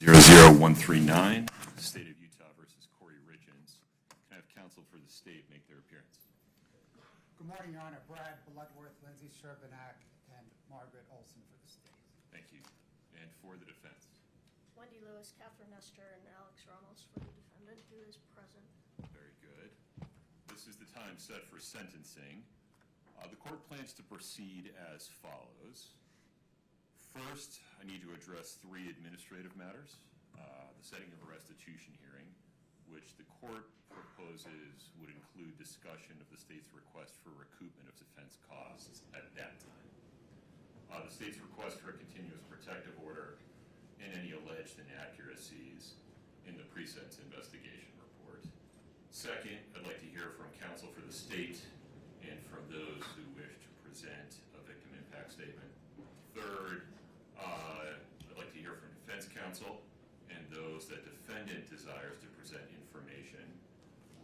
231-500-139, State of Utah versus Kouri Richins. Can I have counsel for the state make their appearance? Good morning, Your Honor. Brad Bloodworth, Lindsay Sherbanak, and Margaret Olson for the state. Thank you. And for the defense? Wendy Lewis, Catherine Nestor, and Alex Ramos for the defendant, who is present. Very good. This is the time set for sentencing. The court plans to proceed as follows. First, I need to address three administrative matters. The setting of a restitution hearing, which the court proposes would include discussion of the state's request for recoupment of defense costs at that time. The state's request for a continuous protective order and any alleged inaccuracies in the pre-sentence investigation report. Second, I'd like to hear from counsel for the state and from those who wish to present a victim impact statement. Third, I'd like to hear from defense counsel and those that defendant desires to present information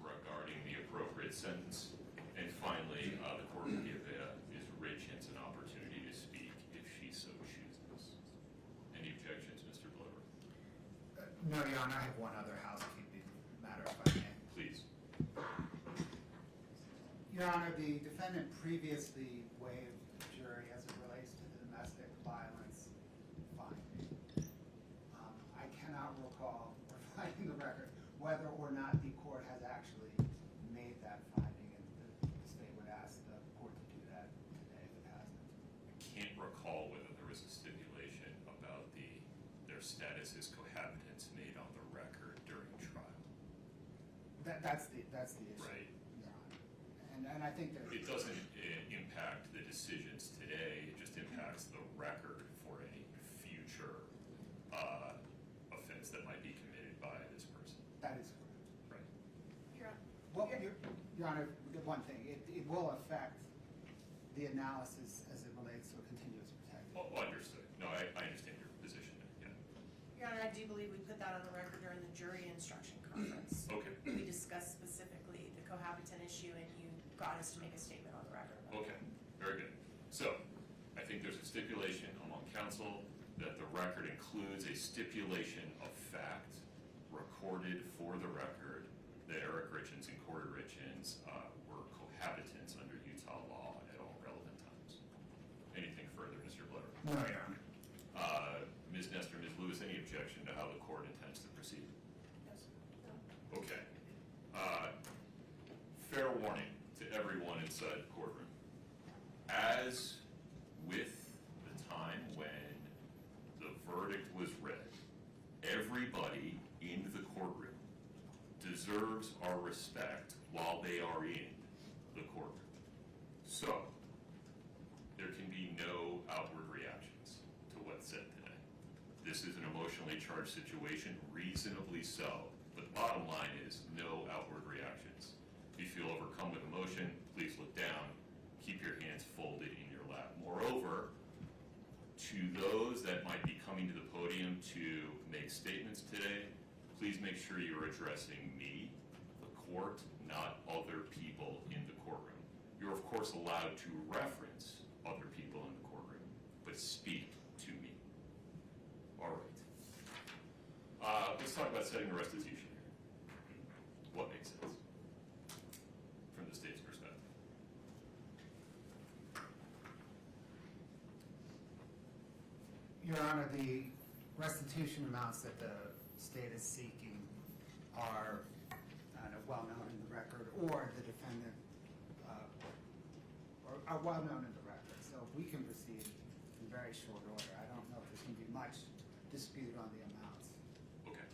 regarding the appropriate sentence. And finally, the court will give Ms. Richins an opportunity to speak if she so chooses. Any objections, Mr. Blower? No, Your Honor. I have one other housekeeping matter, if I may. Please. Your Honor, the defendant previously waived the jury as it relates to the domestic violence finding. I cannot recall, or finding the record, whether or not the court has actually made that finding, and the state would ask the court to do that today if it hasn't. I can't recall whether there was a stipulation about their status as cohabitants made on the record during trial. That's the issue. Right. Your Honor. And I think that It doesn't impact the decisions today, it just impacts the record for any future offense that might be committed by this person. that is correct. Right. Well, Your Honor, one thing, it will affect the analysis as it relates to a continuous protective. Oh, understood. No, I understand your position. Yeah. Your Honor, I do believe we put that on the record during the jury instruction conference. Okay. We discussed specifically the cohabitant issue, and you got us to make a statement on the record about it. Okay, very good. So, I think there's a stipulation among counsel that the record includes a stipulation of fact recorded for the record that Eric Richins and Kouri Richins were cohabitants under Utah law at all relevant times. Anything further, Mr. Blair? No, Your Honor. Ms. Nestor, Ms. Lewis, any objection to how the court intends to proceed? Yes. No. Okay. Fair warning to everyone inside the courtroom. As with the time when the verdict was read, everybody in the courtroom deserves our respect while they are in the courtroom. So, there can be no outward reactions to what's said today. This is an emotionally charged situation, reasonably so, but the bottom line is no outward reactions. If you feel overcome with emotion, please look down, keep your hands folded in your lap. Moreover, to those that might be coming to the podium to make statements today, please make sure you're addressing me, the court, not other people in the courtroom. You're of course allowed to reference other people in the courtroom, but speak to me. All right. Let's talk about setting a restitution here. What makes sense from the state's perspective? Your Honor, the restitution amounts that the state is seeking are well known in the record, or the defendant are well known in the record. So we can proceed in very short order. I don't know if there's going to be much dispute on the amounts. Okay.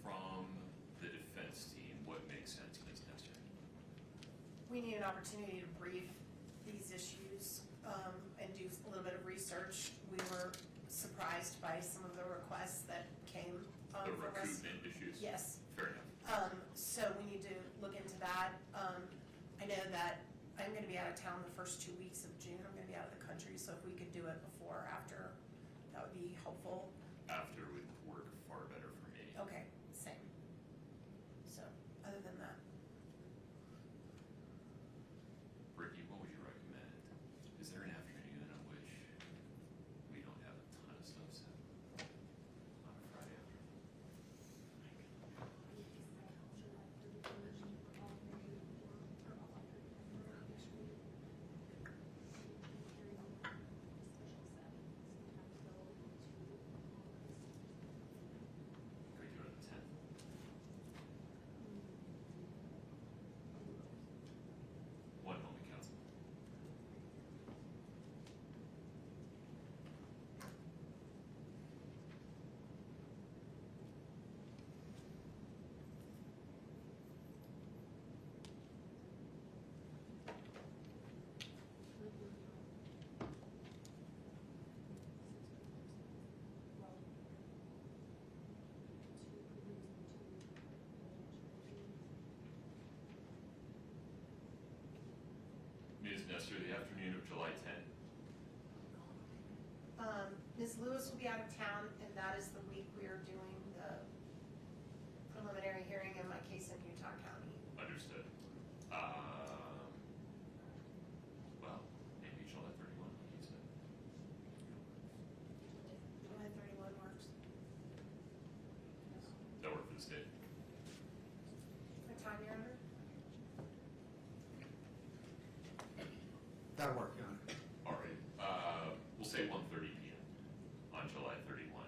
From the defense team, what makes sense, Ms. Nestor? We need an opportunity to brief these issues and do a little bit of research. We were surprised by some of the requests that came The from us. recoupment issues? Yes. Fair enough. So we need to look into that. I know that I'm going to be out of town the first 2 weeks of June. I'm going to be out of the country, so if we could do it before or after, that would be helpful. After would work far better for me. Okay, same. So, other than that, Ricky, what would you recommend? Is there an afternoon on which we don't have a ton of stuff set? July 10th? Ms. Lewis will be out of town, and that is the week we are doing the preliminary hearing in my case in Utah County. Understood. Well, maybe July 31, he said. July 31 works. That work for the state? What time you're under? That'll work, Your Honor. All right, we'll say 1:30 PM on July 31.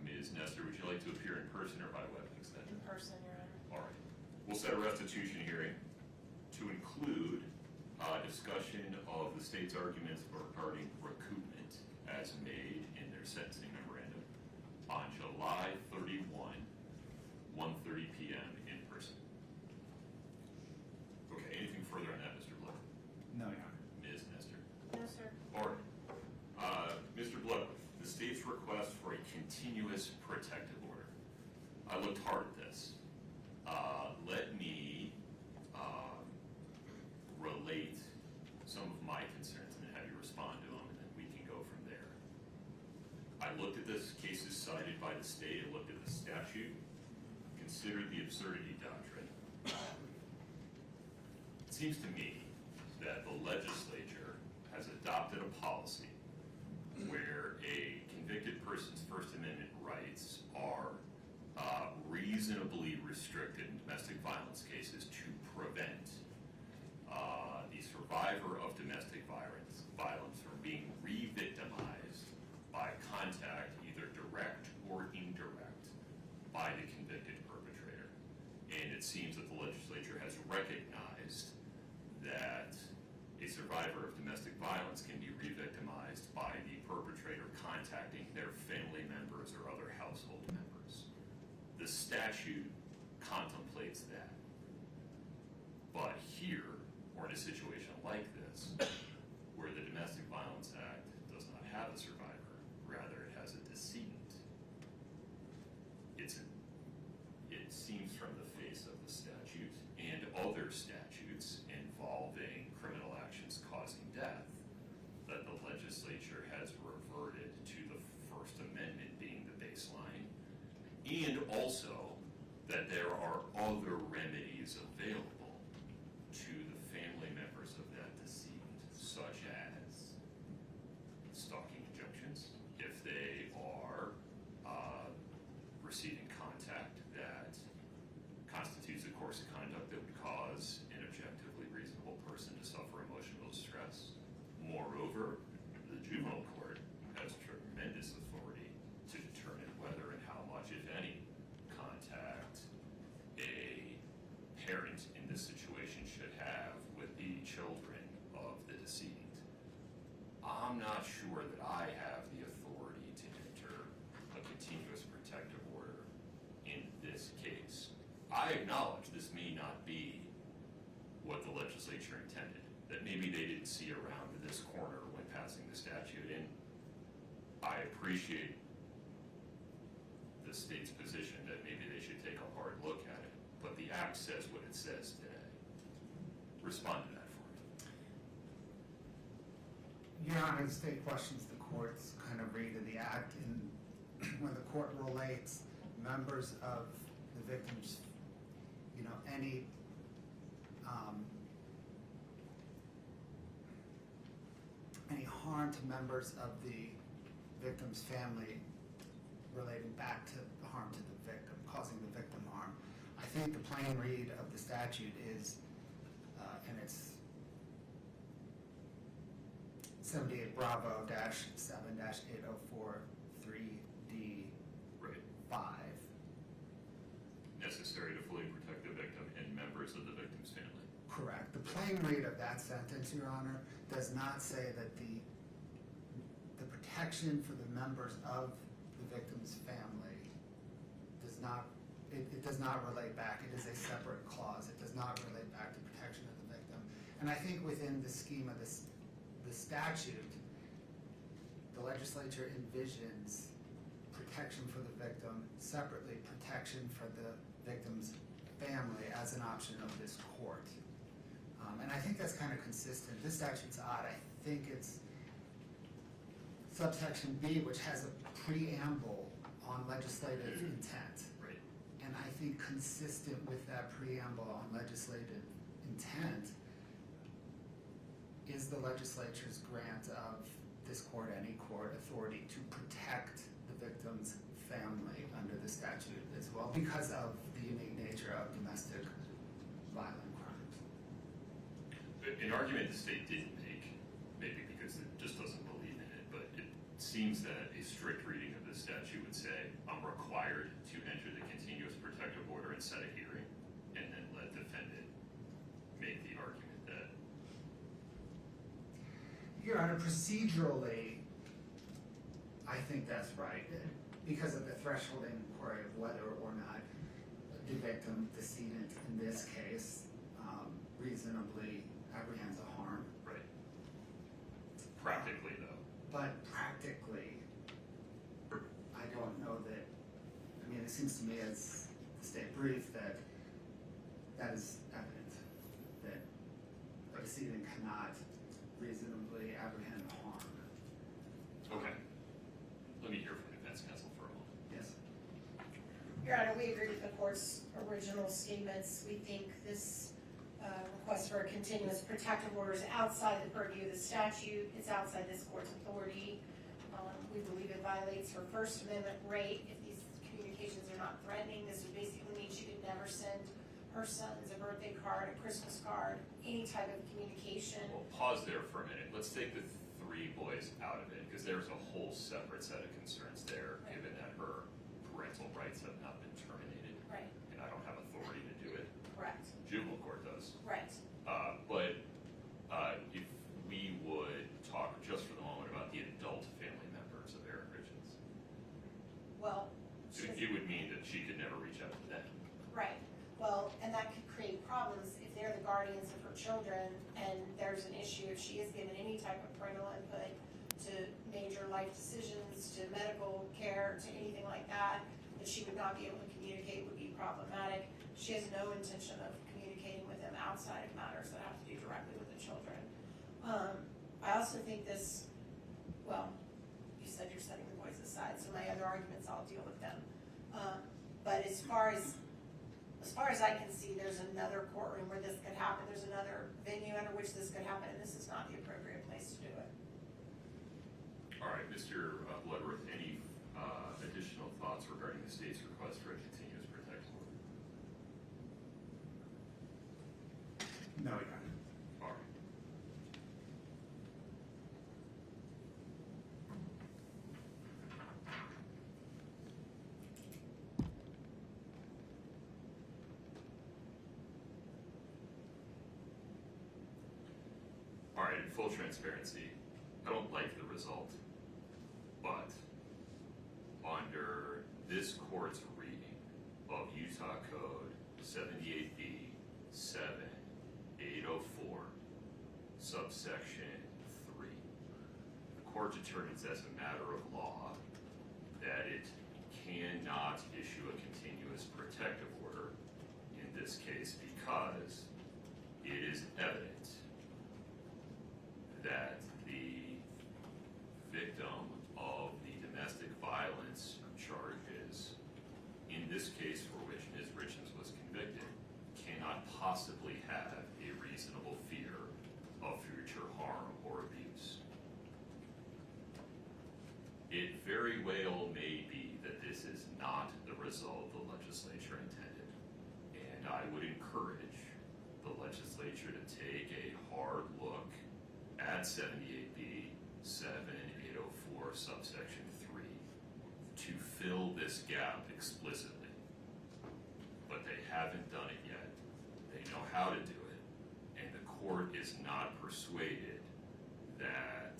Ms. Nestor, would you like to appear in person or by web extension? In person, Your Honor. All right. We'll set a restitution hearing to include discussion of the state's arguments regarding recoupment as made in their sentencing memorandum on July 31, 1:30 PM in person. Okay, anything further on that, Mr. Blood? No, Your Honor. Ms. Nestor? No, sir. All right. Mr. Bloodworth, the state's request for a continuous protective order. I looked hard at this. Let me relate some of my concerns and then have you respond to them, and then we can go from there. I looked at this, cases cited by the state, I looked at the statute, considered the absurdity doctrine. It seems to me that the legislature has adopted a policy where a convicted person's First Amendment rights are reasonably restricted in domestic violence cases to prevent the survivor of domestic violence from being re-victimized by contact, either direct or indirect, by the convicted perpetrator. And it seems that the legislature has recognized that a survivor of domestic violence can be re-victimized by the perpetrator contacting their family members or other household members. The statute contemplates that. But here, or in a situation like this, where the Domestic Violence Act does not have a survivor, rather it has a decedent, it seems from the face of the statute and other statutes involving criminal actions causing death that the legislature has reverted to the First Amendment being the baseline, and also that there are other remedies available to the family members of that decedent, such as stalking injunctions, if they are receiving contact that constitutes a course of conduct that would cause an objectively reasonable person to suffer emotional distress. Moreover, the juvenile court has tremendous authority to determine whether and how much, if any, contact a parent in this situation should have with the children of the decedent. I'm not sure that I have the authority to enter a continuous protective order in this case. I acknowledge this may not be what the legislature intended, that maybe they didn't see around this corner when passing the statute, and I appreciate the state's position that maybe they should take a hard look at it, but the act says what it says today. Respond to that for me. Your Honor, the state questions the court's kind of read of the act, and when the court relates members of the victims, any harm to members of the victim's family relating back to the harm to the victim, causing the victim harm. I think the plain read of the statute is, and it's 78 Bravo -7 -804 3D Right. 5. Necessary to fully protect the victim and members of the victim's family. Correct. The plain read of that sentence, Your Honor, does not say that the protection for the members of the victim's family does not, it does not relate back. It is a separate clause. It does not relate back to protection of the victim. And I think within the scheme of the statute, the legislature envisions protection for the victim, separately protection for the victim's family as an option of this court. And I think that's kind of consistent. This statute's odd. I think it's subsection B, which has a preamble on legislative intent. Right. And I think consistent with that preamble on legislative intent is the legislature's grant of this court, any court, authority to protect the victim's family under the statute as well because of the unique nature of domestic violent crimes. An argument the state didn't make, maybe because it just doesn't believe in it, but it seems that a strict reading of this statute would say, I'm required to enter the continuous protective order and set a hearing, and then let defendant make the argument that. Your Honor, procedurally, I think that's right, because of the threshold inquiry of whether or not the victim, decedent in this case, reasonably apprehends a harm. Right. Practically, though. But practically, I don't know that, I mean, it seems to me as the state brief that that is evident, that a decedent cannot reasonably apprehend harm. Okay. Let me hear from defense counsel for a moment. Yes. Your Honor, we agree with the court's original statements. We think this request for a continuous protective order is outside the purview of the statute. It's outside this court's authority. We believe it violates her First Amendment right. If these communications are not threatening, this would basically mean she could never send her sons a birthday card, a Christmas card, any type of communication. Well, pause there for a minute. Let's take the 3 boys out of it, because there's a whole separate set of concerns there, Right. given that her parental rights have not been terminated. Right. And I don't have authority to do it. Correct. Juvenile court does. Right. But if we would talk just for the moment about the adult family members of Erin Richins, Well, it would mean that she could never reach out to them. right. Well, and that could create problems if they're the guardians of her children and there's an issue if she is given any type of parental input to major life decisions, to medical care, to anything like that she would not be able to communicate would be problematic. She has no intention of communicating with them outside of matters that have to do directly with the children. I also think this, well, you said you're setting the boys aside, so my other arguments, I'll deal with them. But as far as I can see, there's another courtroom where this could happen. There's another venue under which this could happen, and this is not the appropriate place to do it. All right, Mr. Bloodworth, any additional thoughts regarding the state's request for a continuous protective order? No, Your Honor. All right. All right, in full transparency, I don't like the result, but under this court's reading of Utah Code 78B 7804, subsection 3, the court determines as a matter of law that it cannot issue a continuous protective order in this case because it is evident that the victim of the domestic violence charges, in this case for which Ms. Richins was convicted, cannot possibly have a reasonable fear of future harm or abuse. It very well may be that this is not the result the legislature intended, and I would encourage the legislature to take a hard look at 78B 7804 subsection 3 to fill this gap explicitly. But they haven't done it yet. They know how to do it, and the court is not persuaded that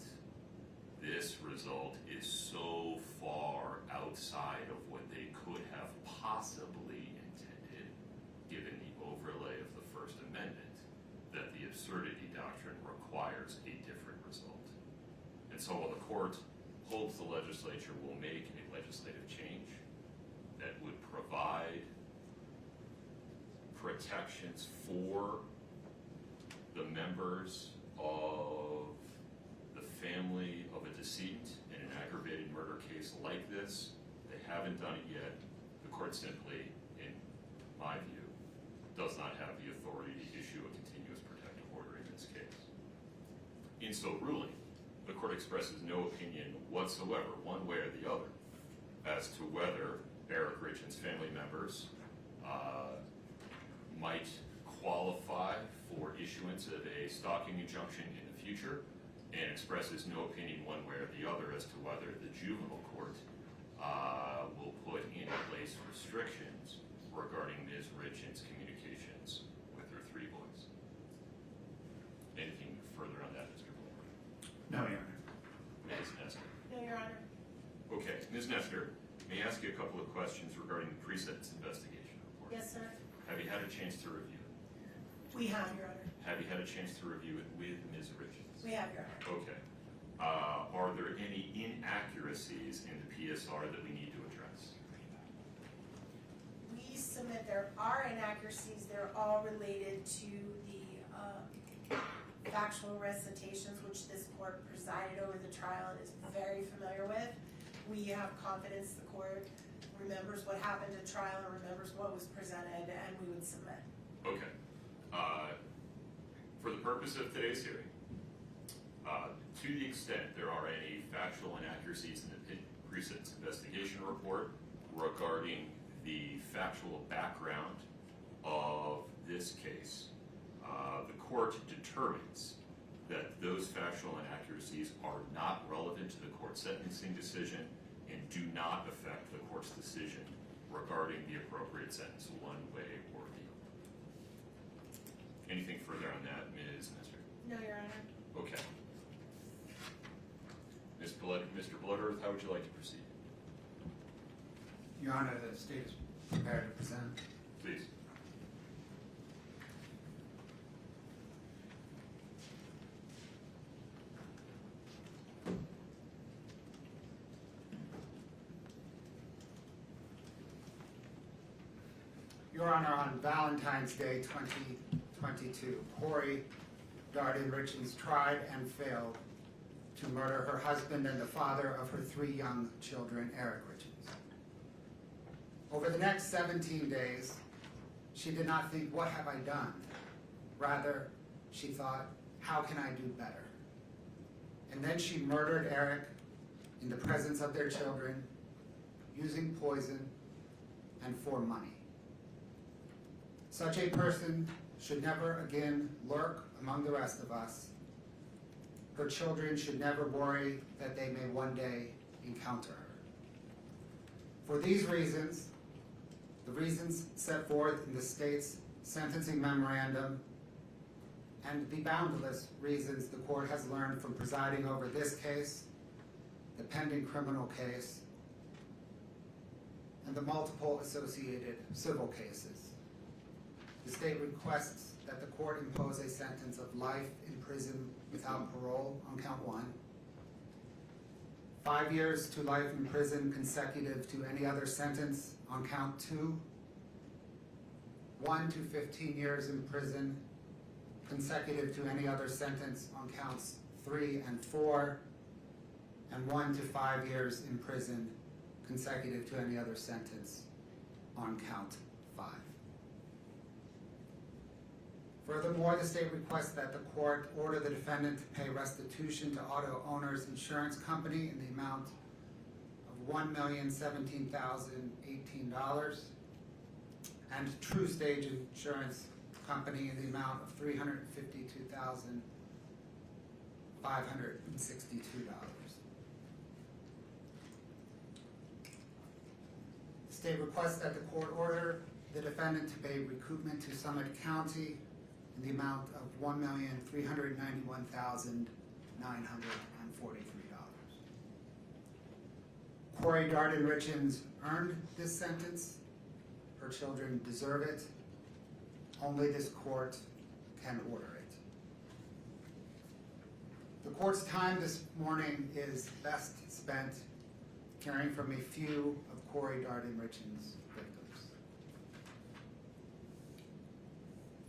this result is so far outside of what they could have possibly intended, given the overlay of the First Amendment, that the absurdity doctrine requires a different result. And so while the court hopes the legislature will make a legislative change that would provide protections for the the members of the family of a decedent in an aggravated murder case like this. They haven't done it yet. The court simply, in my view, does not have the authority to issue a continuous protective order in this case. In so ruling, the court expresses no opinion whatsoever, one way or the other, as to whether Eric Richins' family members might qualify for issuance of a stalking injunction in the future, and expresses no opinion one way or the other as to whether the juvenile court will put in place restrictions regarding Ms. Richins' communications with her 3 boys. Anything further on that, Mr. Bloomberg? No, Your Honor. Ms. Nestor? No, Your Honor. Okay, Ms. Nestor, may I ask you a couple of questions regarding the pre-sentence investigation report? Yes, sir. Have you had a chance to review it? We have, Your Honor. Have you had a chance to review it with Ms. Richins? We have, Your Honor. Okay. Are there any inaccuracies in the PSR that we need to address? We submit there are inaccuracies. They're all related to the factual recitations, which this court presided over the trial and is very familiar with. We have confidence the court remembers what happened at trial and remembers what was presented, and we would submit. Okay. For the purpose of today's hearing, to the extent there are any factual inaccuracies in the pre-sentence investigation report regarding the factual background of this case, the court determines that those factual inaccuracies are not relevant to the court's sentencing decision and do not affect the court's decision regarding the appropriate sentence one way or the other. Anything further on that, Ms. Nestor? No, Your Honor. Okay. Mr. Blooderth, how would you like to proceed? Your Honor, the state is prepared to present. Please. Your Honor, on Valentine's Day 2022, Kouri Richins tried and failed to murder her husband and the father of her 3 young children, Eric Richins. Over the next 17 days, she did not think, what have I done? Rather, she thought, how can I do better? And then she murdered Eric in the presence of their children, using poison and for money. Such a person should never again lurk among the rest of us. Her children should never worry that they may one day encounter her. For these reasons, the reasons set forth in the state's sentencing memorandum, and the boundless reasons the court has learned from presiding over this case, the pending criminal case, and the multiple associated civil cases, the state requests that the court impose a sentence of life in prison without parole on count 1, 5 years to life in prison consecutive to any other sentence on count 2, 1 to 15 years in prison consecutive to any other sentence on counts 3 and 4, and 1 to 5 years in prison consecutive to any other sentence on count 5. Furthermore, the state requests that the court order the defendant to pay restitution to Auto Owners Insurance Company in the amount of $1,017,018 and True Stage Insurance Company in the amount of $352,562. The state requests that the court order the defendant to pay recoupment to Summit County in the amount of $1,391,943. Kouri Richins earned this sentence. Her children deserve it. Only this court can order it. The court's time this morning is best spent hearing from a few of Kouri Richins' victims.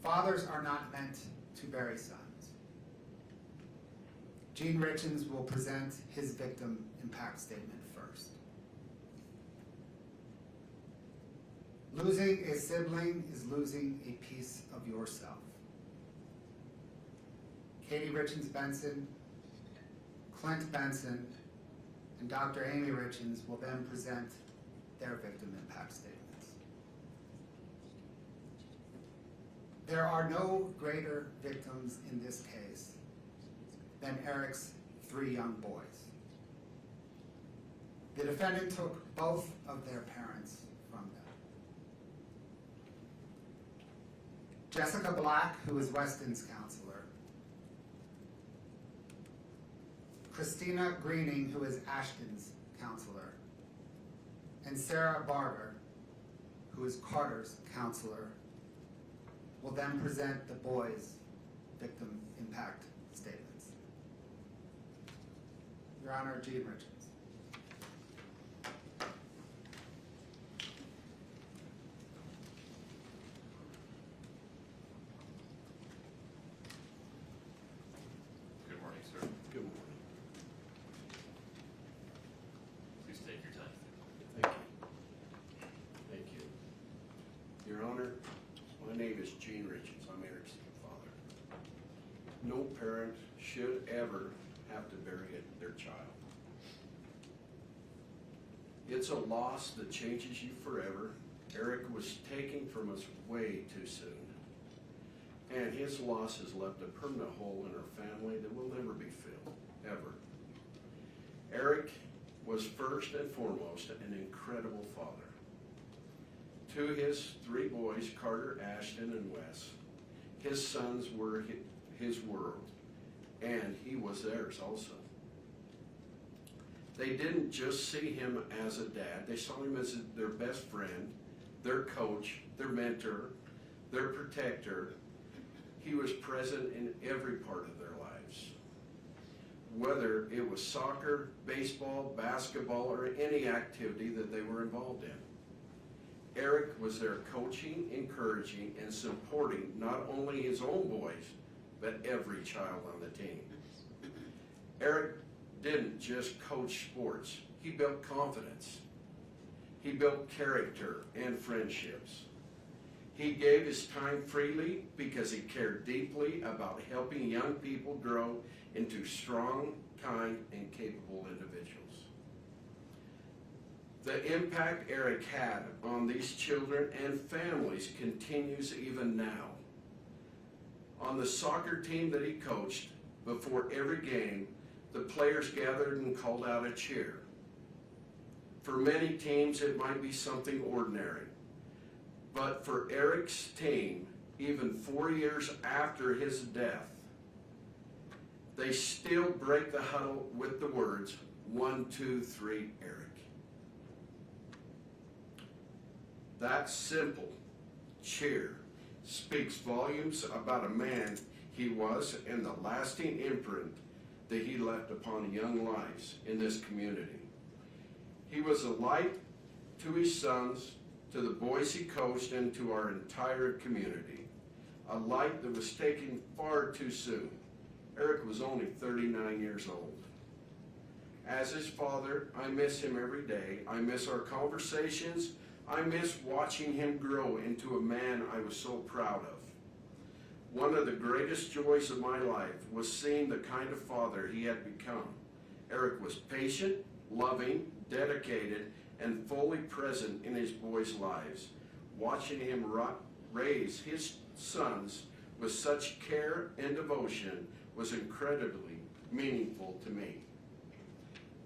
Fathers are not meant to bury sons. Gene Richins will present his victim impact statement first. Losing a sibling is losing a piece of yourself. Katie Richins Benson, Clint Benson, and Dr. Amy Richins will then present their victim impact statements. There are no greater victims in this case than Eric's 3 young boys. The defendant took both of their parents from them. Jessica Black, who is Weston's counselor, Christina Greening, who is Ashton's counselor, and Sarah Barber, who is Carter's counselor, will then present the boys' victim impact statements. Your Honor, Gene Richins. Good morning, sir. Good morning. Please take your time. Thank you. Thank you. Your Honor, my name is Gene Richins. I'm Eric's father. No parent should ever have to bury their child. It's a loss that changes you forever. Eric was taken from us way too soon. And his loss has left a permanent hole in our family that will never be filled, ever. Eric was first and foremost an incredible father. To his 3 boys, Carter, Ashton, and Wes, his sons were his world, and he was theirs also. They didn't just see him as a dad, they saw him as their best friend, their coach, their mentor, their protector. He was present in every part of their lives. Whether it was soccer, baseball, basketball, or any activity that they were involved in. Eric was there coaching, encouraging, and supporting not only his own boys, but every child on the team. Eric didn't just coach sports, he built confidence. He built character and friendships. He gave his time freely because he cared deeply about helping young people grow into strong, kind, and capable individuals. The impact Eric had on these children and families continues even now. On the soccer team that he coached, before every game, the players gathered and called out a cheer. For many teams, it might be something ordinary. But for Eric's team, even 4 years after his death, they still break the huddle with the words, 1, 2, 3, Eric. That simple cheer speaks volumes about a man he was and the lasting imprint that he left upon young lives in this community. He was a light to his sons, to the boys he coached, and to our entire community. A light that was taken far too soon. Eric was only 39 years old. As his father, I miss him every day. I miss our conversations. I miss watching him grow into a man I was so proud of. One of the greatest joys of my life was seeing the kind of father he had become. Eric was patient, loving, dedicated, and fully present in his boys' lives. Watching him raise his sons with such care and devotion was incredibly meaningful to me.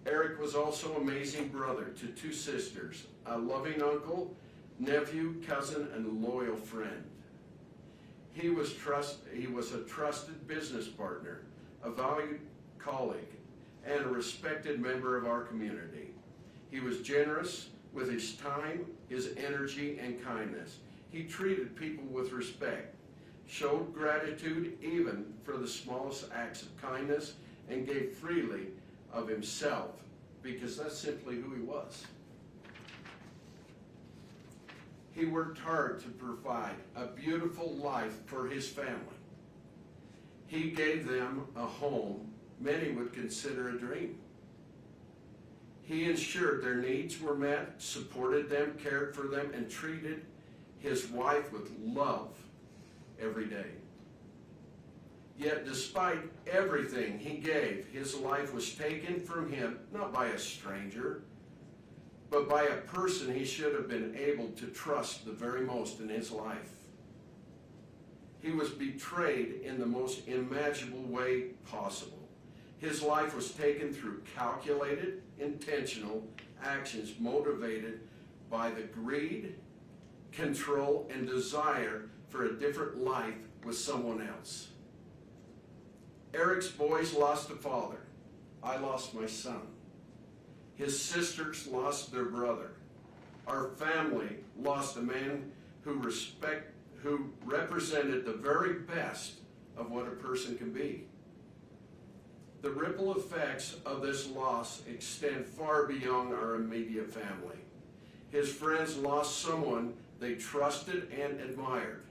Eric was also an amazing brother to 2 sisters, a loving uncle, nephew, cousin, and loyal friend. He was a trusted business partner, a valued colleague, and a respected member of our community. He was generous with his time, his energy, and kindness. He treated people with respect, showed gratitude even for the smallest acts of kindness, and gave freely of himself because that's simply who he was. He worked hard to provide a beautiful life for his family. He gave them a home many would consider a dream. He ensured their needs were met, supported them, cared for them, and treated his wife with love every day. Yet despite everything he gave, his life was taken from him, not by a stranger, but by a person he should have been able to trust the very most in his life. He was betrayed in the most imaginable way possible. His life was taken through calculated, intentional actions motivated by the greed, control, and desire for a different life with someone else. Eric's boys lost a father. I lost my son. His sisters lost their brother. Our family lost a man who represented the very best of what a person can be. The ripple effects of this loss extend far beyond our immediate family. His friends lost someone they trusted and admired.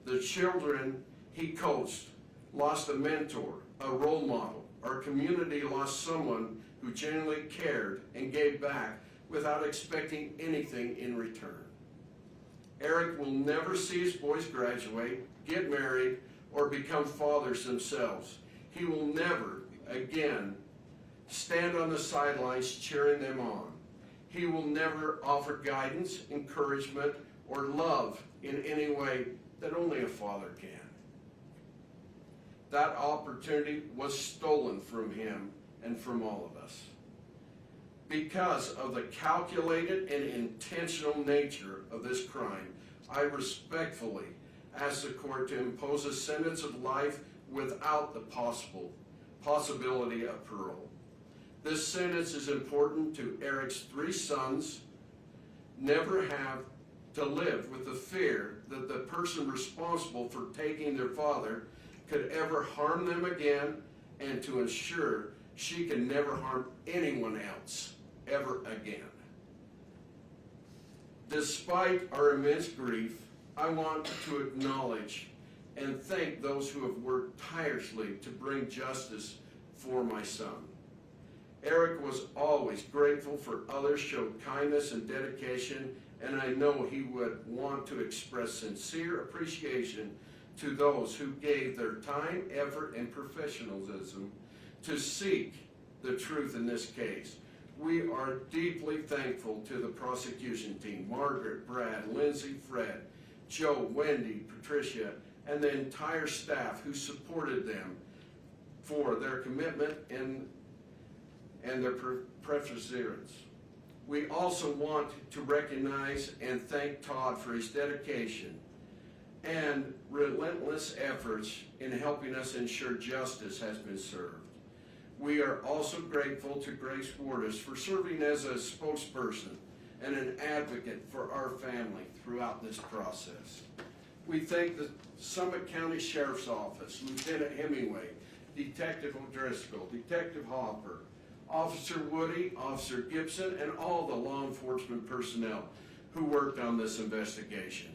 The children he coached lost a mentor, a role model. Our community lost someone who genuinely cared and gave back without expecting anything in return. Eric will never see his boys graduate, get married, or become fathers themselves. He will never again stand on the sidelines cheering them on. He will never offer guidance, encouragement, or love in any way that only a father can. That opportunity was stolen from him and from all of us. Because of the calculated and intentional nature of this crime, I respectfully ask the court to impose a sentence of life without the possibility of parole. This sentence is important to Eric's 3 sons never have to live with the fear that the person responsible for taking their father could ever harm them again, and to ensure she can never harm anyone else ever again. Despite our immense grief, I want to acknowledge and thank those who have worked tirelessly to bring justice for my son. Eric was always grateful for others, showed kindness and dedication, and I know he would want to express sincere appreciation to those who gave their time, effort, and professionalism to seek the truth in this case. We are deeply thankful to the prosecution team, Margaret, Brad, Lindsay, Fred, Joe, Wendy, Patricia, and the entire staff who supported them for their commitment and their perseverance. We also want to recognize and thank Todd for his dedication and relentless efforts in helping us ensure justice has been served. We are also grateful to Grace Wardis for serving as a spokesperson and an advocate for our family throughout this process. We thank the Summit County Sheriff's Office, Lieutenant Hemingway, Detective O'Driscoll, Detective Hopper, Officer Woody, Officer Gibson, and all the law enforcement personnel who worked on this investigation.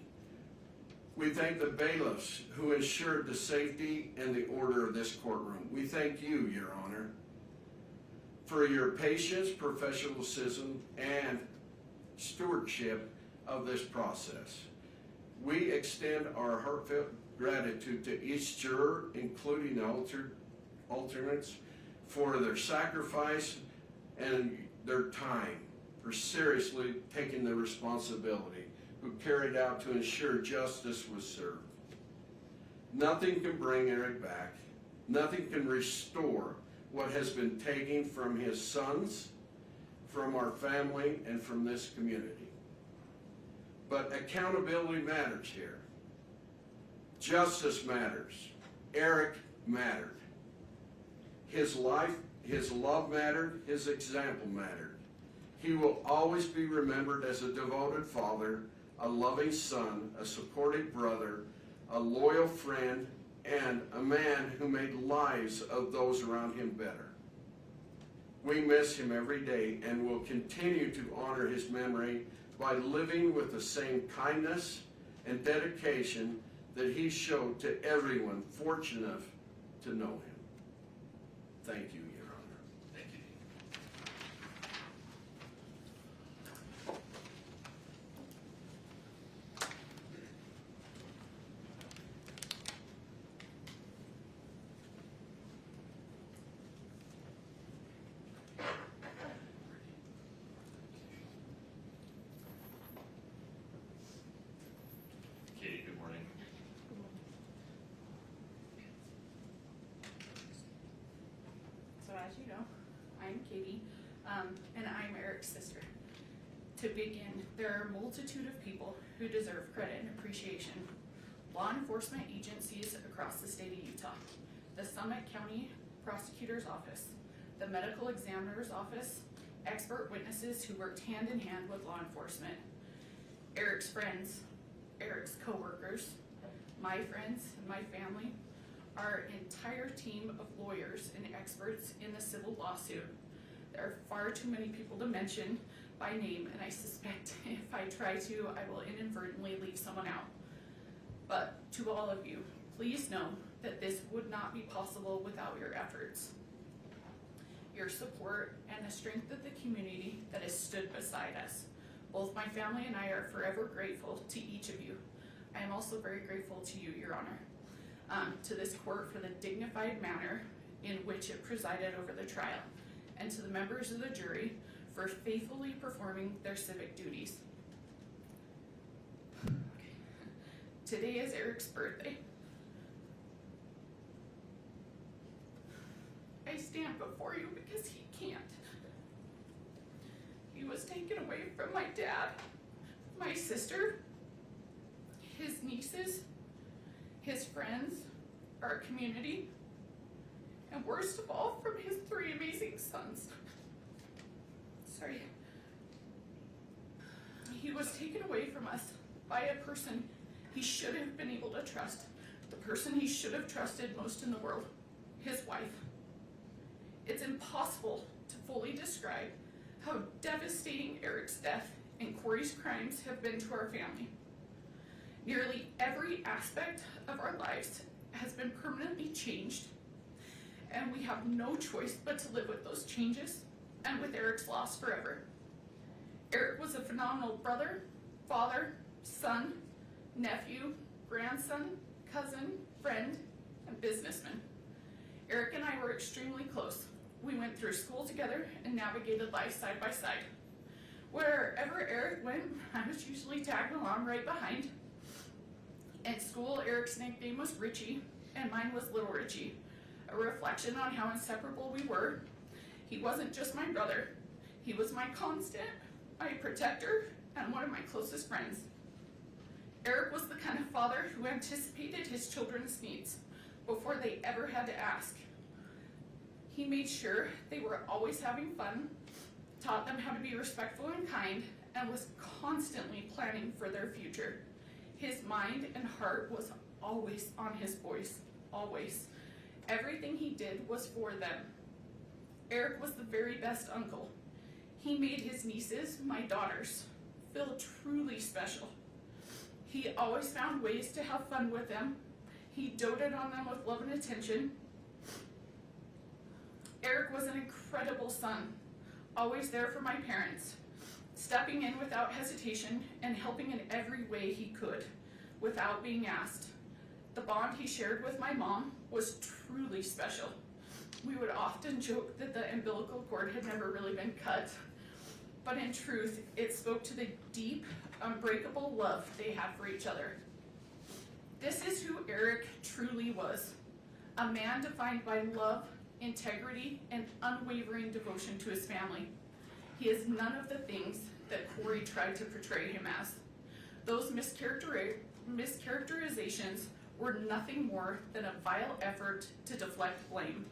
We thank the bailiffs who ensured the safety and the order of this courtroom. We thank you, Your Honor, for your patience, professionalism, and stewardship of this process. We extend our heartfelt gratitude to each juror, including the alternates, for their sacrifice and their time, for seriously taking the responsibility, who carried out to ensure justice was served. Nothing can bring Eric back. Nothing can restore what has been taken from his sons, from our family, and from this community. But accountability matters here. Justice matters. Eric mattered. His life, his love mattered, his example mattered. He will always be remembered as a devoted father, a loving son, a supportive brother, a loyal friend, and a man who made lives of those around him better. We miss him every day and will continue to honor his memory by living with the same kindness and dedication that he showed to everyone fortunate to know him. Thank you, Your Honor. Thank you, Dean. Katie, good morning. So as you know, I'm Katie, and I'm Eric's sister. To begin, there are a multitude of people who deserve credit and appreciation. Law enforcement agencies across the state of Utah, the Summit County Prosecutor's Office, the Medical Examiner's Office, expert witnesses who worked hand in hand with law enforcement, Eric's friends, Eric's co-workers, my friends and my family, our entire team of lawyers and experts in the civil lawsuit. There are far too many people to mention by name, and I suspect if I try to, I will inadvertently leave someone out. But to all of you, please know that this would not be possible without your efforts, your support, and the strength of the community that has stood beside us. Both my family and I are forever grateful to each of you. I am also very grateful to you, Your Honor, to this court for the dignified manner in which it presided over the trial, and to the members of the jury for faithfully performing their civic duties. Today is Eric's birthday. I stand before you because he can't. He was taken away from my dad, my sister, his nieces, his friends, our community, and worst of all, from his 3 amazing sons. Sorry. He was taken away from us by a person he should have been able to trust, the person he should have trusted most in the world, his wife. It's impossible to fully describe how devastating Eric's death and Kouri's crimes have been to our family. Nearly every aspect of our lives has been permanently changed, and we have no choice but to live with those changes and with Eric's loss forever. Eric was a phenomenal brother, father, son, nephew, grandson, cousin, friend, and businessman. Eric and I were extremely close. We went through school together and navigated life side by side. Wherever Eric went, I was usually tagging along right behind. At school, Eric's nickname was Richie, and mine was Little Richie, a reflection on how inseparable we were. He wasn't just my brother, he was my constant, my protector, and one of my closest friends. Eric was the kind of father who anticipated his children's needs before they ever had to ask. He made sure they were always having fun, taught them how to be respectful and kind, and was constantly planning for their future. His mind and heart was always on his boys, always. Everything he did was for them. Eric was the very best uncle. He made his nieces, my daughters, feel truly special. He always found ways to have fun with them. He doted on them with love and attention. Eric was an incredible son, always there for my parents, stepping in without hesitation and helping in every way he could, without being asked. The bond he shared with my mom was truly special. We would often joke that the umbilical cord had never really been cut, but in truth, it spoke to the deep, unbreakable love they had for each other. This is who Eric truly was, a man defined by love, integrity, and unwavering devotion to his family. He is none of the things that Kouri tried to portray him as. Those mischaracterizations were nothing more than a vile effort to deflect blame.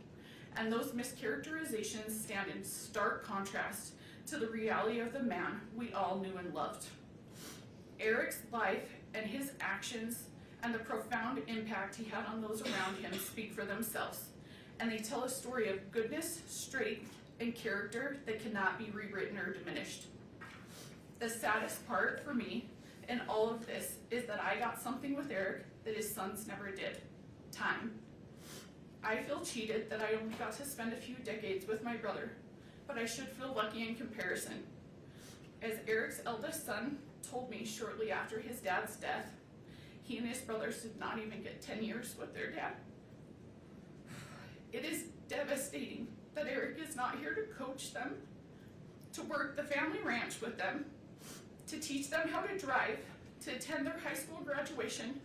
And those mischaracterizations stand in stark contrast to the reality of the man we all knew and loved. Eric's life and his actions and the profound impact he had on those around him speak for themselves, and they tell a story of goodness, strength, and character that cannot be rewritten or diminished. The saddest part for me in all of this is that I got something with Eric that his sons never did: time. I feel cheated that I only got to spend a few decades with my brother, but I should feel lucky in comparison. As Eric's eldest son told me shortly after his dad's death, he and his brothers did not even get 10 years with their dad. It is devastating that Eric is not here to coach them, to work the family ranch with them, to teach them how to drive, to attend their high school graduation,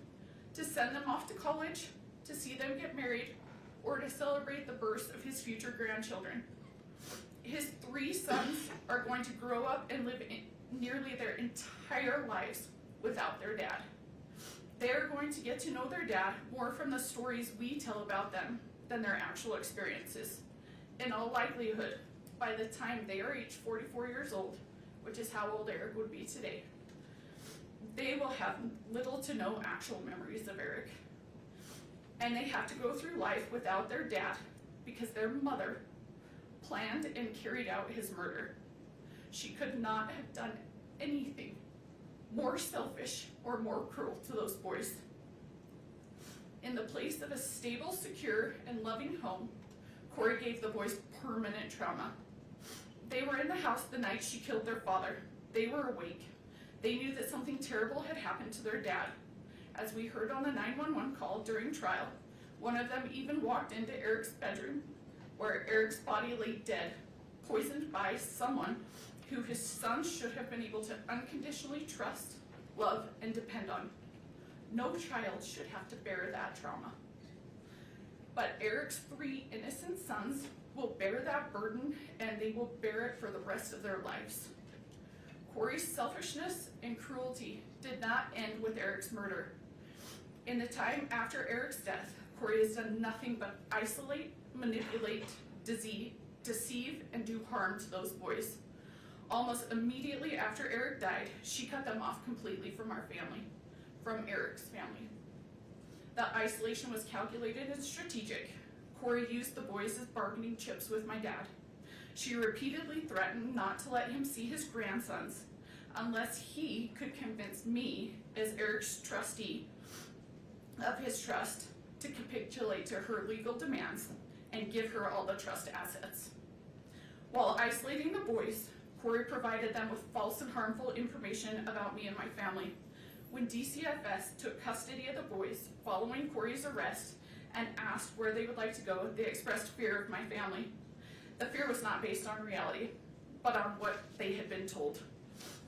to send them off to college, to see them get married, or to celebrate the birth of his future grandchildren. His 3 sons are going to grow up and live nearly their entire lives without their dad. They are going to get to know their dad more from the stories we tell about them than their actual experiences. In all likelihood, by the time they are each 44 years old, which is how old Eric would be today, they will have little to no actual memories of Eric. And they have to go through life without their dad because their mother planned and carried out his murder. She could not have done anything more selfish or more cruel to those boys. In the place of a stable, secure, and loving home, Kouri gave the boys permanent trauma. They were in the house the night she killed their father. They were awake. They knew that something terrible had happened to their dad. As we heard on the 911 call during trial, one of them even walked into Eric's bedroom, where Eric's body lay dead, poisoned by someone who his son should have been able to unconditionally trust, love, and depend on. No child should have to bear that trauma. But Eric's 3 innocent sons will bear that burden, and they will bear it for the rest of their lives. Kouri's selfishness and cruelty did not end with Eric's murder. In the time after Eric's death, Kouri has done nothing but isolate, manipulate, deceive, and do harm to those boys. Almost immediately after Eric died, she cut them off completely from our family, from Eric's family. The isolation was calculated and strategic. Kouri used the boys as bargaining chips with my dad. She repeatedly threatened not to let him see his grandsons unless he could convince me, as Eric's trustee of his trust, to capitulate to her legal demands and give her all the trust assets. While isolating the boys, Kouri provided them with false and harmful information about me and my family. When DCFS took custody of the boys following Kouri's arrest and asked where they would like to go, they expressed fear of my family. The fear was not based on reality, but on what they had been told.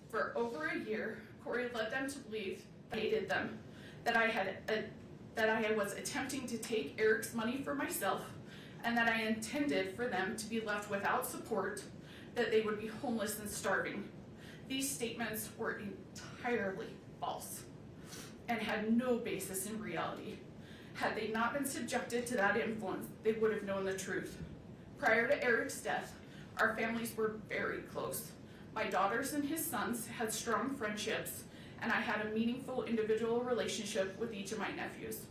For over a year, Kouri led them to believe that I hated them, that I was attempting to take Eric's money for myself, and that I intended for them to be left without support, that they would be homeless and starving. These statements were entirely false and had no basis in reality. Had they not been subjected to that influence, they would have known the truth. Prior to Eric's death, our families were very close. My daughters and his sons had strong friendships, and I had a meaningful individual relationship with each of my nephews.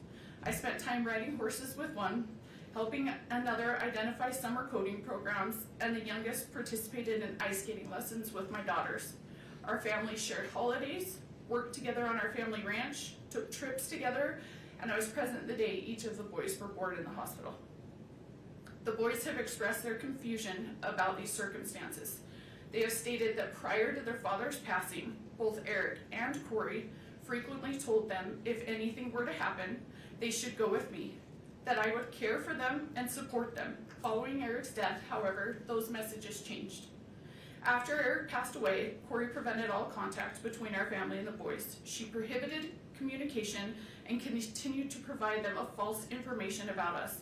I spent time riding horses with one, helping another identify summer coding programs, and the youngest participated in ice skating lessons with my daughters. Our families shared holidays, worked together on our family ranch, took trips together, and I was present the day each of the boys were born in the hospital. The boys have expressed their confusion about these circumstances. They have stated that prior to their father's passing, both Eric and Kouri frequently told them if anything were to happen, they should go with me, that I would care for them and support them. Following Eric's death, however, those messages changed. After Eric passed away, Kouri prevented all contact between our family and the boys. She prohibited communication and continued to provide them with false information about us.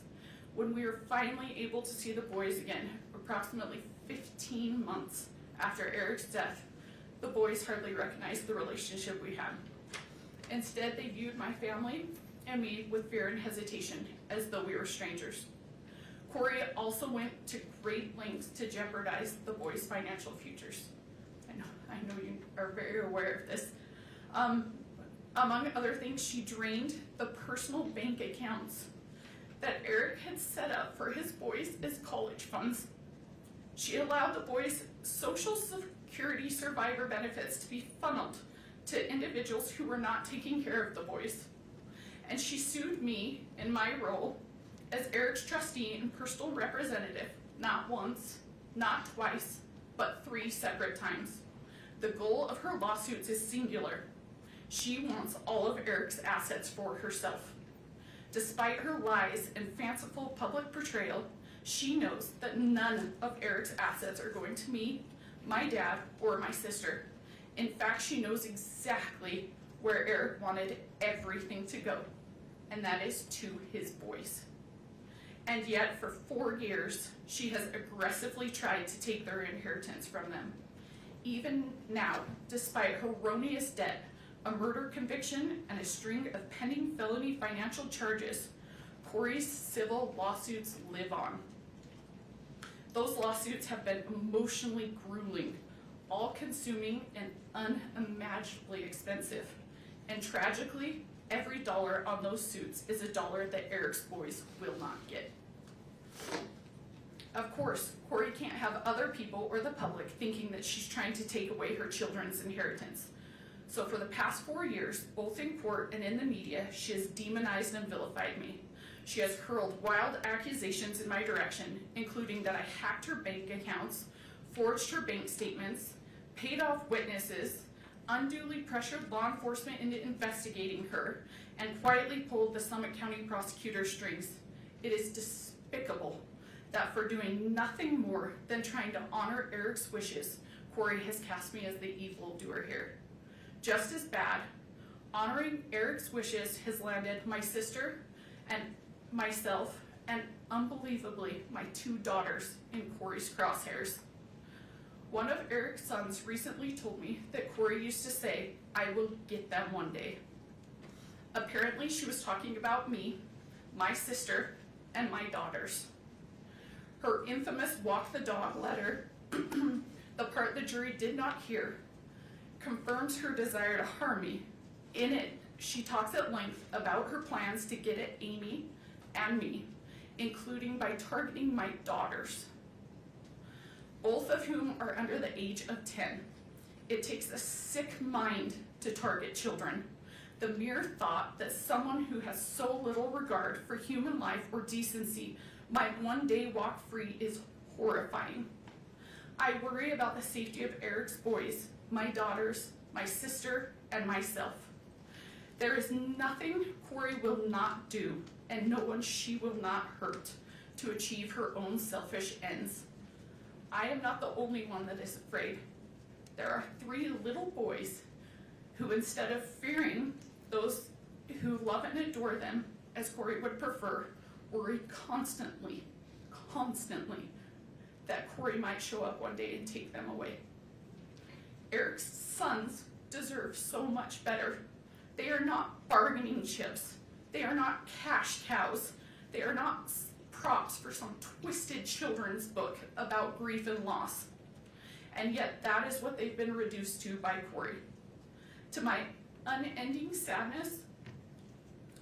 When we were finally able to see the boys again, approximately 15 months after Eric's death, the boys hardly recognized the relationship we had. Instead, they viewed my family and me with fear and hesitation, as though we were strangers. Kouri also went to great lengths to jeopardize the boys' financial futures. I know you are very aware of this. Among other things, she drained the personal bank accounts that Eric had set up for his boys as college funds. She allowed the boys' Social Security survivor benefits to be funneled to individuals who were not taking care of the boys. And she sued me in my role as Eric's trustee and personal representative, not once, not twice, but 3 separate times. The goal of her lawsuits is singular. She wants all of Eric's assets for herself. Despite her lies and fanciful public portrayal, she knows that none of Eric's assets are going to me, my dad, or my sister. In fact, she knows exactly where Eric wanted everything to go, and that is to his boys. And yet, for 4 years, she has aggressively tried to take their inheritance from them. Even now, despite erroneous debt, a murder conviction, and a string of pending felony financial charges, Kouri's civil lawsuits live on. Those lawsuits have been emotionally grueling, all-consuming, and unimaginably expensive. And tragically, every dollar on those suits is a dollar that Eric's boys will not get. Of course, Kouri can't have other people or the public thinking that she's trying to take away her children's inheritance. So for the past 4 years, both in court and in the media, she has demonized and vilified me. She has hurled wild accusations in my direction, including that I hacked her bank accounts, forged her bank statements, paid off witnesses, unduly pressured law enforcement into investigating her, and quietly pulled the Summit County prosecutor's strings. It is despicable that for doing nothing more than trying to honor Eric's wishes, Kouri has cast me as the evildoer here. Just as bad, honoring Eric's wishes has landed my sister and myself, and unbelievably, my 2 daughters in Kouri's crosshairs. One of Eric's sons recently told me that Kouri used to say, "I will get them one day." Apparently, she was talking about me, my sister, and my daughters. Her infamous walk the dog letter, the part the jury did not hear, confirms her desire to harm me. In it, she talks at length about her plans to get at Amy and me, including by targeting my daughters, both of whom are under the age of 10. It takes a sick mind to target children. The mere thought that someone who has so little regard for human life or decency might one day walk free is horrifying. I worry about the safety of Eric's boys, my daughters, my sister, and myself. There is nothing Kouri will not do, and no one she will not hurt, to achieve her own selfish ends. I am not the only one that is afraid. There are 3 little boys who, instead of fearing those who love and adore them, as Kouri would prefer, worry constantly that Kouri might show up one day and take them away. Eric's sons deserve so much better. They are not bargaining chips. They are not cash cows. They are not props for some twisted children's book about grief and loss. And yet that is what they've been reduced to by Kouri. To my unending sadness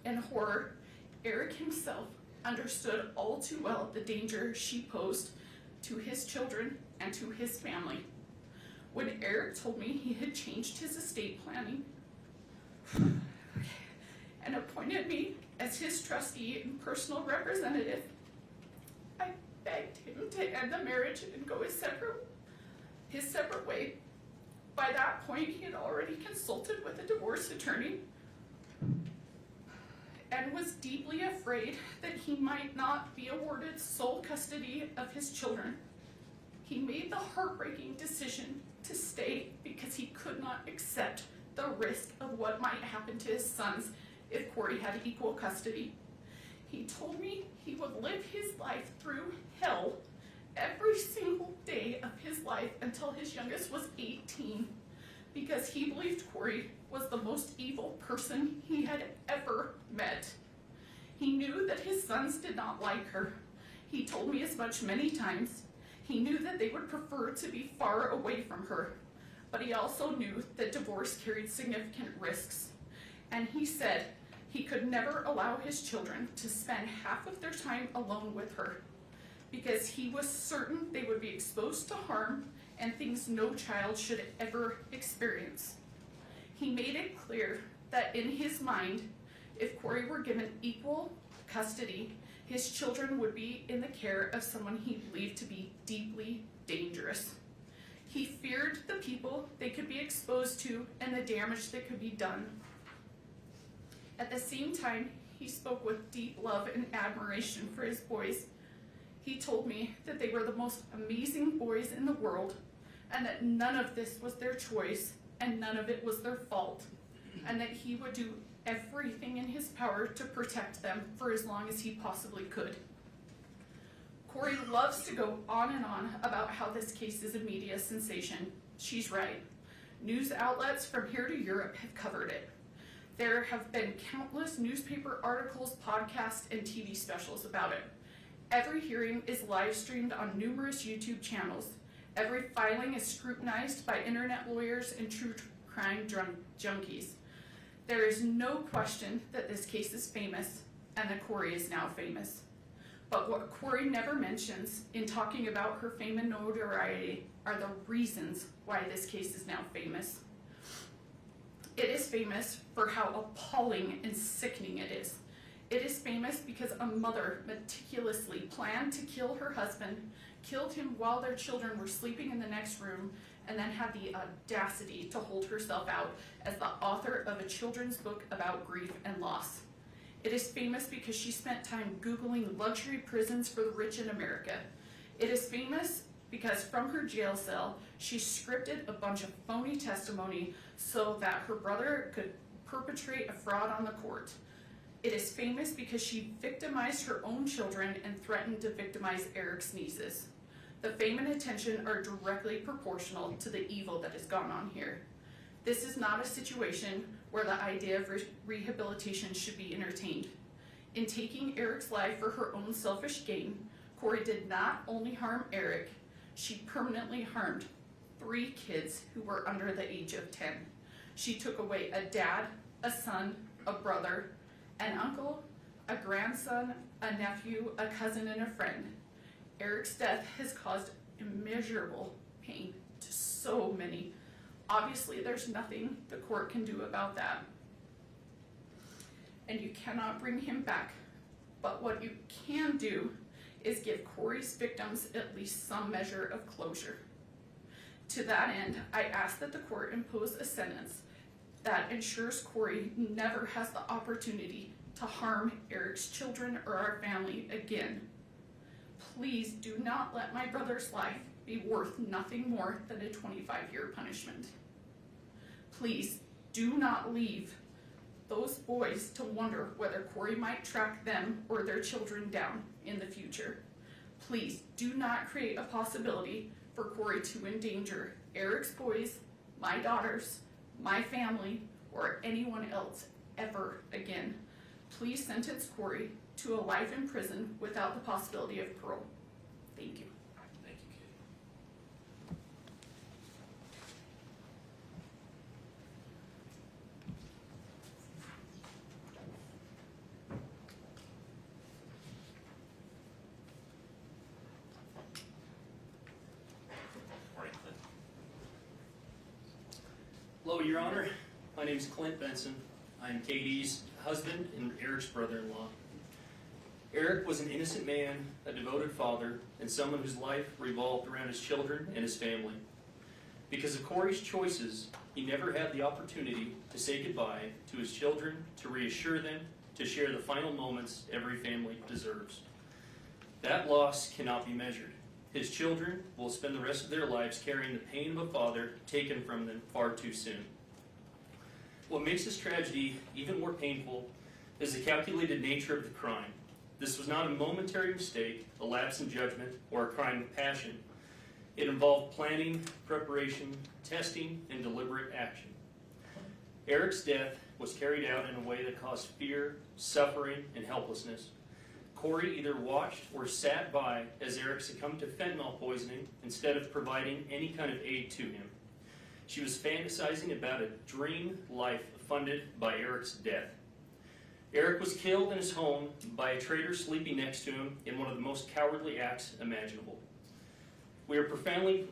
and horror, Eric himself understood all too well the danger she posed to his children and to his family. When Eric told me he had changed his estate planning and appointed me as his trustee and personal representative, I begged him to end the marriage and go his separate way. By that point, he had already consulted with a divorce attorney and was deeply afraid that he might not be awarded sole custody of his children. He made the heartbreaking decision to stay because he could not accept the risk of what might happen to his sons if Kouri had equal custody. He told me he would live his life through hell every single day of his life until his youngest was 18, because he believed Kouri was the most evil person he had ever met. He knew that his sons did not like her. He told me as much many times. He knew that they would prefer to be far away from her, but he also knew that divorce carried significant risks. And he said he could never allow his children to spend half of their time alone with her, because he was certain they would be exposed to harm and things no child should ever experience. He made it clear that in his mind, if Kouri were given equal custody, his children would be in the care of someone he believed to be deeply dangerous. He feared the people they could be exposed to and the damage that could be done. At the same time, he spoke with deep love and admiration for his boys. He told me that they were the most amazing boys in the world, and that none of this was their choice and none of it was their fault, and that he would do everything in his power to protect them for as long as he possibly could. Kouri loves to go on and on about how this case is a media sensation. She's right. News outlets from here to Europe have covered it. There have been countless newspaper articles, podcasts, and TV specials about it. Every hearing is live streamed on numerous YouTube channels. Every filing is scrutinized by internet lawyers and true crime junkies. There is no question that this case is famous and that Kouri is now famous. But what Kouri never mentions in talking about her fame and notoriety are the reasons why this case is now famous. It is famous for how appalling and sickening it is. It is famous because a mother meticulously planned to kill her husband, killed him while their children were sleeping in the next room, and then had the audacity to hold herself out as the author of a children's book about grief and loss. It is famous because she spent time Googling luxury prisons for the rich in America. It is famous because from her jail cell, she scripted a bunch of phony testimony so that her brother could perpetrate a fraud on the court. It is famous because she victimized her own children and threatened to victimize Eric's nieces. The fame and attention are directly proportional to the evil that has gone on here. This is not a situation where the idea of rehabilitation should be entertained. In taking Eric's life for her own selfish gain, Kouri did not only harm Eric, she permanently harmed 3 kids who were under the age of 10. She took away a dad, a son, a brother, an uncle, a grandson, a nephew, a cousin, and a friend. Eric's death has caused immeasurable pain to so many. Obviously, there's nothing the court can do about that. And you cannot bring him back. But what you can do is give Kouri's victims at least some measure of closure. To that end, I ask that the court impose a sentence that ensures Kouri never has the opportunity to harm Eric's children or our family again. Please do not let my brother's life be worth nothing more than a 25-year punishment. Please do not leave those boys to wonder whether Kouri might track them or their children down in the future. Please do not create a possibility for Kouri to endanger Eric's boys, my daughters, my family, or anyone else ever again. Please sentence Kouri to a life in prison without the possibility of parole. Thank you. Thank you, Katie. Morning, Clint. Hello, Your Honor. My name is Clint Benson. I'm Katie's husband and Eric's brother-in-law. Eric was an innocent man, a devoted father, and someone whose life revolved around his children and his family. Because of Kouri's choices, he never had the opportunity to say goodbye to his children, to reassure them, to share the final moments every family deserves. That loss cannot be measured. His children will spend the rest of their lives carrying the pain of a father taken from them far too soon. What makes this tragedy even more painful is the calculated nature of the crime. This was not a momentary mistake, a lapse in judgment, or a crime of passion. It involved planning, preparation, testing, and deliberate action. Eric's death was carried out in a way that caused fear, suffering, and helplessness. Kouri either watched or sat by as Eric succumbed to fentanyl poisoning instead of providing any kind of aid to him. She was fantasizing about a dream life funded by Eric's death. Eric was killed in his home by a traitor sleeping next to him in one of the most cowardly acts imaginable. We are profoundly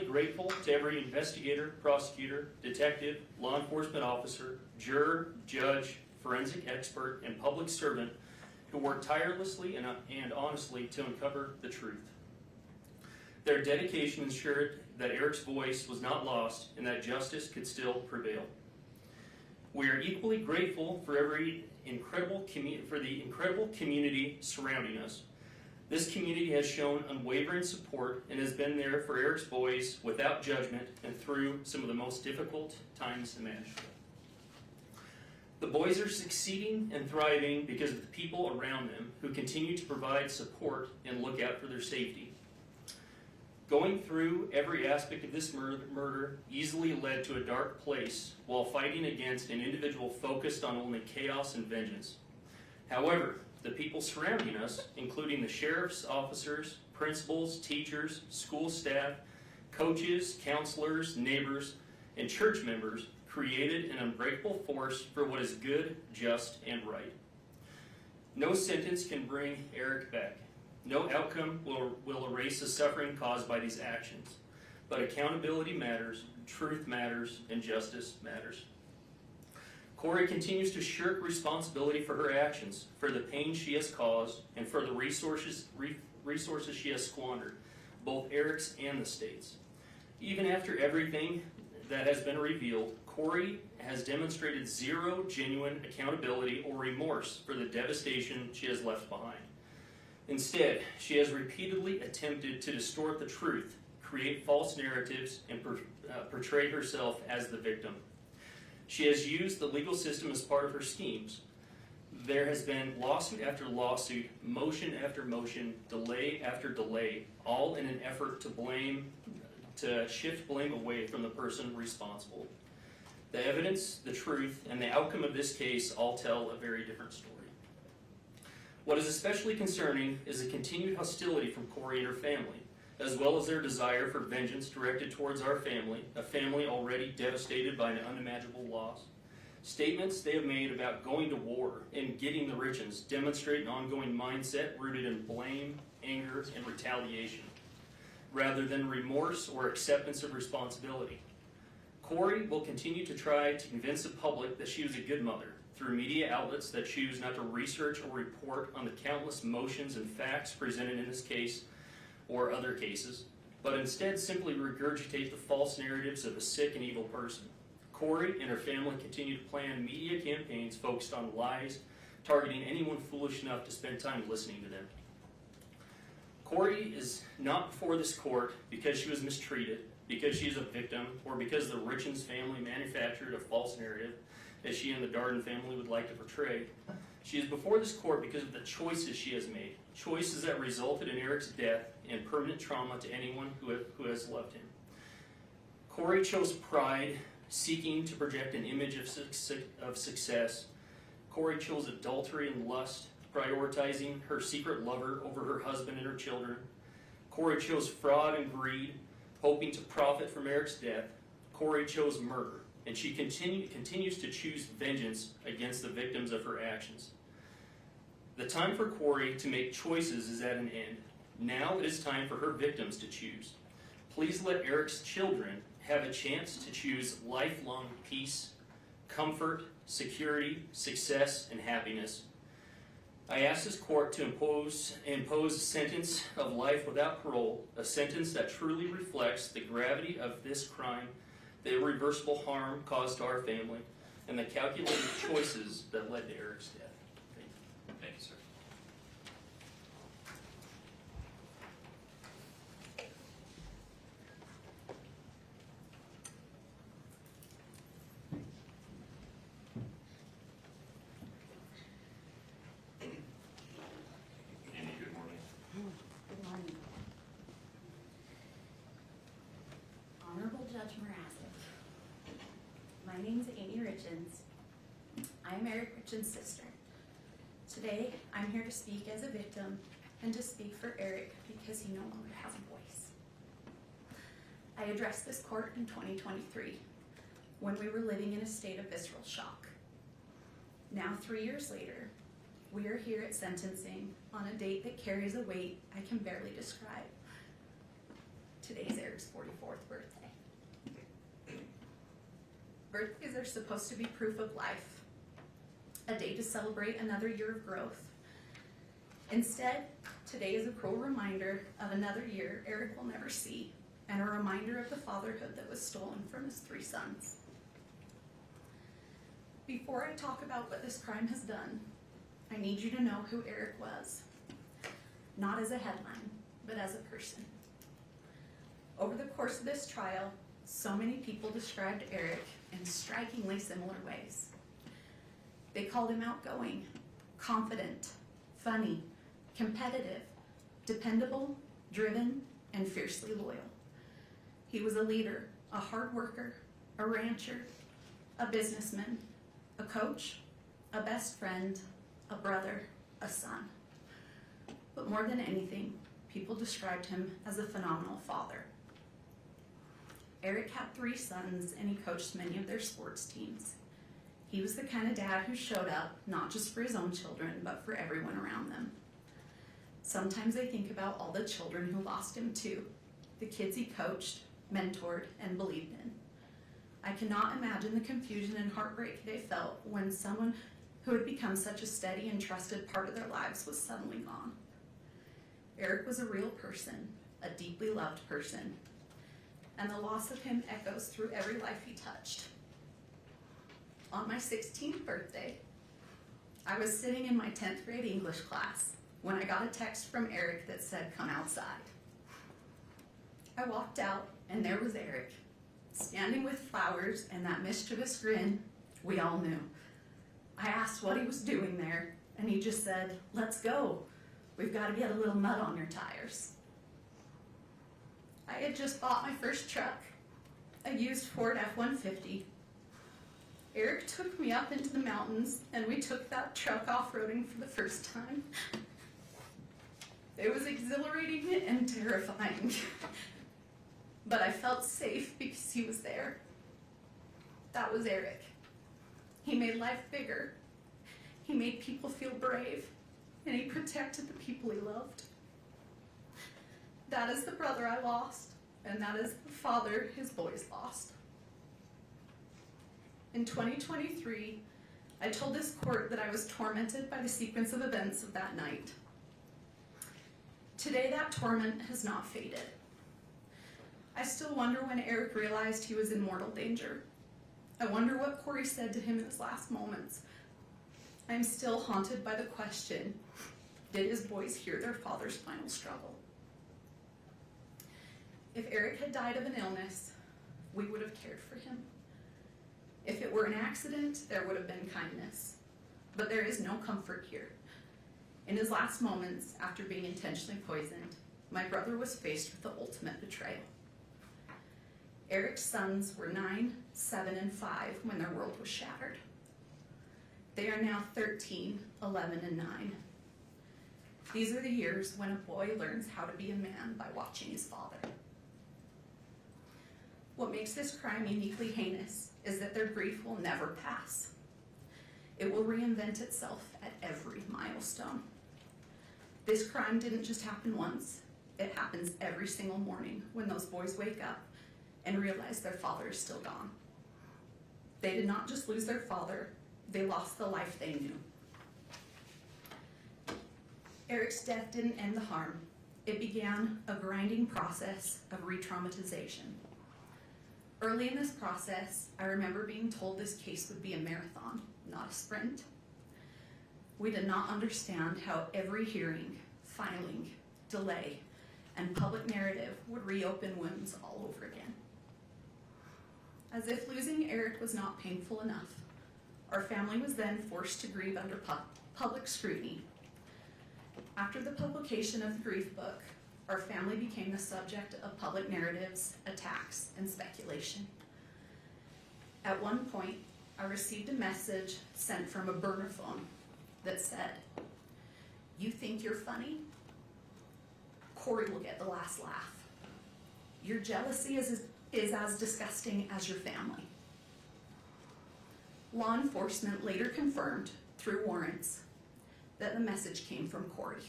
grateful to every investigator, prosecutor, detective, law enforcement officer, juror, judge, forensic expert, and public servant who work tirelessly and honestly to uncover the truth. Their dedication ensured that Eric's voice was not lost and that justice could still prevail. We are equally grateful for the incredible community surrounding us. This community has shown unwavering support and has been there for Eric's boys without judgment and through some of the most difficult times imaginable. The boys are succeeding and thriving because of the people around them who continue to provide support and look out for their safety. Going through every aspect of this murder easily led to a dark place while fighting against an individual focused on only chaos and vengeance. However, the people surrounding us, including the sheriff's officers, principals, teachers, school staff, coaches, counselors, neighbors, and church members, created an unbreakable force for what is good, just, and right. No sentence can bring Eric back. No outcome will erase the suffering caused by these actions. But accountability matters, truth matters, and justice matters. Kouri continues to shirk responsibility for her actions, for the pain she has caused, and for the resources she has squandered, both Eric's and the state's. Even after everything that has been revealed, Kouri has demonstrated zero genuine accountability or remorse for the devastation she has left behind. Instead, she has repeatedly attempted to distort the truth, create false narratives, and portray herself as the victim. She has used the legal system as part of her schemes. There has been lawsuit after lawsuit, motion after motion, delay after delay, all in an effort to shift blame away from the person responsible. The evidence, the truth, and the outcome of this case all tell a very different story. What is especially concerning is the continued hostility from Kouri and her family, as well as their desire for vengeance directed towards our family, a family already devastated by an unimaginable loss. Statements they have made about going to war and getting the Richins demonstrate an ongoing mindset rooted in blame, anger, and retaliation, rather than remorse or acceptance of responsibility. Kouri will continue to try to convince the public that she was a good mother through media outlets that choose not to research or report on the countless motions and facts presented in this case or other cases, but instead simply regurgitate the false narratives of a sick and evil person. Kouri and her family continue to plan media campaigns focused on lies, targeting anyone foolish enough to spend time listening to them. Kouri is not before this court because she was mistreated, because she is a victim, or because the Richins family manufactured a false narrative, as she and the Darden family would like to portray. She is before this court because of the choices she has made, choices that resulted in Eric's death and permanent trauma to anyone who has loved him. Kouri chose pride, seeking to project an image of success. Kouri chose adultery and lust, prioritizing her secret lover over her husband and her children. Kouri chose fraud and greed, hoping to profit from Eric's death. Kouri chose murder, and she continues to choose vengeance against the victims of her actions. The time for Kouri to make choices is at an end. Now it is time for her victims to choose. Please let Eric's children have a chance to choose lifelong peace, comfort, security, success, and happiness. I ask this court to impose a sentence of life without parole, a sentence that truly reflects the gravity of this crime, the irreversible harm caused to our family, and the calculated choices that led to Eric's death. Thank you. Thank you, sir. Amy, good morning. Good morning. Honorable Judge Mrazek, my name's Amy Richins. I'm Eric Richins' sister. Today, I'm here to speak as a victim and to speak for Eric because he no longer has a voice. I addressed this court in 2023 when we were living in a state of visceral shock. Now, 3 years later, we are here at sentencing on a date that carries a weight I can barely describe. Today's Eric's 44th birthday. Birthdays are supposed to be proof of life, a day to celebrate another year of growth, Instead, today is a cruel reminder of another year Eric will never see, and a reminder of the fatherhood that was stolen from his 3 sons. Before I talk about what this crime has done, I need you to know who Eric was. Not as a headline, but as a person. Over the course of this trial, so many people described Eric in strikingly similar ways. They called him outgoing, confident, funny, competitive, dependable, driven, and fiercely loyal. He was a leader, a hard worker, a rancher, a businessman, a coach, a best friend, a brother, a son. But more than anything, people described him as a phenomenal father. Eric had 3 sons and he coached many of their sports teams. He was the kind of dad who showed up not just for his own children, but for everyone around them. Sometimes I think about all the children who lost him too, the kids he coached, mentored, and believed in. I cannot imagine the confusion and heartbreak they felt when someone who had become such a steady and trusted part of their lives was suddenly gone. Eric was a real person, a deeply loved person, and the loss of him echoes through every life he touched. On my 16th birthday, I was sitting in my 10th grade English class when I got a text from Eric that said, "Come outside." I walked out and there was Eric, standing with flowers and that mischievous grin we all knew. I asked what he was doing there, and he just said, "Let's go. We've got to get a little mud on your tires." I had just bought my first truck, a used Ford F-150. Eric took me up into the mountains, and we took that truck off-roading for the first time. It was exhilarating and terrifying, but I felt safe because he was there. That was Eric. He made life bigger. He made people feel brave, and he protected the people he loved. That is the brother I lost, and that is the father his boys lost. In 2023, I told this court that I was tormented by the sequence of events of that night. Today, that torment has not faded. I still wonder when Eric realized he was in mortal danger. I wonder what Kouri said to him in his last moments. I am still haunted by the question, did his boys hear their father's final struggle? If Eric had died of an illness, we would have cared for him. If it were an accident, there would have been kindness. But there is no comfort here. In his last moments, after being intentionally poisoned, my brother was faced with the ultimate betrayal. Eric's sons were 9, 7, and 5 when their world was shattered. They are now 13, 11, and 9. These are the years when a boy learns how to be a man by watching his father. What makes this crime uniquely heinous is that their grief will never pass. It will reinvent itself at every milestone. This crime didn't just happen once. It happens every single morning when those boys wake up and realize their father is still gone. They did not just lose their father, they lost the life they knew. Eric's death didn't end the harm. It began a grinding process of re-traumatization. Early in this process, I remember being told this case would be a marathon, not a sprint. We did not understand how every hearing, filing, delay, and public narrative would reopen wounds all over again. As if losing Eric was not painful enough, our family was then forced to grieve under public scrutiny. After the publication of the grief book, our family became the subject of public narratives, attacks, and speculation. At one point, I received a message sent from a burner phone that said, "You think you're funny? Kouri will get the last laugh. Your jealousy is as disgusting as your family." Law enforcement later confirmed, through warrants, that the message came from Kouri.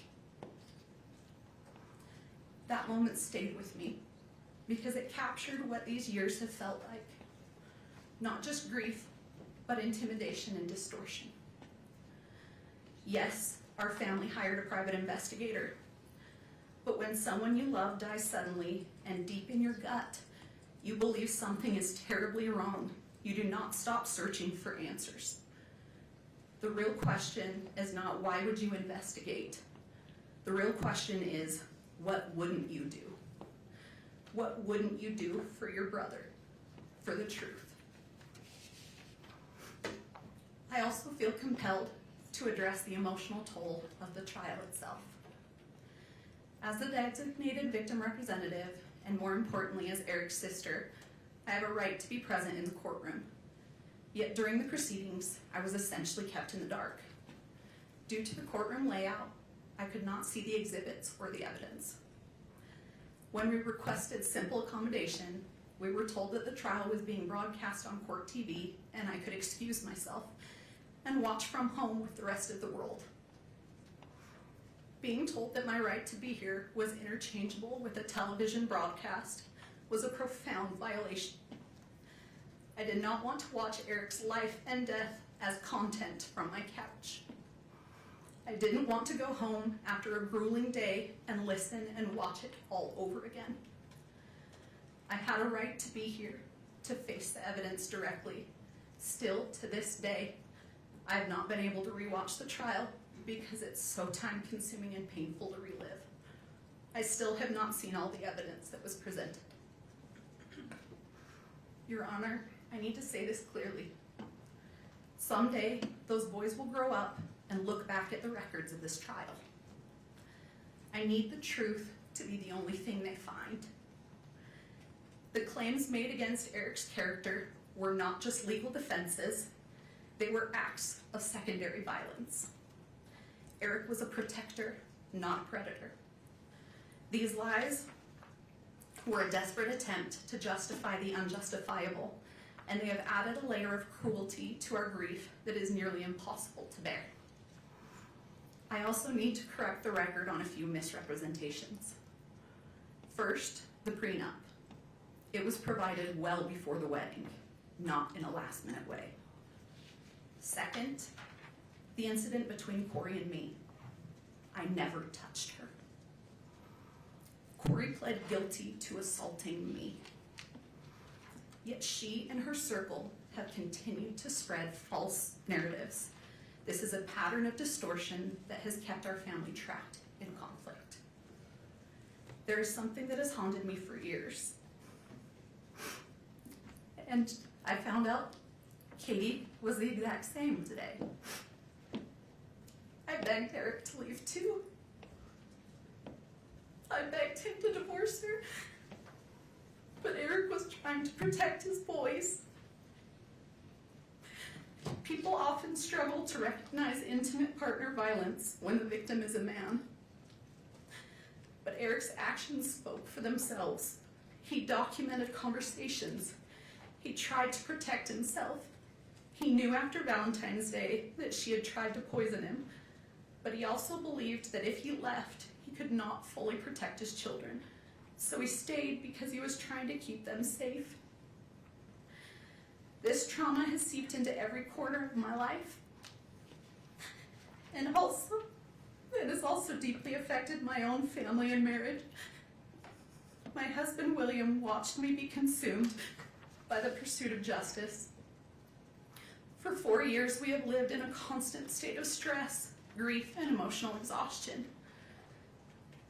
That moment stayed with me because it captured what these years have felt like. Not just grief, but intimidation and distortion. Yes, our family hired a private investigator. But when someone you love dies suddenly and deep in your gut, you believe something is terribly wrong, you do not stop searching for answers. The real question is not why would you investigate? The real question is, what wouldn't you do? What wouldn't you do for your brother, for the truth? I also feel compelled to address the emotional toll of the trial itself. As the designated victim representative, and more importantly as Eric's sister, I have a right to be present in the courtroom. Yet during the proceedings, I was essentially kept in the dark. Due to the courtroom layout, I could not see the exhibits or the evidence. When we requested simple accommodation, we were told that the trial was being broadcast on court TV and I could excuse myself and watch from home with the rest of the world. Being told that my right to be here was interchangeable with a television broadcast was a profound violation. I did not want to watch Eric's life and death as content from my couch. I didn't want to go home after a grueling day and listen and watch it all over again. I had a right to be here, to face the evidence directly. Still, to this day, I have not been able to rewatch the trial because it's so time-consuming and painful to relive. I still have not seen all the evidence that was presented. Your Honor, I need to say this clearly. Someday, those boys will grow up and look back at the records of this trial. I need the truth to be the only thing they find. The claims made against Eric's character were not just legal defenses, they were acts of secondary violence. Eric was a protector, not a predator. These lies were a desperate attempt to justify the unjustifiable, and they have added a layer of cruelty to our grief that is nearly impossible to bear. I also need to correct the record on a few misrepresentations. First, the prenup. It was provided well before the wedding, not in a last-minute way. Second, the incident between Kouri and me. I never touched her. Kouri pled guilty to assaulting me. Yet she and her circle have continued to spread false narratives. This is a pattern of distortion that has kept our family trapped in conflict. There is something that has haunted me for years. And I found out Katie was the exact same today. I begged Eric to leave too. I begged him to divorce her, but Eric was trying to protect his boys. People often struggle to recognize intimate partner violence when the victim is a man. But Eric's actions spoke for themselves. He documented conversations. He tried to protect himself. He knew after Valentine's Day that she had tried to poison him, but he also believed that if he left, he could not fully protect his children. So he stayed because he was trying to keep them safe. This trauma has seeped into every corner of my life. And also, it has also deeply affected my own family and marriage. My husband, William, watched me be consumed by the pursuit of justice. For 4 years, we have lived in a constant state of stress, grief, and emotional exhaustion.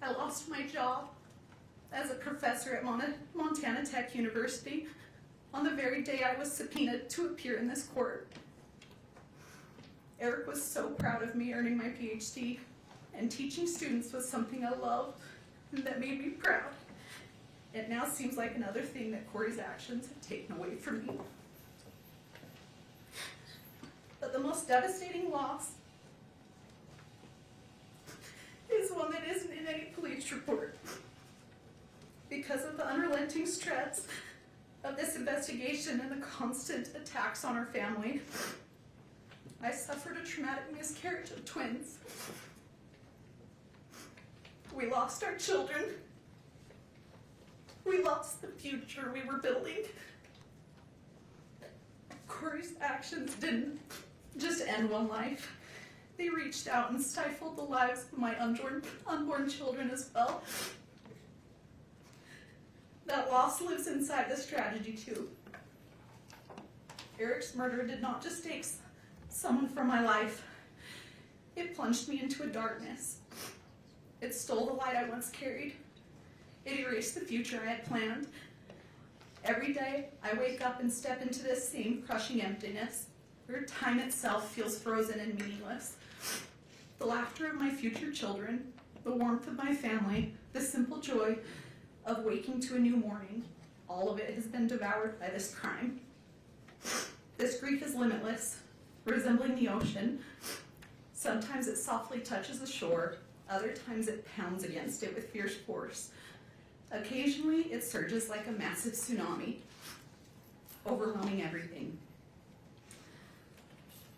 I lost my job as a professor at Montana Tech University on the very day I was subpoenaed to appear in this court. Eric was so proud of me earning my PhD, and teaching students was something I loved and that made me proud. It now seems like another thing that Kouri's actions have taken away from me. But the most devastating loss is one that isn't in any police report. Because of the unrelenting stress of this investigation and the constant attacks on our family, I suffered a traumatic miscarriage of twins. We lost our children. We lost the future we were building. Kouri's actions didn't just end one life. They reached out and stifled the lives of my unborn children as well. That loss lives inside this tragedy too. Eric's murder did not just take someone from my life. It plunged me into a darkness. It stole the light I once carried. It erased the future I had planned. Every day, I wake up and step into this same crushing emptiness, where time itself feels frozen and meaningless. The laughter of my future children, the warmth of my family, the simple joy of waking to a new morning, all of it has been devoured by this crime. This grief is limitless, resembling the ocean. Sometimes it softly touches the shore, other times it pounds against it with fierce force. Occasionally, it surges like a massive tsunami, overwhelming everything.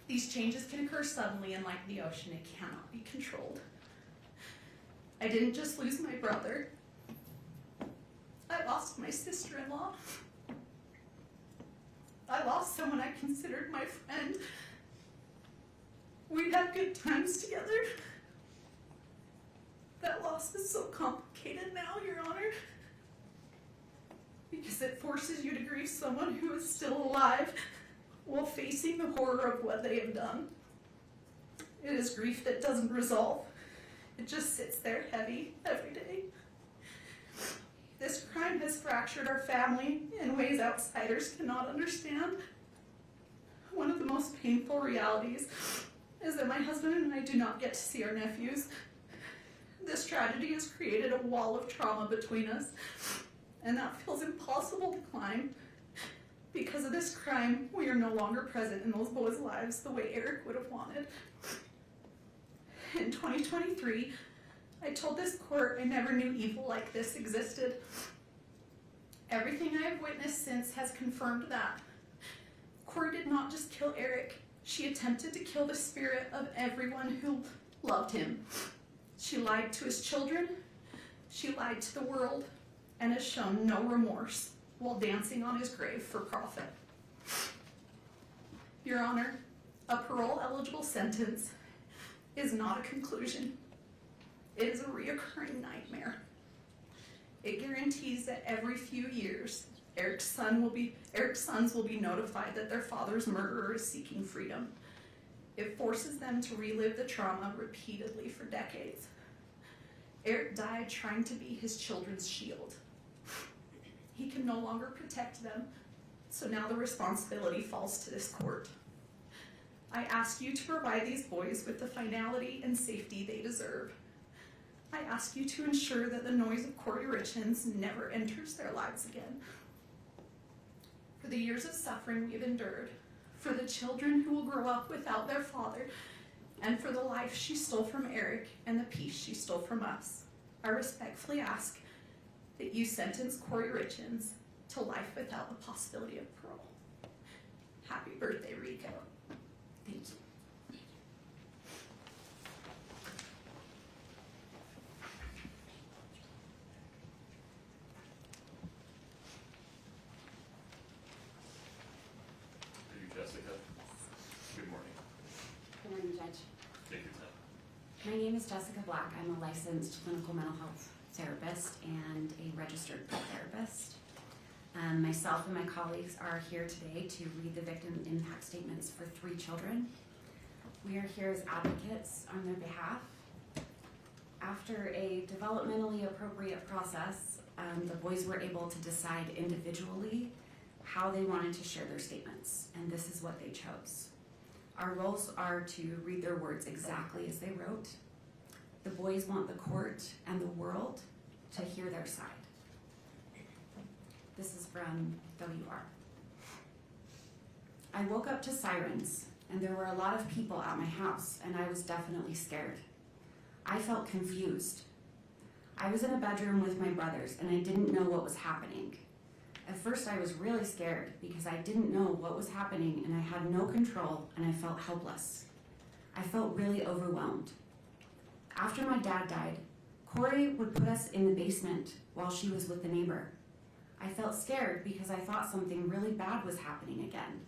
These changes can occur suddenly, and like the ocean, it cannot be controlled. I didn't just lose my brother. I lost my sister-in-law. I lost someone I considered my friend. We'd had good times together. That loss is so complicated now, Your Honor, because it forces you to grieve someone who is still alive while facing the horror of what they have done. It is grief that doesn't resolve. It just sits there heavy every day. This crime has fractured our family in ways outsiders cannot understand. One of the most painful realities is that my husband and I do not get to see our nephews. This tragedy has created a wall of trauma between us, and that feels impossible to climb. Because of this crime, we are no longer present in those boys' lives the way Eric would have wanted. In 2023, I told this court I never knew evil like this existed. Everything I have witnessed since has confirmed that. Kouri did not just kill Eric, she attempted to kill the spirit of everyone who loved him. She lied to his children, she lied to the world, and has shown no remorse while dancing on his grave for profit. Your Honor, a parole-eligible sentence is not a conclusion. It is a reoccurring nightmare. It guarantees that every few years, Eric's sons will be notified that their father's murderer is seeking freedom. It forces them to relive the trauma repeatedly for decades. Eric died trying to be his children's shield. He can no longer protect them, so now the responsibility falls to this court. I ask you to provide these boys with the finality and safety they deserve. I ask you to ensure that the noise of Kouri Richins never enters their lives again. For the years of suffering we have endured, for the children who will grow up without their father, and for the life she stole from Eric and the peace she stole from us, I respectfully ask that you sentence Kouri Richins to life without the possibility of parole. Happy birthday, Rico. Thank you. Are you Jessica? Good morning. Good morning, Judge. Take your time. My name is Jessica Black. I'm a licensed clinical mental health therapist and a registered therapist. Myself and my colleagues are here today to read the victim impact statements for 3 children. We are here as advocates on their behalf. After a developmentally appropriate process, the boys were able to decide individually how they wanted to share their statements, and this is what they chose. Our roles are to read their words exactly as they wrote. The boys want the court and the world to hear their side. This is from WR. I woke up to sirens, and there were a lot of people at my house, and I was definitely scared. I felt confused. I was in a bedroom with my brothers, and I didn't know what was happening. At first, I was really scared because I didn't know what was happening, and I had no control, and I felt helpless. I felt really overwhelmed. After my dad died, Kouri would put us in the basement while she was with the neighbor. I felt scared because I thought something really bad was happening again.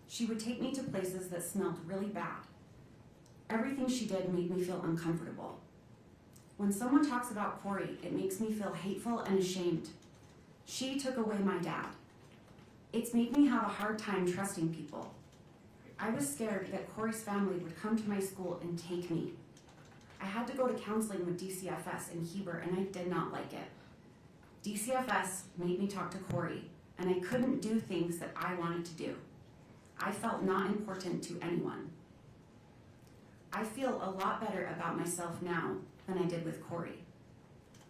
She would take me to places that smelled really bad. Everything she did made me feel uncomfortable. When someone talks about Kouri, it makes me feel hateful and ashamed. She took away my dad. It's made me have a hard time trusting people. I was scared that Kouri's family would come to my school and take me. I had to go to counseling with DCFS in Heber, and I did not like it. DCFS made me talk to Kouri, and I couldn't do things that I wanted to do. I felt not important to anyone. I feel a lot better about myself now than I did with Kouri.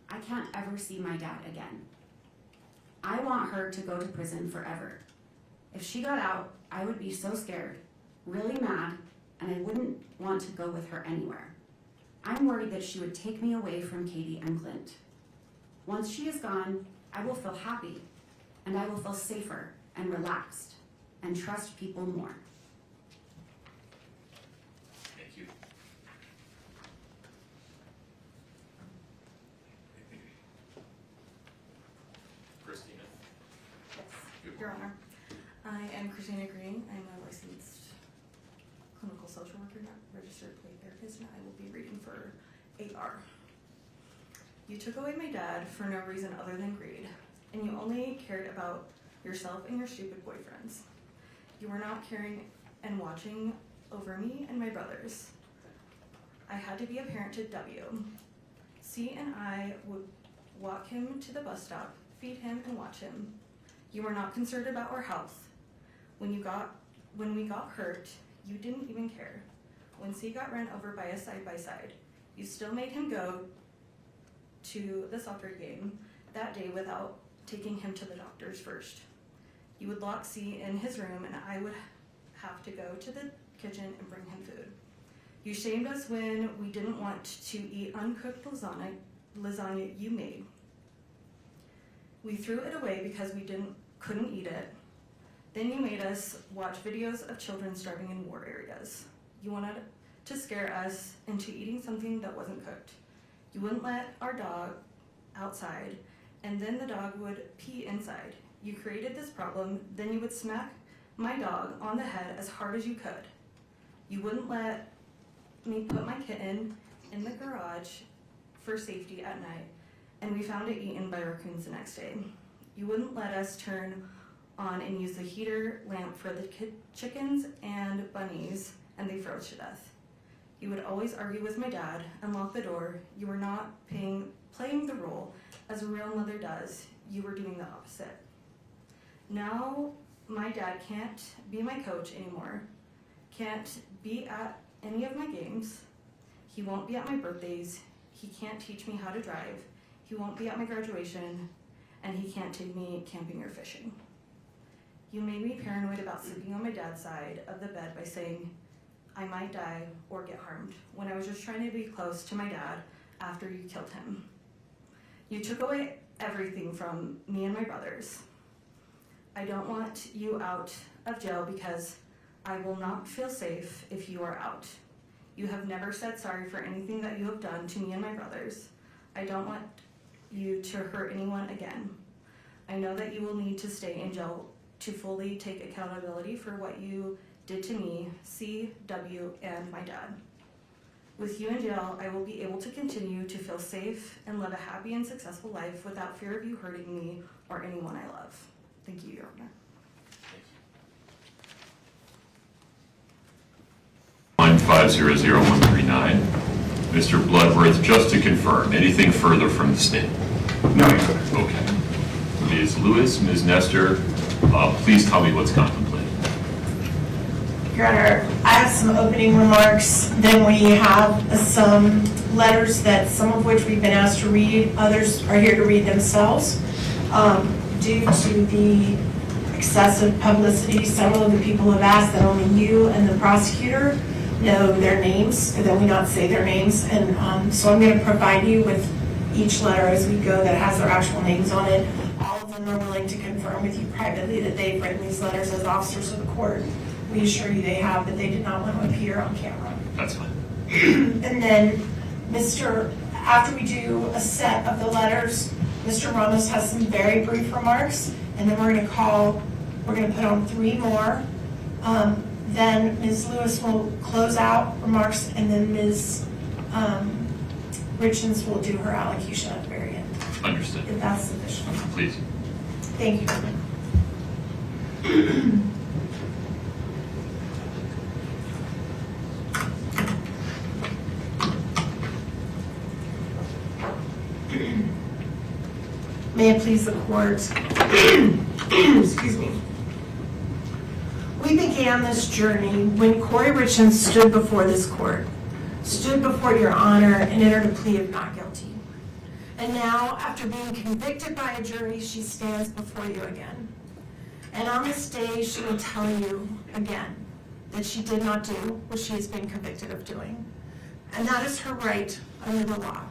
I can't ever see my dad again. I want her to go to prison forever. If she got out, I would be so scared, really mad, and I wouldn't want to go with her anywhere. I'm worried that she would take me away from Katie and Clint. Once she is gone, I will feel happy, and I will feel safer and relaxed, and trust people more. Thank you. Christina? Good Your morning. Honor, I am Christina Green. I'm a licensed clinical social worker, not registered play therapist, and I will be reading for 8R. You took away my dad for no reason other than greed, and you only cared about yourself and your stupid boyfriends. You were not caring and watching over me and my brothers. I had to be a parent to W. C and I would walk him to the bus stop, feed him, and watch him. You were not concerned about our health. When we got hurt, you didn't even care. When C got run over by a side-by-side, you still made him go to the soccer game that day without taking him to the doctors first. You would lock C in his room, and I would have to go to the kitchen and bring him food. You shamed us when we didn't want to eat uncooked lasagna you made. We threw it away because we couldn't eat it. Then you made us watch videos of children starving in war areas. You wanted to scare us into eating something that wasn't cooked. You wouldn't let our dog outside, and then the dog would pee inside. You created this problem, then you would smack my dog on the head as hard as you could. You wouldn't let me put my kitten in the garage for safety at night, and we found it eaten by raccoons the next day. You wouldn't let us turn on and use the heater lamp for the chickens and bunnies, and they froze to death. You would always argue with my dad and lock the door. You were not playing the role as a real mother does. You were doing the opposite. Now my dad can't be my coach anymore, can't be at any of my games. He won't be at my birthdays. He can't teach me how to drive. He won't be at my graduation, and he can't take me camping or fishing. You made me paranoid about sleeping on my dad's side of the bed by saying I might die or get harmed when I was just trying to be close to my dad after you killed him. You took away everything from me and my brothers. I don't want you out of jail because I will not feel safe if you are out. You have never said sorry for anything that you have done to me and my brothers. I don't want you to hurt anyone again. I know that you will need to stay in jail to fully take accountability for what you did to me, C, W, and my dad. With you in jail, I will be able to continue to feel safe and live a happy and successful life without fear of you hurting me or anyone I love. Thank you, Your Honor. Line 500-139. Mr. Bloodworth, just to confirm, anything further from the state? No, Your Honor. Okay. Ms. Lewis, Ms. Nestor, please tell me what's contemplated. Your Honor, I have some opening remarks, then we have some letters that some of which we've been asked to read, others are here to read themselves. Due to the excessive publicity, several of the people have asked that only you and the prosecutor know their names, and that we not say their names, and so I'm going to provide you with each letter as we go that has their actual names on it. All of them are willing to confirm with you privately that they've written these letters as officers of the court. We assure you they have, but they did not want to appear on camera. That's fine. And then, after we do a set of the letters, Mr. Ramos has some very brief remarks, and then we're going to put on 3 more. Then Ms. Lewis will close out remarks, and then Ms. Richins will do her allocution at the very end, Understood. if that's sufficient. Please. Thank you. May it please the court. Excuse me. We began this journey when Kouri Richins stood before this court, stood before your honor, and entered a plea of not guilty. And now, after being convicted by a jury, she stands before you again. And on this day, she will tell you again that she did not do what she has been convicted of doing. And that is her right under the law.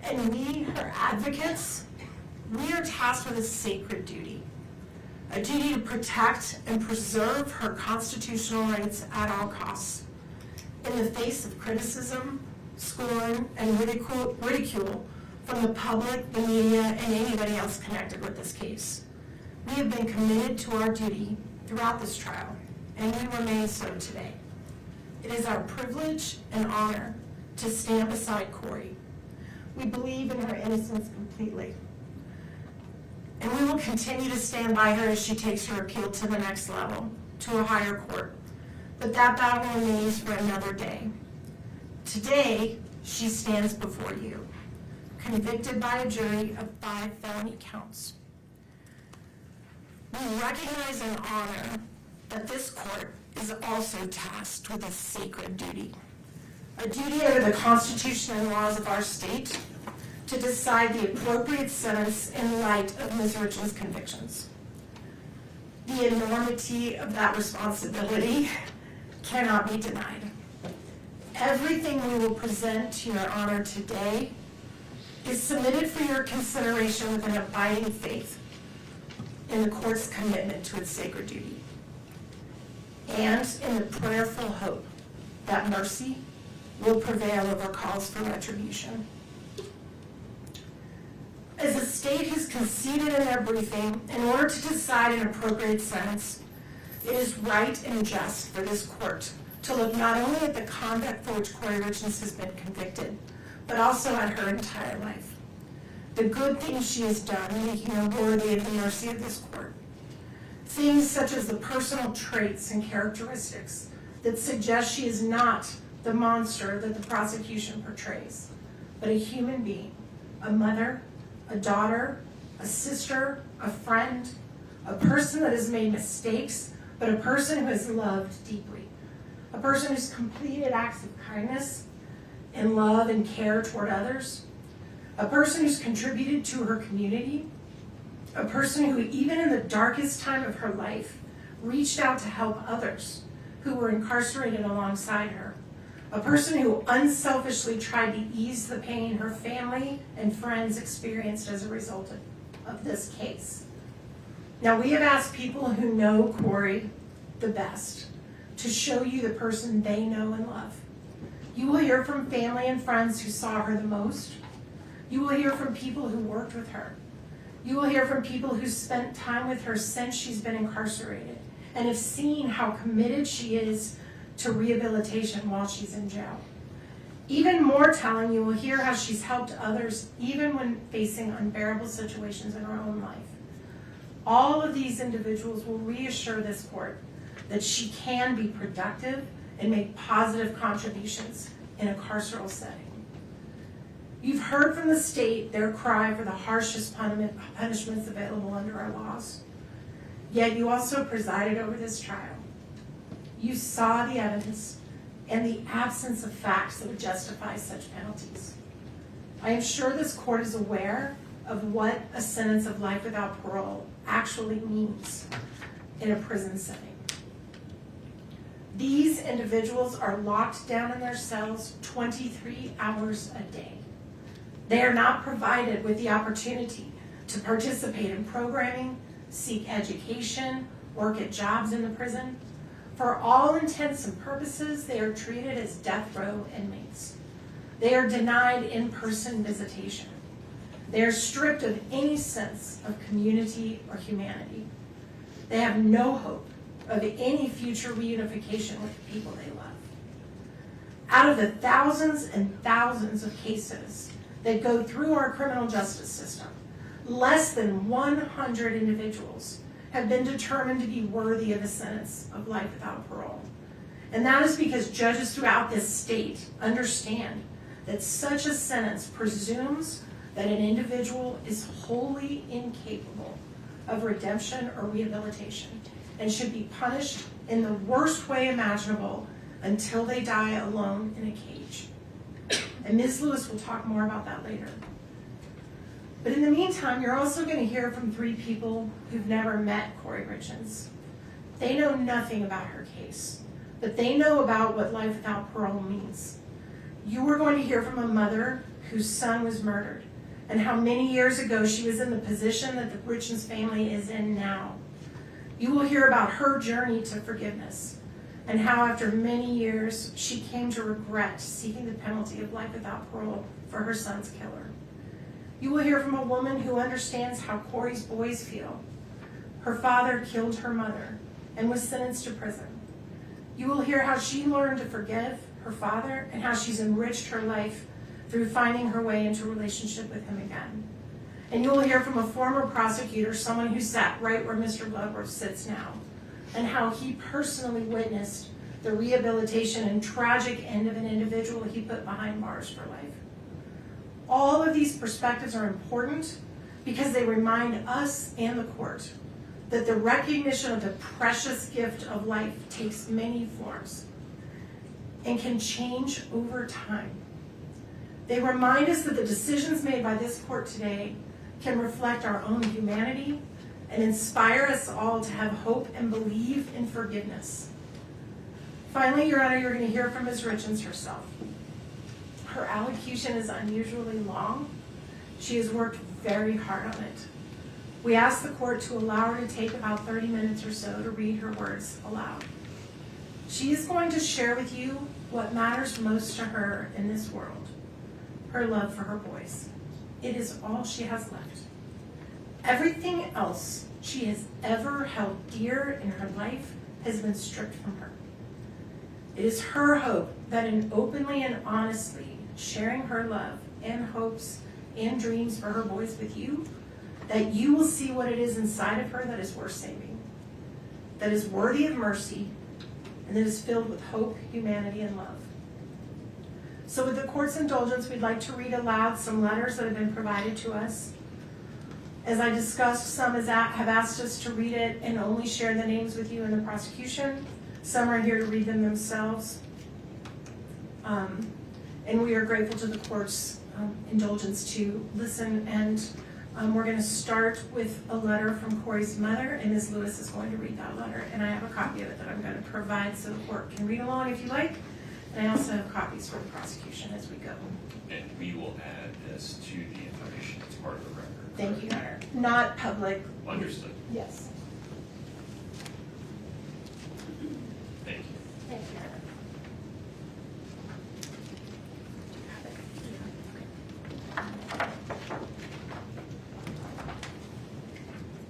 And we, her advocates, we are tasked with a sacred duty. A duty to protect and preserve her constitutional rights at all costs. In the face of criticism, scorn, and ridicule from the public, the media, and anybody else connected with this case. We have been committed to our duty throughout this trial, and we remain so today. It is our privilege and honor to stand beside Kouri. We believe in her innocence completely. And we will continue to stand by her as she takes her appeal to the next level, to a higher court. But that battle remains for another day. Today, she stands before you, convicted by a jury of 5 felony counts. We recognize and honor that this court is also tasked with a sacred duty. A duty under the Constitution and laws of our state to decide the appropriate sentence in light of Ms. Richins' convictions. The enormity of that responsibility cannot be denied. Everything we will present to your honor today is submitted for your consideration with an abiding faith in the court's commitment to its sacred duty, and in the prayerful hope that mercy will prevail over calls for retribution. As the state has conceded in their briefing, in order to decide an appropriate sentence, it is right and just for this court to look not only at the conduct for which Kouri Richins has been convicted, but also at her entire life. The good things she has done, making her worthy of the mercy of this court. Things such as the personal traits and characteristics that suggest she is not the monster that the prosecution portrays, but a human being, a mother, a daughter, a sister, a friend, a person that has made mistakes, but a person who has loved deeply, a person who's completed acts of kindness and love and care toward others, a person who's contributed to her community, a person who, even in the darkest time of her life, reached out to help others who were incarcerated alongside her, a person who unselfishly tried to ease the pain her family and friends experienced as a result of this case. Now, we have asked people who know Kouri the best to show you the person they know and love. You will hear from family and friends who saw her the most. You will hear from people who worked with her. You will hear from people who spent time with her since she's been incarcerated and have seen how committed she is to rehabilitation while she's in jail. Even more telling, you will hear how she's helped others even when facing unbearable situations in her own life. All of these individuals will reassure this court that she can be productive and make positive contributions in a carceral setting. You've heard from the state their cry for the harshest punishments available under our laws. Yet you also presided over this trial. You saw the evidence and the absence of facts that would justify such penalties. I am sure this court is aware of what a sentence of life without parole actually means in a prison setting. These individuals are locked down in their cells 23 hours a day. They are not provided with the opportunity to participate in programming, seek education, work at jobs in the prison. For all intents and purposes, they are treated as death row inmates. They are denied in-person visitation. They are stripped of any sense of community or humanity. They have no hope of any future reunification with the people they love. Out of the thousands and thousands of cases that go through our criminal justice system, less than 100 individuals have been determined to be worthy of a sentence of life without parole. And that is because judges throughout this state understand that such a sentence presumes that an individual is wholly incapable of redemption or rehabilitation and should be punished in the worst way imaginable until they die alone in a cage. And Ms. Lewis will talk more about that later. But in the meantime, you're also going to hear from 3 people who've never met Kouri Richins. They know nothing about her case, but they know about what life without parole means. You are going to hear from a mother whose son was murdered, and how many years ago she was in the position that the Richins family is in now. You will hear about her journey to forgiveness, and how after many years she came to regret seeking the penalty of life without parole for her son's killer. You will hear from a woman who understands how Kouri's boys feel. Her father killed her mother and was sentenced to prison. You will hear how she learned to forgive her father and how she's enriched her life through finding her way into a relationship with him again. And you will hear from a former prosecutor, someone who sat right where Mr. Bloodworth sits now, and how he personally witnessed the rehabilitation and tragic end of an individual he put behind bars for life. All of these perspectives are important because they remind us and the court that the recognition of the precious gift of life takes many forms and can change over time. They remind us that the decisions made by this court today can reflect our own humanity and inspire us all to have hope and believe in forgiveness. Finally, Your Honor, you're going to hear from Ms. Richins herself. Her allocution is unusually long. She has worked very hard on it. We ask the court to allow her to take about 30 minutes or so to read her words aloud. She is going to share with you what matters most to her in this world, her love for her boys. It is all she has left. Everything else she has ever held dear in her life has been stripped from her. It is her hope that in openly and honestly sharing her love and hopes and dreams for her boys with you, that you will see what it is inside of her that is worth saving, that is worthy of mercy, and that is filled with hope, humanity, and love. So with the court's indulgence, we'd like to read aloud some letters that have been provided to us. As I discussed, some have asked us to read it and only share the names with you in the prosecution. Some are here to read them themselves. And we are grateful to the court's indulgence to listen. And we're going to start with a letter from Kouri's mother, and Ms. Lewis is going to read that letter. And I have a copy of it that I'm going to provide so the court can read along if you like. And I also have copies for the prosecution as we go. And we will add this to the information as part of the record. Thank you, Your Honor. Not public. Understood. Yes. Thank you. Thank you, Your Honor.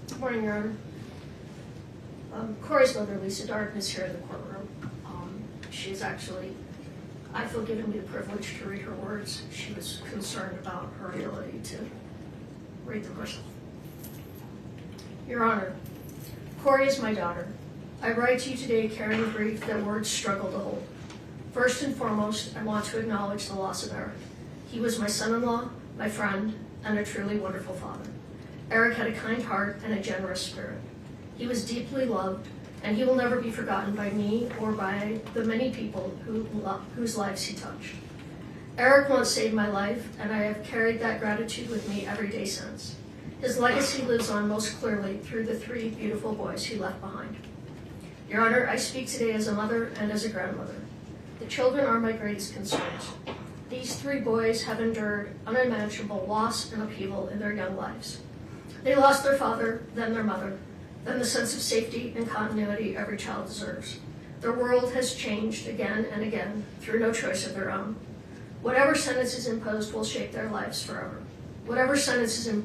Good morning, Your Honor. Kouri's mother, Lisa Darden, is here in the courtroom. She is actually, I feel, given me the privilege to read her words. She was concerned about her ability to read them herself. Your Honor, Kouri is my daughter. I write to you today carrying grief that words struggle to hold. First and foremost, I want to acknowledge the loss of Eric. He was my son-in-law, my friend, and a truly wonderful father. Eric had a kind heart and a generous spirit. He was deeply loved, and he will never be forgotten by me or by the many people whose lives he touched. Eric once saved my life, and I have carried that gratitude with me every day since. His legacy lives on most clearly through the 3 beautiful boys he left behind. Your Honor, I speak today as a mother and as a grandmother. The children are my greatest concerns. These 3 boys have endured unimaginable loss and upheaval in their young lives. They lost their father, then their mother, then the sense of safety and continuity every child deserves. Their world has changed again and again through no choice of their own. Whatever sentence is imposed will shape their lives forever. Whatever sentence is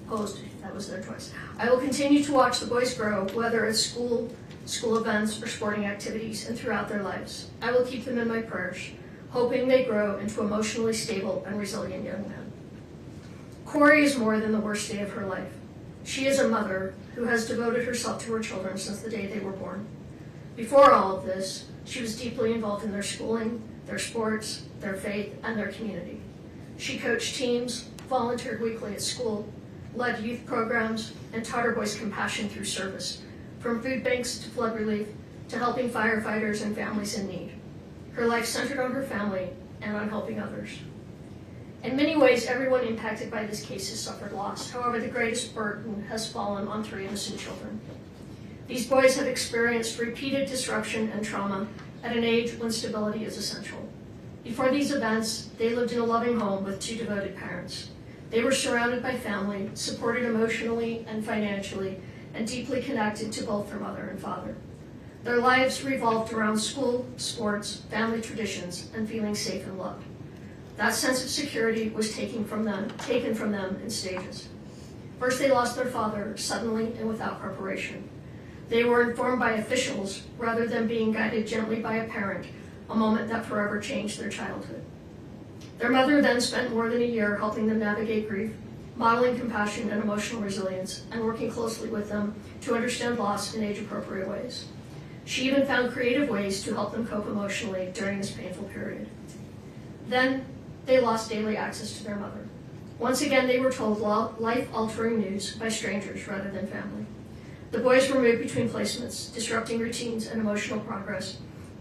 imposed That was their choice. I will continue to watch the boys grow, whether at school events, or sporting activities, and throughout their lives. I will keep them in my prayers, hoping they grow into emotionally stable and resilient young men. Kouri is more than the worst day of her life. She is a mother who has devoted herself to her children since the day they were born. Before all of this, she was deeply involved in their schooling, their sports, their faith, and their community. She coached teams, volunteered weekly at school, led youth programs, and taught her boys compassion through service, from food banks to flood relief to helping firefighters and families in need. Her life centered on her family and on helping others. In many ways, everyone impacted by this case has suffered loss. However, the greatest burden has fallen on 3 innocent children. These boys have experienced repeated disruption and trauma at an age when stability is essential. Before these events, they lived in a loving home with 2 devoted parents. They were surrounded by family, supported emotionally and financially, and deeply connected to both their mother and father. Their lives revolved around school, sports, family traditions, and feeling safe and loved. That sense of security was taken from them in stages. First, they lost their father suddenly and without preparation. They were informed by officials rather than being guided gently by a parent, a moment that forever changed their childhood. Their mother then spent more than a year helping them navigate grief, modeling compassion and emotional resilience, and working closely with them to understand loss in age-appropriate ways. She even found creative ways to help them cope emotionally during this painful period. Then, they lost daily access to their mother. Once again, they were told life-altering news by strangers rather than family. The boys were moved between placements, disrupting routines and emotional progress,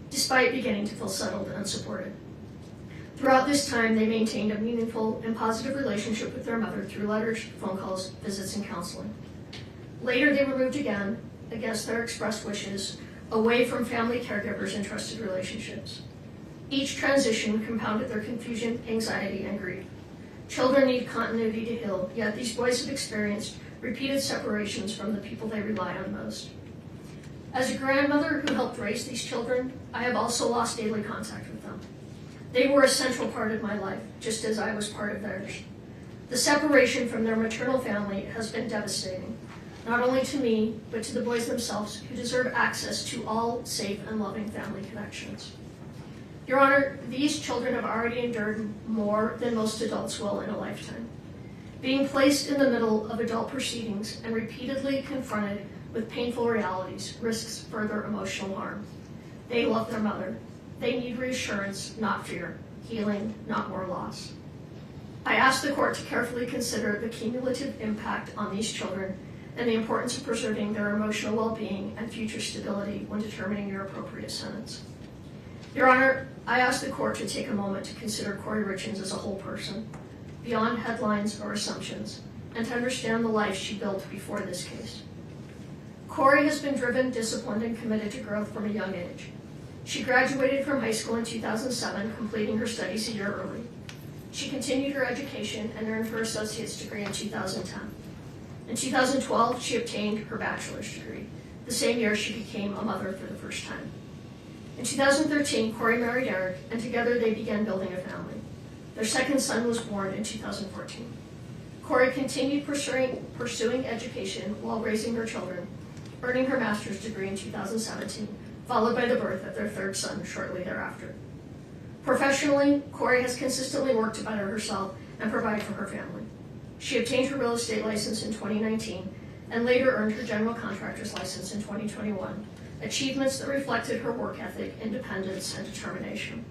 despite beginning to feel settled and supported. Throughout this time, they maintained a meaningful and positive relationship with their mother through letters, phone calls, visits, and counseling. Later, they were moved again, against their expressed wishes, away from family caregivers and trusted relationships. Each transition compounded their confusion, anxiety, and grief. Children need continuity to heal, yet these boys have experienced repeated separations from the people they rely on most. As a grandmother who helped raise these children, I have also lost daily contact with them. They were a central part of my life, just as I was part of theirs. The separation from their maternal family has been devastating, not only to me, but to the boys themselves, who deserve access to all safe and loving family connections. Your Honor, these children have already endured more than most adults will in a lifetime. Being placed in the middle of adult proceedings and repeatedly confronted with painful realities risks further emotional harm. They love their mother. They need reassurance, not fear, healing, not more loss. I ask the court to carefully consider the cumulative impact on these children and the importance of preserving their emotional well-being and future stability when determining your appropriate sentence. Your Honor, I ask the court to take a moment to consider Kouri Richins as a whole person, beyond headlines or assumptions, and to understand the life she built before this case. Kouri has been driven, disciplined, and committed to growth from a young age. She graduated from high school in 2007, completing her studies a year early. She continued her education and earned her associate's degree in 2010. In 2012, she obtained her bachelor's degree, the same year she became a mother for the first time. In 2013, Kouri married Eric, and together they began building a family. Their second son was born in 2014. Kouri continued pursuing education while raising her children, earning her master's degree in 2017, followed by the birth of their third son shortly thereafter. Professionally, Kouri has consistently worked to better herself and provide for her family. She obtained her real estate license in 2019 and later earned her general contractor's license in 2021, achievements that reflected her work ethic, independence, and determination.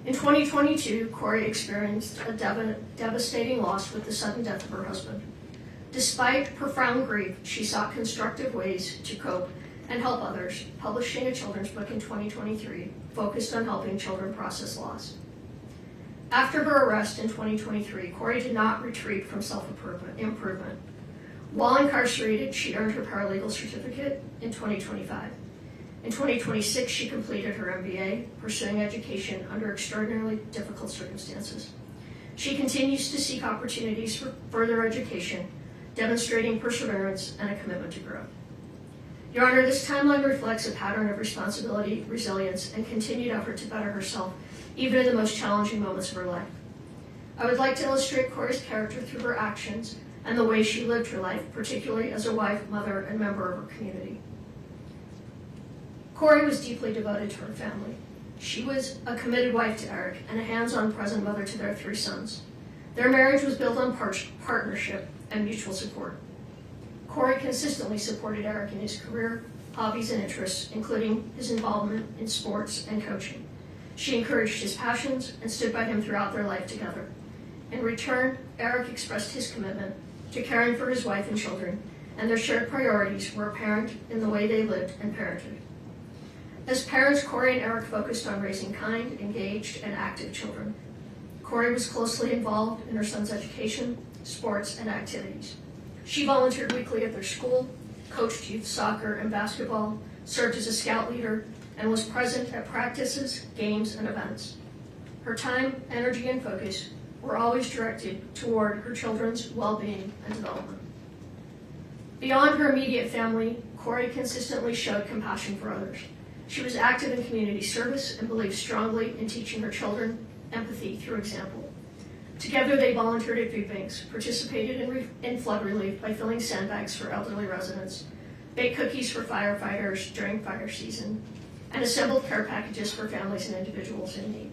In 2022, Kouri experienced a devastating loss with the sudden death of her husband. Despite profound grief, she sought constructive ways to cope and help others, publishing a children's book in 2023 focused on helping children process loss. After her arrest in 2023, Kouri did not retreat from self-improvement. While incarcerated, she earned her paralegal certificate in 2025. In 2026, she completed her MBA, pursuing education under extraordinarily difficult circumstances. She continues to seek opportunities for further education, demonstrating perseverance and a commitment to growth. Your Honor, this timeline reflects a pattern of responsibility, resilience, and continued effort to better herself, even in the most challenging moments of her life. I would like to illustrate Kouri's character through her actions and the way she lived her life, particularly as a wife, mother, and member of her community. Kouri was deeply devoted to her family. She was a committed wife to Eric and a hands-on present mother to their 3 sons. Their marriage was built on partnership and mutual support. Kouri consistently supported Eric in his career, hobbies, and interests, including his involvement in sports and coaching. She encouraged his passions and stood by him throughout their life together. In return, Eric expressed his commitment to caring for his wife and children, and their shared priorities were apparent in the way they lived and parented. As parents, Kouri and Eric focused on raising kind, engaged, and active children. Kouri was closely involved in her son's education, sports, and activities. She volunteered weekly at their school, coached youth soccer and basketball, served as a scout leader, and was present at practices, games, and events. Her time, energy, and focus were always directed toward her children's well-being and development. Beyond her immediate family, Kouri consistently showed compassion for others. She was active in community service and believed strongly in teaching her children empathy through example. Together, they volunteered at food banks, participated in flood relief by filling sandbags for elderly residents, baked cookies for firefighters during fire season, and assembled care packages for families and individuals in need.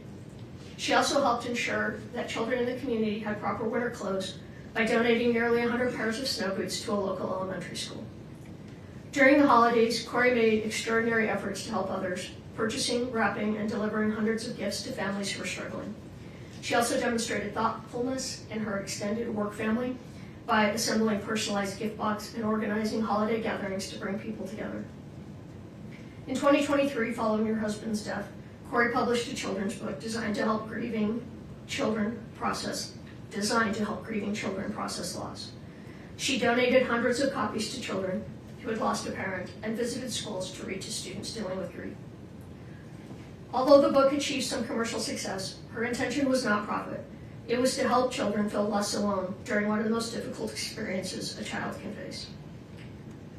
She also helped ensure that children in the community had proper winter clothes by donating nearly 100 pairs of snow boots to a local elementary school. During the holidays, Kouri made extraordinary efforts to help others, purchasing, wrapping, and delivering hundreds of gifts to families who were struggling. She also demonstrated thoughtfulness in her extended work family by assembling personalized gift boxes and organizing holiday gatherings to bring people together. In 2023, following her husband's death, Kouri published a children's book designed to help grieving children process loss. She donated hundreds of copies to children who had lost a parent and visited schools to read to students dealing with grief. Although the book achieved some commercial success, her intention was not profit. It was to help children feel less alone during one of the most difficult experiences a child can face.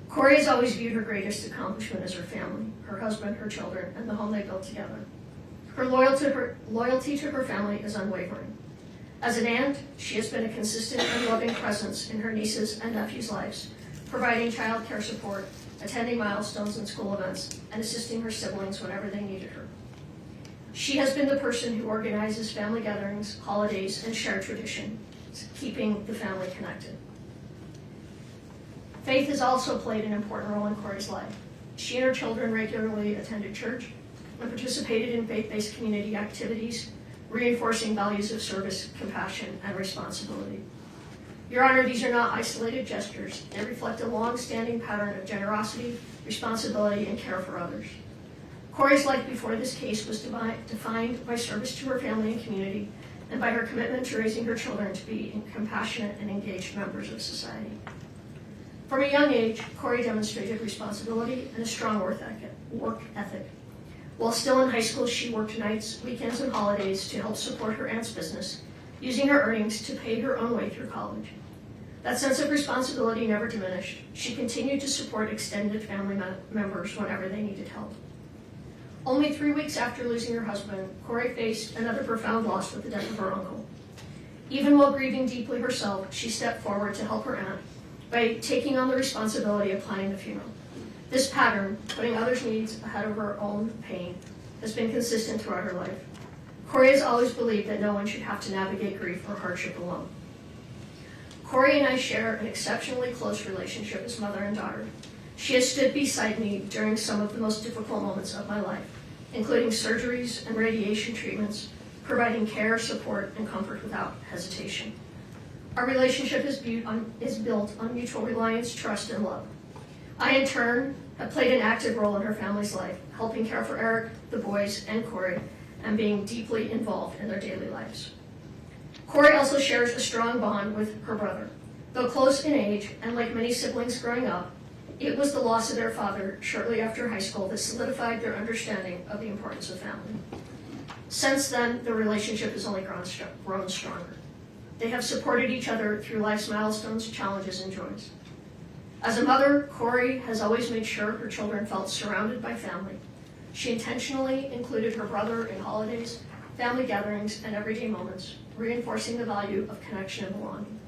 Kouri has always viewed her greatest accomplishment as her family, her husband, her children, and the home they built together. Her loyalty to her family is unwavering. As an aunt, she has been a consistent and loving presence in her nieces and nephews' lives, providing child care support, attending milestones and school events, and assisting her siblings whenever they needed her. She has been the person who organizes family gatherings, holidays, and shared traditions, keeping the family connected. Faith has also played an important role in Kouri's life. She and her children regularly attended church and participated in faith-based community activities, reinforcing values of service, compassion, and responsibility. Your Honor, these are not isolated gestures. They reflect a long-standing pattern of generosity, responsibility, and care for others. Kouri's life before this case was defined by service to her family and community, and by her commitment to raising her children to be compassionate and engaged members of society. From a young age, Kouri demonstrated responsibility and a strong work ethic. While still in high school, she worked nights, weekends, and holidays to help support her aunt's business, using her earnings to pay her own way through college. That sense of responsibility never diminished. She continued to support extended family members whenever they needed help. Only 3 weeks after losing her husband, Kouri faced another profound loss with the death of her uncle. Even while grieving deeply herself, she stepped forward to help her aunt by taking on the responsibility of planning the funeral. This pattern, putting others' needs ahead of her own pain, has been consistent throughout her life. Kouri has always believed that no one should have to navigate grief or hardship alone. Kouri and I share an exceptionally close relationship as mother and daughter. She has stood beside me during some of the most difficult moments of my life, including surgeries and radiation treatments, providing care, support, and comfort without hesitation. Our relationship is built on mutual reliance, trust, and love. I, in turn, have played an active role in her family's life, helping care for Eric, the boys, and Kouri, and being deeply involved in their daily lives. Kouri also shares a strong bond with her brother. Though close in age, and like many siblings growing up, it was the loss of their father shortly after high school that solidified their understanding of the importance of family. Since then, the relationship has only grown stronger. They have supported each other through life's milestones, challenges, and joys. As a mother, Kouri has always made sure her children felt surrounded by family. She intentionally included her brother in holidays, family gatherings, and everyday moments, reinforcing the value of connection and belonging.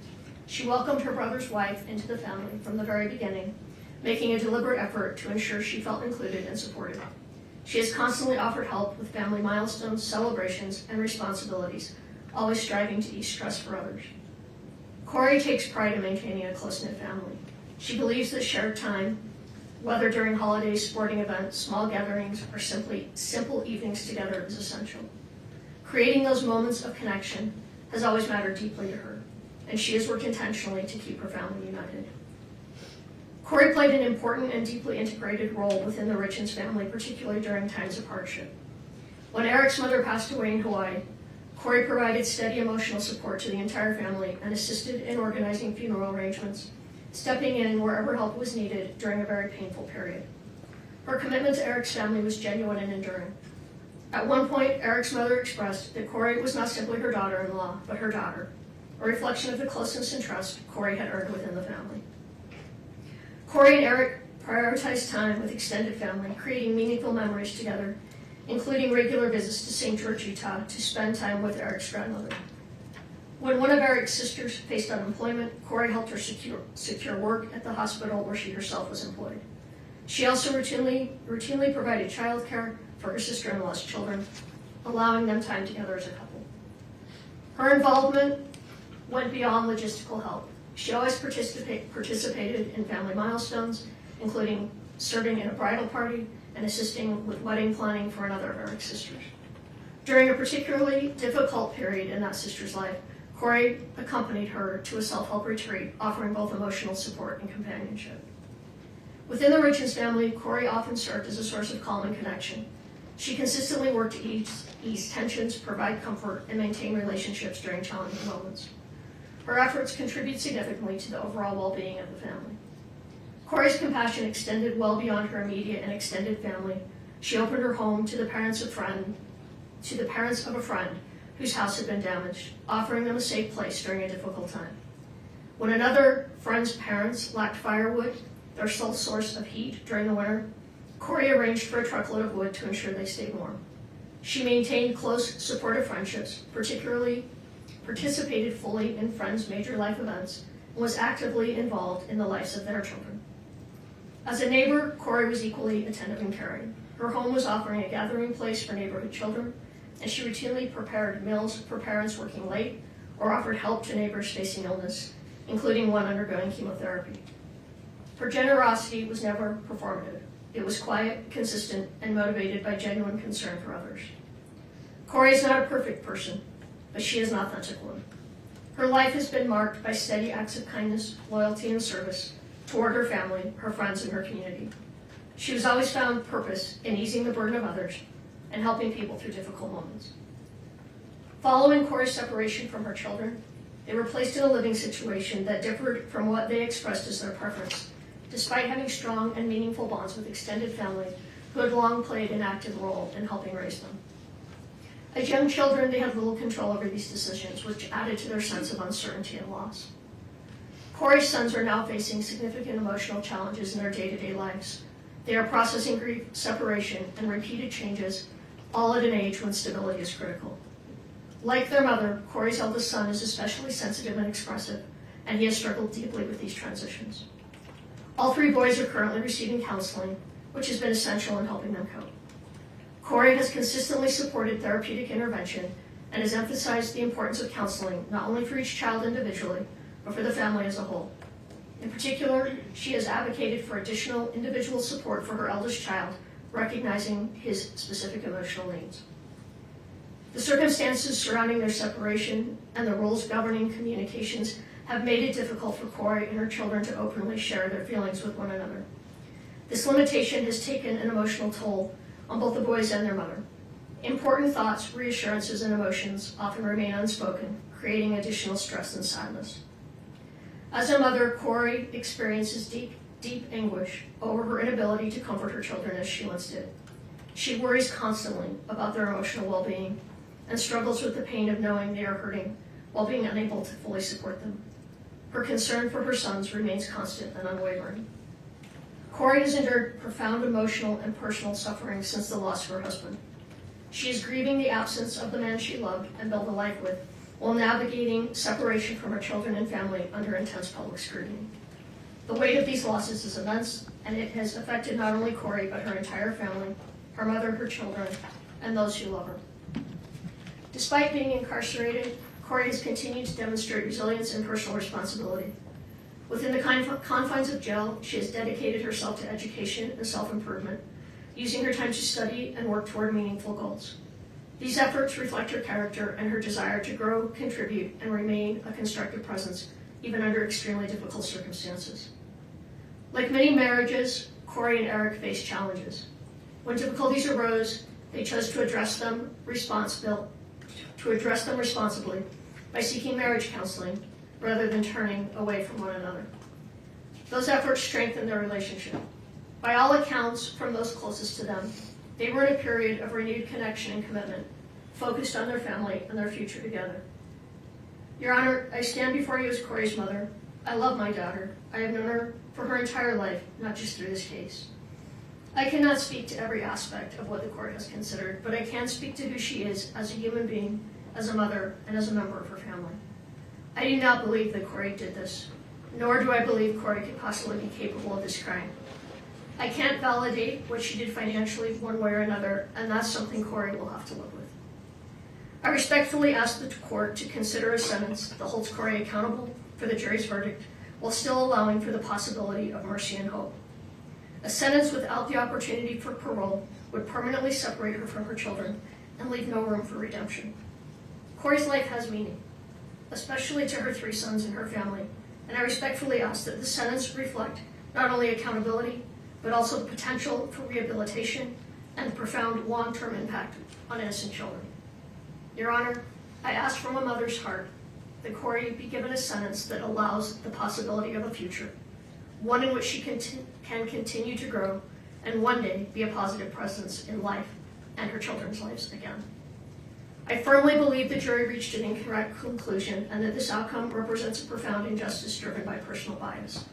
She welcomed her brother's wife into the family from the very beginning, making a deliberate effort to ensure she felt included and supported. She has constantly offered help with family milestones, celebrations, and responsibilities, always striving to ease stress for others. Kouri takes pride in maintaining a close-knit family. She believes that shared time, whether during holidays, sporting events, small gatherings, or simply simple evenings together, is essential. Creating those moments of connection has always mattered deeply to her, and she has worked intentionally to keep her family united. Kouri played an important and deeply integrated role within the Richins family, particularly during times of hardship. When Eric's mother passed away in Hawaii, Kouri provided steady emotional support to the entire family and assisted in organizing funeral arrangements, stepping in wherever help was needed during a very painful period. Her commitment to Eric's family was genuine and enduring. At one point, Eric's mother expressed that Kouri was not simply her daughter-in-law, but her daughter, a reflection of the closeness and trust Kouri had earned within the family. Kouri and Eric prioritized time with extended family, creating meaningful memories together, including regular visits to St. George, Utah, to spend time with Eric's grandmother. When one of Eric's sisters faced unemployment, Kouri helped her secure work at the hospital where she herself was employed. She also routinely provided childcare for her sister-in-law's children, allowing them time together as a couple. Her involvement went beyond logistical help. She always participated in family milestones, including serving in a bridal party and assisting with wedding planning for another of Eric's sisters. During a particularly difficult period in that sister's life, Kouri accompanied her to a self-help retreat, offering both emotional support and companionship. Within the Richins family, Kouri often served as a source of calm and connection. She consistently worked to ease tensions, provide comfort, and maintain relationships during challenging moments. Her efforts contribute significantly to the overall well-being of the family. Kouri's compassion extended well beyond her immediate and extended family. She opened her home to the parents of a friend whose house had been damaged, offering them a safe place during a difficult time. When another friend's parents lacked firewood, their sole source of heat during the winter, Kouri arranged for a truckload of wood to ensure they stayed warm. She maintained close, supportive friendships, participated fully in friends' major life events, and was actively involved in the lives of their children. As a neighbor, Kouri was equally attentive and caring. Her home was offering a gathering place for neighborhood children, and she routinely prepared meals for parents working late or offered help to neighbors facing illness, including one undergoing chemotherapy. Her generosity was never performative. It was quiet, consistent, and motivated by genuine concern for others. Kouri is not a perfect person, but she is an authentic one. Her life has been marked by steady acts of kindness, loyalty, and service toward her family, her friends, and her community. She has always found purpose in easing the burden of others and helping people through difficult moments. Following Kouri's separation from her children, they were placed in a living situation that differed from what they expressed as their preference, despite having strong and meaningful bonds with extended family who had long played an active role in helping raise them. As young children, they had little control over these decisions, which added to their sense of uncertainty and loss. Kouri's sons are now facing significant emotional challenges in their day-to-day lives. They are processing grief, separation, and repeated changes, all at an age when stability is critical. Like their mother, Kouri's eldest son is especially sensitive and expressive, and he has struggled deeply with these transitions. All three boys are currently receiving counseling, which has been essential in helping them cope. Kouri has consistently supported therapeutic intervention and has emphasized the importance of counseling not only for each child individually, but for the family as a whole. In particular, she has advocated for additional individual support for her eldest child, recognizing his specific emotional needs. The circumstances surrounding their separation and the rules governing communications have made it difficult for Kouri and her children to openly share their feelings with one another. This limitation has taken an emotional toll on both the boys and their mother. Important thoughts, reassurances, and emotions often remain unspoken, creating additional stress and sadness. As a mother, Kouri experiences deep anguish over her inability to comfort her children as she once did. She worries constantly about their emotional well-being and struggles with the pain of knowing they are hurting while being unable to fully support them. Her concern for her sons remains constant and unwavering. Kouri has endured profound emotional and personal suffering since the loss of her husband. She is grieving the absence of the man she loved and built a life with, while navigating separation from her children and family under intense public scrutiny. The weight of these losses is immense, and it has affected not only Kouri, but her entire family, her mother, her children, and those who love her. Despite being incarcerated, Kouri has continued to demonstrate resilience and personal responsibility. Within the confines of jail, she has dedicated herself to education and self-improvement, using her time to study and work toward meaningful goals. These efforts reflect her character and her desire to grow, contribute, and remain a constructive presence, even under extremely difficult circumstances. Like many marriages, Kouri and Eric faced challenges. When difficulties arose, they chose to address them responsibly by seeking marriage counseling rather than turning away from one another. Those efforts strengthened their relationship. By all accounts, from those closest to them, they were in a period of renewed connection and commitment, focused on their family and their future together. Your Honor, I stand before you as Kouri's mother. I love my daughter. I have known her for her entire life, not just through this case. I cannot speak to every aspect of what the court has considered, but I can speak to who she is as a human being, as a mother, and as a member of her family. I do not believe that Kouri did this, nor do I believe Kouri could possibly be capable of this crime. I can't validate what she did financially one way or another, and that's something Kouri will have to live with. I respectfully ask the court to consider a sentence that holds Kouri accountable for the jury's verdict, while still allowing for the possibility of mercy and hope. A sentence without the opportunity for parole would permanently separate her from her children and leave no room for redemption. Kouri's life has meaning, especially to her 3 sons and her family, and I respectfully ask that the sentence reflect not only accountability, but also the potential for rehabilitation and the profound long-term impact on innocent children. Your Honor, I ask from a mother's heart that Kouri be given a sentence that allows the possibility of a future, one in which she can continue to grow and one day be a positive presence in life and her children's lives again. I firmly believe the jury reached an incorrect conclusion and that this outcome represents a profound injustice driven by personal bias.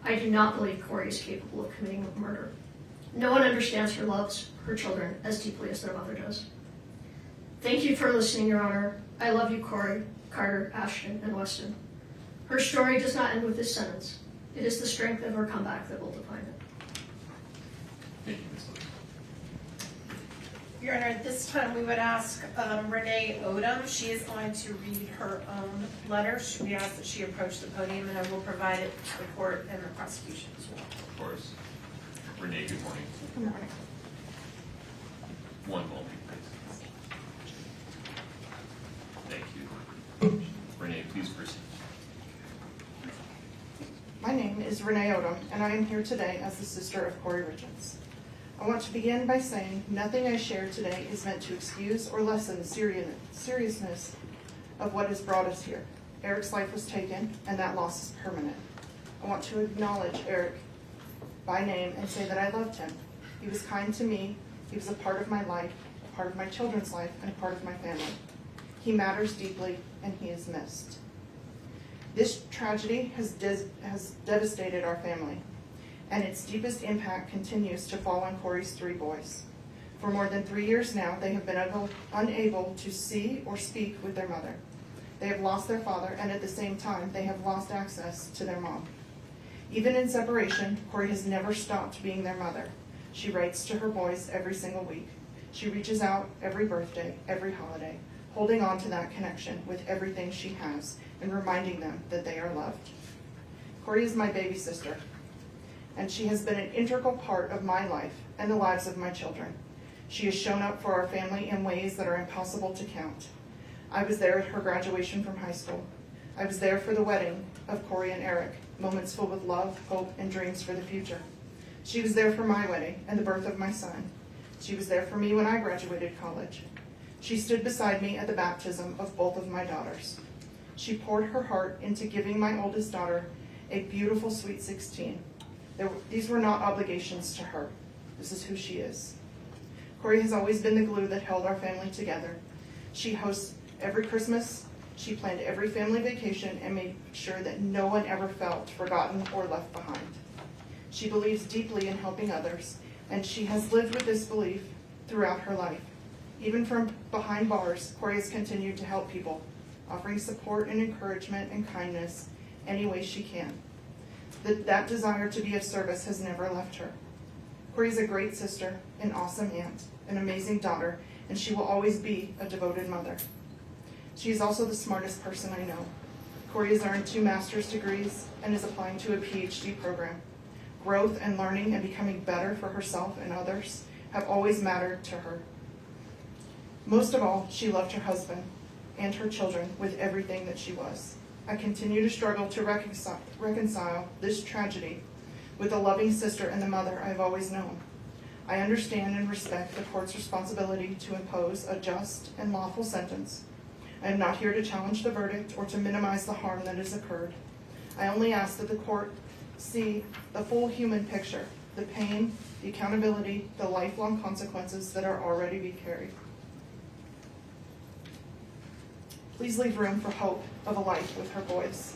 I do not believe Kouri is capable of committing murder. No one understands her loves her children as deeply as their mother does. Thank you for listening, Your Honor. I love you, Kouri, Carter, Ashton, and Weston. Her story does not end with this sentence. It is the strength of her comeback that will define it. Thank you, Ms. Lee. Your Honor, at this time, we would ask Renee Odom. She is going to read her own letter. We ask that she approach the podium, and I will provide it to the court and the prosecution as well. Of course. Renee, good morning. Good morning. One moment, please. Thank you. Renee, please proceed. My name is Renee Odom, and I am here today as the sister of Kouri Richins. I want to begin by saying nothing I share today is meant to excuse or lessen the seriousness of what has brought us here. Eric's life was taken, and that loss is permanent. I want to acknowledge Eric by name and say that I loved him. He was kind to me. He was a part of my life, a part of my children's life, and a part of my family. He matters deeply, and he is missed. This tragedy has devastated our family, and its deepest impact continues to fall on Kouri's 3 boys. For more than 3 years now, they have been unable to see or speak with their mother. They have lost their father, and at the same time, they have lost access to their mom. Even in separation, Kouri has never stopped being their mother. She writes to her boys every single week. She reaches out every birthday, every holiday, holding on to that connection with everything she has and reminding them that they are loved. Kouri is my baby sister, and she has been an integral part of my life and the lives of my children. She has shown up for our family in ways that are impossible to count. I was there at her graduation from high school. I was there for the wedding of Kouri and Eric, moments filled with love, hope, and dreams for the future. She was there for my wedding and the birth of my son. She was there for me when I graduated college. She stood beside me at the baptism of both of my daughters. She poured her heart into giving my oldest daughter a beautiful sweet 16. These were not obligations to her. This is who she is. Kouri has always been the glue that held our family together. She hosts every Christmas. She planned every family vacation and made sure that no one ever felt forgotten or left behind. She believes deeply in helping others, and she has lived with this belief throughout her life. Even from behind bars, Kouri has continued to help people, offering support and encouragement and kindness any way she can. That desire to be of service has never left her. Kouri's a great sister, an awesome aunt, an amazing daughter, and she will always be a devoted mother. She is also the smartest person I know. Kouri has earned 2 master's degrees and is applying to a PhD program. Growth and learning and becoming better for herself and others have always mattered to her. Most of all, she loved her husband and her children with everything that she was. I continue to struggle to reconcile this tragedy with the loving sister and the mother I've always known. I understand and respect the court's responsibility to impose a just and lawful sentence. I am not here to challenge the verdict or to minimize the harm that has occurred. I only ask that the court see the full human picture, the pain, the accountability, the lifelong consequences that are already being carried. Please leave room for hope of a life with her boys.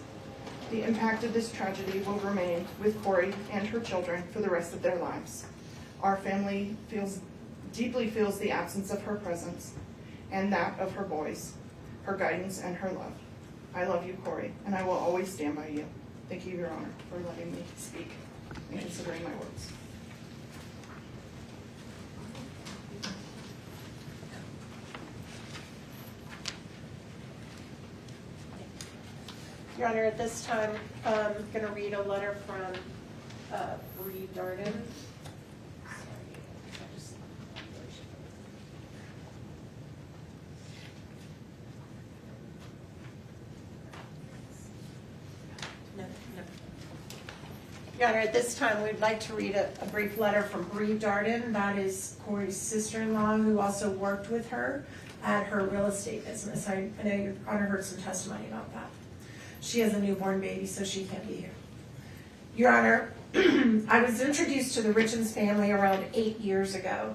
The impact of this tragedy will remain with Kouri and her children for the rest of their lives. Our family deeply feels the absence of her presence and that of her boys, her guidance and her love. I love you, Kouri, and I will always stand by you. Thank you, Your Honor, for letting me speak and considering my words. Your Honor, at this time, I'm going to read a letter from Kouri Richins. Your Honor, at this time, we'd like to read a brief letter from Kouri Richins. That is Kouri's sister-in-law, who also worked with her at her real estate business. I know Your Honor heard some testimony about that. She has a newborn baby, so she can't be here. Your Honor, I was introduced to the Richins family around 8 years ago,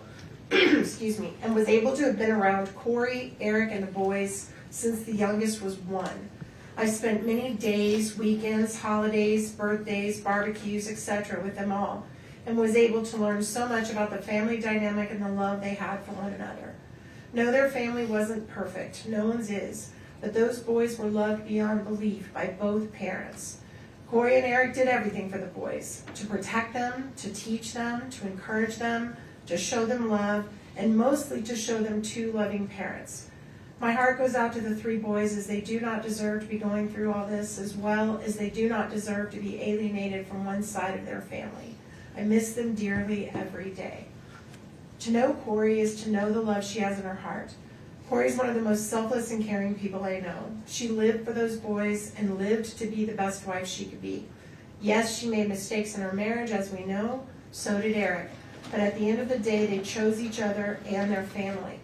excuse me, and was able to have been around Kouri, Eric, and the boys since the youngest was 1. I spent many days, weekends, holidays, birthdays, barbecues, etc. with them all, and was able to learn so much about the family dynamic and the love they had for one another. No, their family wasn't perfect. No one's is. But those boys were loved beyond belief by both parents. Kouri and Eric did everything for the boys, to protect them, to teach them, to encourage them, to show them love, and mostly to show them 2 loving parents. My heart goes out to the 3 boys, as they do not deserve to be going through all this, as well as they do not deserve to be alienated from one side of their family. I miss them dearly every day. To know Kouri is to know the love she has in her heart. Kouri is one of the most selfless and caring people I know. She lived for those boys and lived to be the best wife she could be. Yes, she made mistakes in her marriage, as we know. So did Eric. But at the end of the day, they chose each other and their family.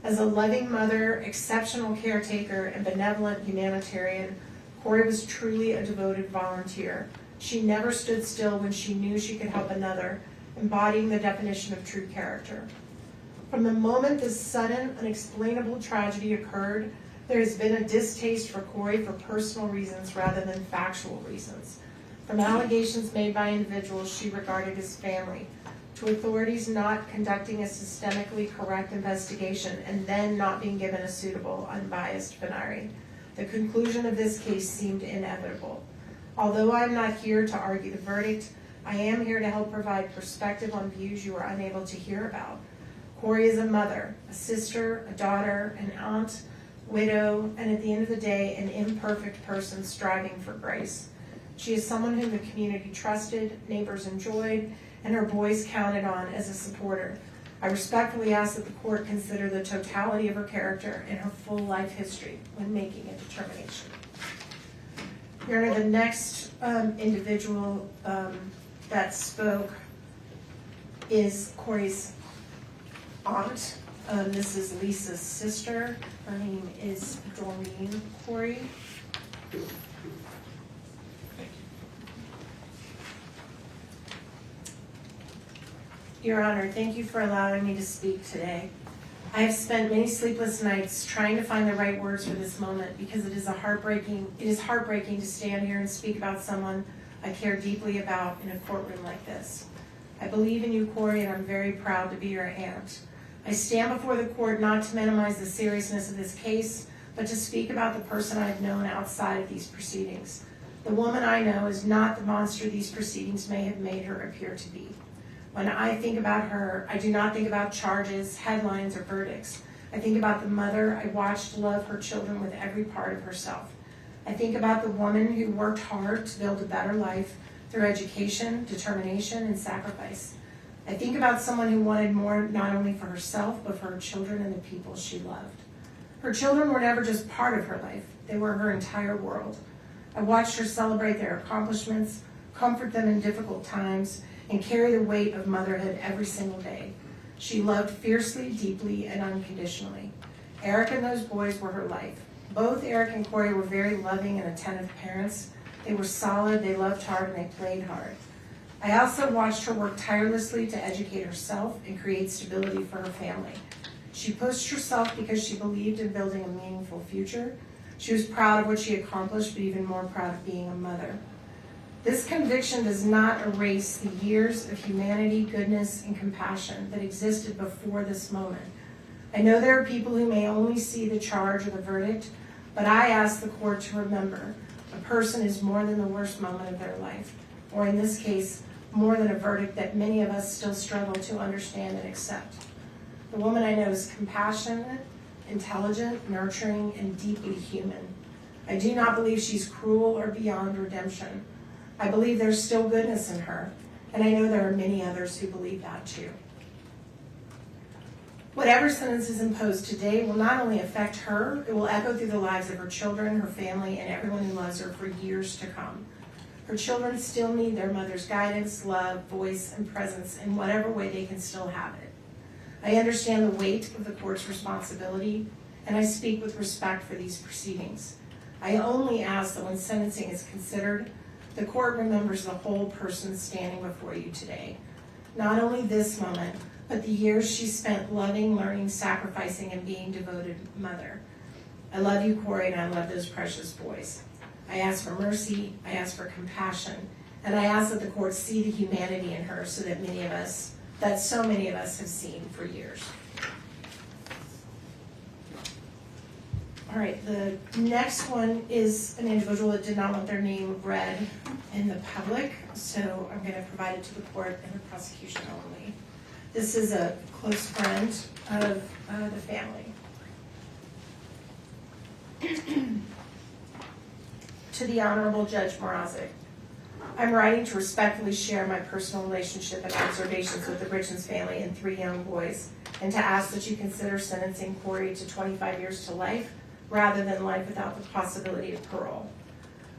As a loving mother, exceptional caretaker, and benevolent humanitarian, Kouri was truly a devoted volunteer. She never stood still when she knew she could help another, embodying the definition of true character. From the moment this sudden, unexplainable tragedy occurred, there has been a distaste for Kouri for personal reasons rather than factual reasons. From allegations made by individuals she regarded as family, to authorities not conducting a systemically correct investigation and then not being given a suitable, unbiased venire. The conclusion of this case seemed inevitable. Although I am not here to argue the verdict, I am here to help provide perspective on views you are unable to hear about. Kouri is a mother, a sister, a daughter, an aunt, widow, and at the end of the day, an imperfect person striving for grace. She is someone whom the community trusted, neighbors enjoyed, and her boys counted on as a supporter. I respectfully ask that the court consider the totality of her character and her full life history when making a determination. Your Honor, the next individual that spoke is Kouri's aunt. This is Lisa's sister. Her name is Doreen Kouri. Your Honor, thank you for allowing me to speak today. I have spent many sleepless nights trying to find the right words for this moment because it is heartbreaking to stand here and speak about someone I care deeply about in a courtroom like this. I believe in you, Kouri, and I'm very proud to be your aunt. I stand before the court not to minimize the seriousness of this case, but to speak about the person I've known outside of these proceedings. The woman I know is not the monster these proceedings may have made her appear to be. When I think about her, I do not think about charges, headlines, or verdicts. I think about the mother I watched love her children with every part of herself. I think about the woman who worked hard to build a better life through education, determination, and sacrifice. I think about someone who wanted more not only for herself, but for her children and the people she loved. Her children were never just part of her life. They were her entire world. I watched her celebrate their accomplishments, comfort them in difficult times, and carry the weight of motherhood every single day. She loved fiercely, deeply, and unconditionally. Eric and those boys were her life. Both Eric and Kouri were very loving and attentive parents. They were solid, they loved hard, and they played hard. I also watched her work tirelessly to educate herself and create stability for her family. She pushed herself because she believed in building a meaningful future. She was proud of what she accomplished, but even more proud of being a mother. This conviction does not erase the years of humanity, goodness, and compassion that existed before this moment. I know there are people who may only see the charge or the verdict, but I ask the court to remember a person is more than the worst moment of their life, or in this case, more than a verdict that many of us still struggle to understand and accept. The woman I know is compassionate, intelligent, nurturing, and deeply human. I do not believe she's cruel or beyond redemption. I believe there's still goodness in her, and I know there are many others who believe that too. Whatever sentence is imposed today will not only affect her, it will echo through the lives of her children, her family, and everyone who loves her for years to come. Her children still need their mother's guidance, love, voice, and presence in whatever way they can still have it. I understand the weight of the court's responsibility, and I speak with respect for these proceedings. I only ask that when sentencing is considered, the court remembers the whole person standing before you today. Not only this moment, but the years she spent loving, learning, sacrificing, and being devoted mother. I love you, Kouri, and I love those precious boys. I ask for mercy, I ask for compassion, and I ask that the court see the humanity in her so that so many of us have seen for years. All right, the next one is an individual that did not want their name read in the public, so I'm going to provide it to the court and the prosecution only. This is a close friend of the family. To the Honorable Judge Mrazek, I'm writing to respectfully share my personal relationship and observations with the Richins family and 3 young boys, and to ask that you consider sentencing Kouri to 25 years to life rather than life without the possibility of parole.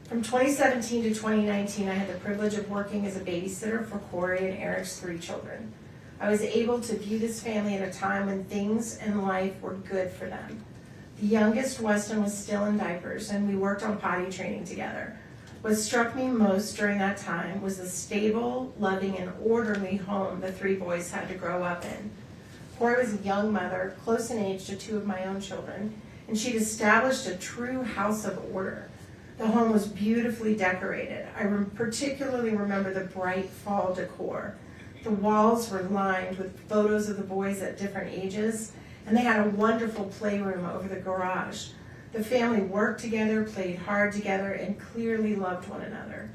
From 2017 to 2019, I had the privilege of working as a babysitter for Kouri and Eric's 3 children. I was able to view this family at a time when things in life were good for them. The youngest, Weston, was still in diapers, and we worked on potty training together. What struck me most during that time was the stable, loving, and orderly home the 3 boys had to grow up in. Kouri was a young mother, close in age to 2 of my own children, and she'd established a true house of order. The home was beautifully decorated. I particularly remember the bright fall decor. The walls were lined with photos of the boys at different ages, and they had a wonderful playroom over the garage. The family worked together, played hard together, and clearly loved one another.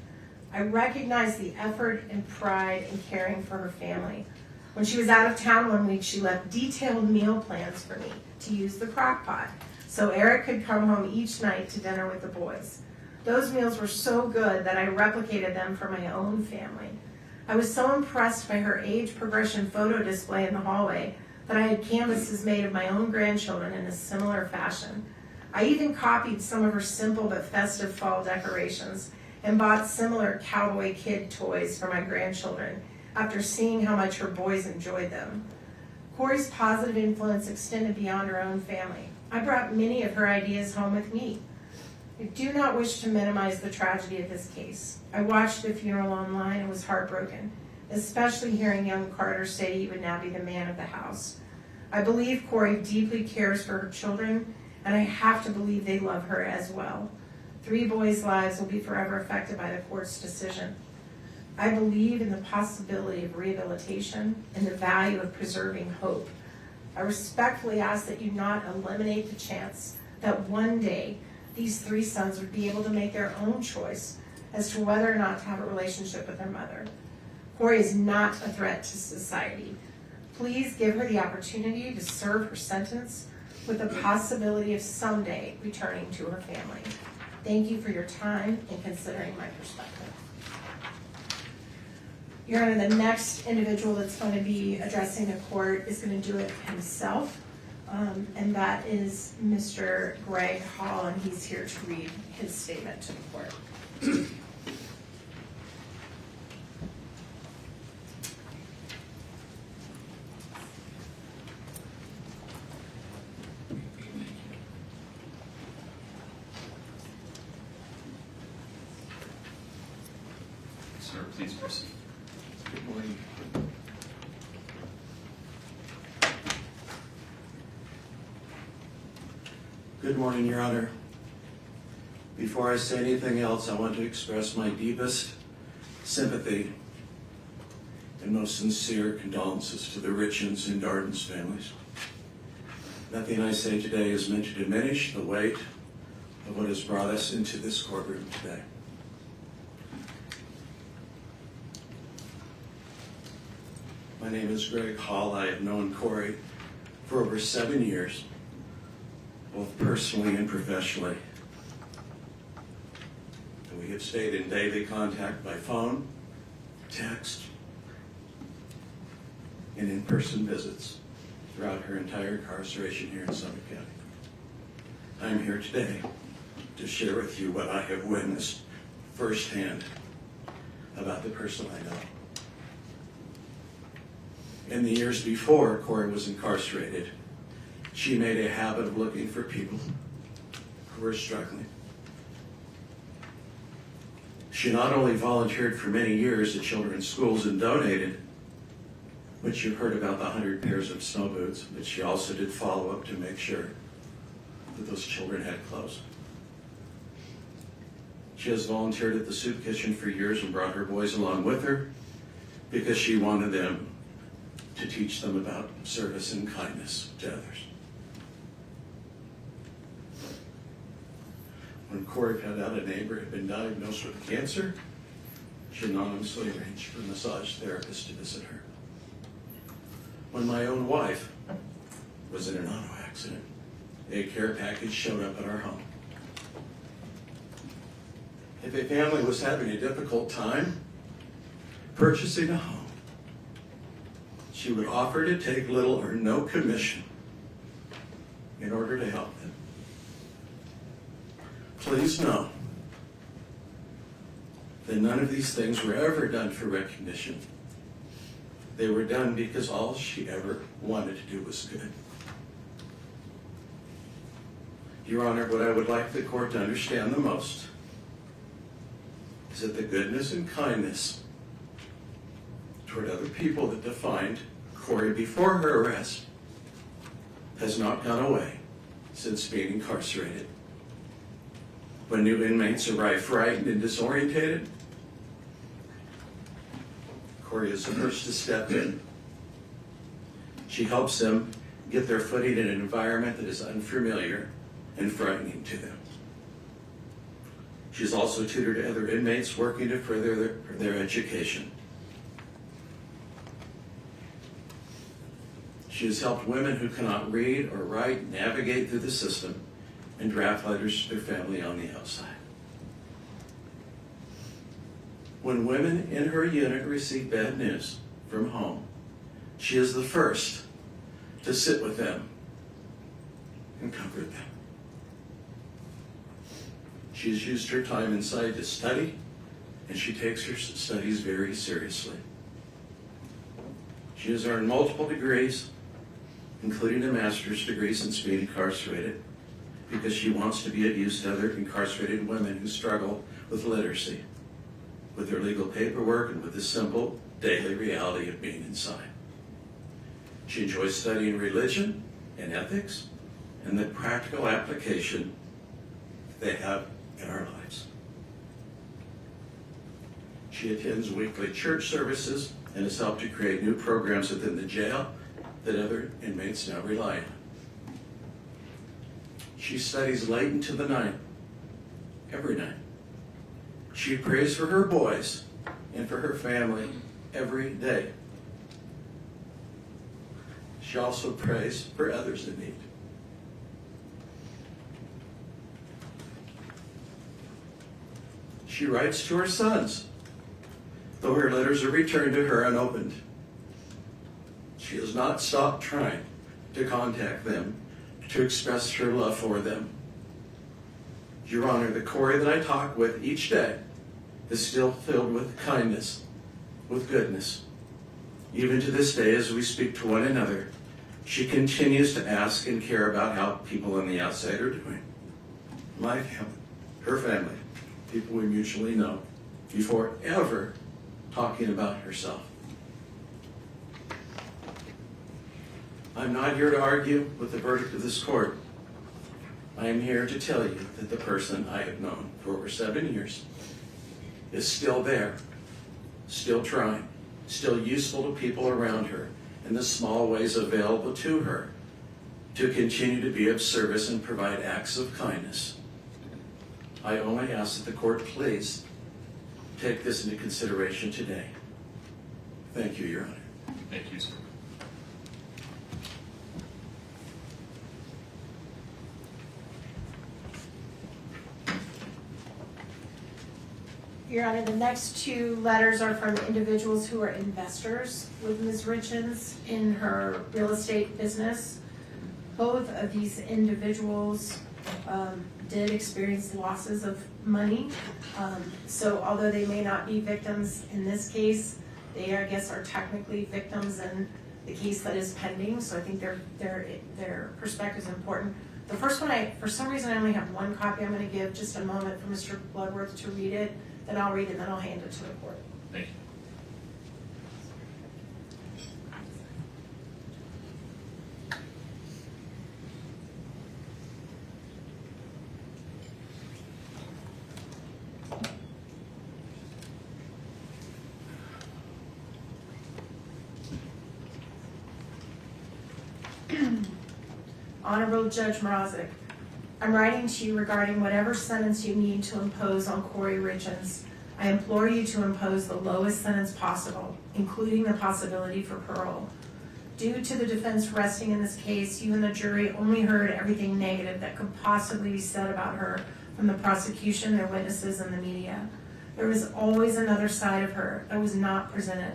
I recognized the effort and pride in caring for her family. When she was out of town one week, she left detailed meal plans for me to use the crock pot, so Eric could come home each night to dinner with the boys. Those meals were so good that I replicated them for my own family. I was so impressed by her age progression photo display in the hallway that I had canvases made of my own grandchildren in a similar fashion. I even copied some of her simple but festive fall decorations and bought similar cowboy kid toys for my grandchildren after seeing how much her boys enjoyed them. Kouri's positive influence extended beyond her own family. I brought many of her ideas home with me. I do not wish to minimize the tragedy of this case. I watched the funeral online and was heartbroken, especially hearing young Carter say he would now be the man of the house. I believe Kouri deeply cares for her children, and I have to believe they love her as well. 3 boys' lives will be forever affected by the court's decision. I believe in the possibility of rehabilitation and the value of preserving hope. I respectfully ask that you not eliminate the chance that one day these 3 sons would be able to make their own choice as to whether or not to have a relationship with their mother. Kouri is not a threat to society. Please give her the opportunity to serve her sentence with the possibility of someday returning to her family. Thank you for your time and considering my perspective. Your Honor, the next individual that's going to be addressing the court is going to do it himself, and that is Mr. Greg Hall, and he's here to read his statement to the court. Sir, please proceed. Good morning. Good morning, Your Honor. Before I say anything else, I want to express my deepest sympathy and most sincere condolences to the Richins and Darden's families. Nothing I say today is meant to diminish the weight of what has brought us into this courtroom today. My name is Greg Hall. I have known Kouri for over 7 years, both personally and professionally. And we have stayed in daily contact by phone, text, and in-person visits throughout her entire incarceration here in Summit County. I am here today to share with you what I have witnessed firsthand about the person I know. In the years before Kouri was incarcerated, she made a habit of looking for people who were struggling. She not only volunteered for many years at children's schools and donated, which you've heard about the 100 pairs of snow boots, but she also did follow up to make sure that those children had clothes. She has volunteered at the soup kitchen for years and brought her boys along with her because she wanted them to teach them about service and kindness to others. When Kouri found out a neighbor had been diagnosed with cancer, she anonymously arranged for a massage therapist to visit her. When my own wife was in an auto accident, a care package showed up at our home. If a family was having a difficult time purchasing a home, she would offer to take little or no commission in order to help them. Please know that none of these things were ever done for recognition. They were done because all she ever wanted to do was good. Your Honor, what I would like the court to understand the most is that the goodness and kindness toward other people that defined Kouri before her arrest has not gone away since being incarcerated. When new inmates arrive frightened and disorientated, Kouri is the first to step in. She helps them get their footing in an environment that is unfamiliar and frightening to them. She's also tutored other inmates working to further their education. She has helped women who cannot read or write navigate through the system and draft letters to their family on the outside. When women in her unit receive bad news from home, she is the first to sit with them and comfort them. She has used her time inside to study, and she takes her studies very seriously. She has earned multiple degrees, including a master's degree since being incarcerated, because she wants to be of use to other incarcerated women who struggle with literacy, with their legal paperwork, and with the simple daily reality of being inside. She enjoys studying religion and ethics and the practical application they have in our lives. She attends weekly church services and has helped to create new programs within the jail that other inmates now rely on. She studies late into the night, every night. She prays for her boys and for her family every day. She also prays for others in need. She writes to her sons, though her letters are returned to her unopened. She has not stopped trying to contact them, to express her love for them. Your Honor, the Kouri that I talk with each day is still filled with kindness, with goodness. Even to this day, as we speak to one another, she continues to ask and care about how people on the outside are doing. My family, her family, people we mutually know, before ever talking about herself. I'm not here to argue with the verdict of this court. I am here to tell you that the person I have known for over 7 years is still there, still trying, still useful to people around her in the small ways available to her to continue to be of service and provide acts of kindness. I only ask that the court please take this into consideration today. Thank you, Your Honor. Thank you, sir. Your Honor, the next two letters are from individuals who are investors with Ms. Richins in her real estate business. Both of these individuals did experience losses of money. So although they may not be victims in this case, they, I guess, are technically victims in the case that is pending. So I think their perspective is important. The first one, for some reason, I only have one copy. I'm going to give just a moment for Mr. Bloodworth to read it. Then I'll read it, then I'll hand it to the court. Thank you. Honorable Judge Mrazek, I'm writing to you regarding whatever sentence you need to impose on Kouri Richins. I implore you to impose the lowest sentence possible, including the possibility for parole. Due to the defense resting in this case, you and the jury only heard everything negative that could possibly be said about her from the prosecution, their witnesses, and the media. There was always another side of her that was not presented.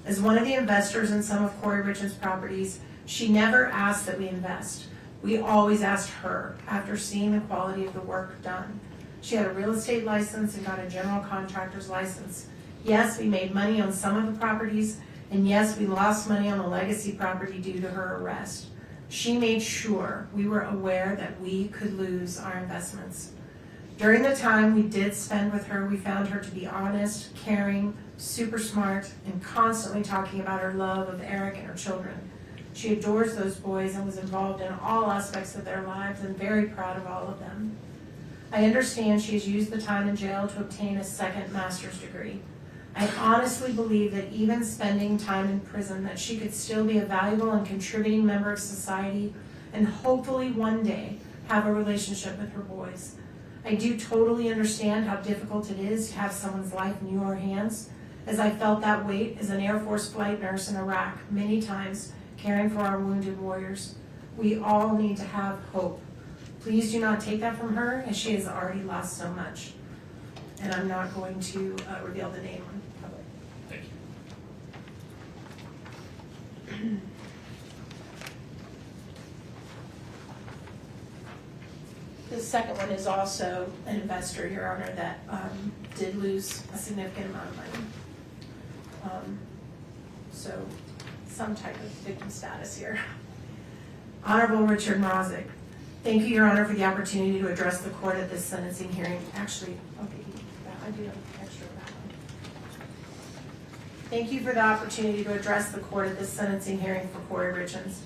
As one of the investors in some of Kouri Richins' properties, she never asked that we invest. We always asked her after seeing the quality of the work done. She had a real estate license and got a general contractor's license. Yes, we made money on some of the properties, and yes, we lost money on the legacy property due to her arrest. She made sure we were aware that we could lose our investments. During the time we did spend with her, we found her to be honest, caring, super smart, and constantly talking about her love of Eric and her children. She adores those boys and was involved in all aspects of their lives and very proud of all of them. I understand she has used the time in jail to obtain a second master's degree. I honestly believe that even spending time in prison, that she could still be a valuable and contributing member of society and hopefully one day have a relationship with her boys. I do totally understand how difficult it is to have someone's life in your hands, as I felt that weight as an Air Force flight nurse in Iraq many times, caring for our wounded warriors. We all need to have hope. Please do not take that from her, as she has already lost so much. And I'm not going to reveal the name on public. Thank you. The second one is also an investor, Your Honor, that did lose a significant amount of money. So some type of victim status here. Honorable Richard Mrazek, thank you, Your Honor, for the opportunity to address the court at this sentencing hearing. Actually, okay, I do have an extra of that one. Thank you for the opportunity to address the court at this sentencing hearing for Kouri Richins.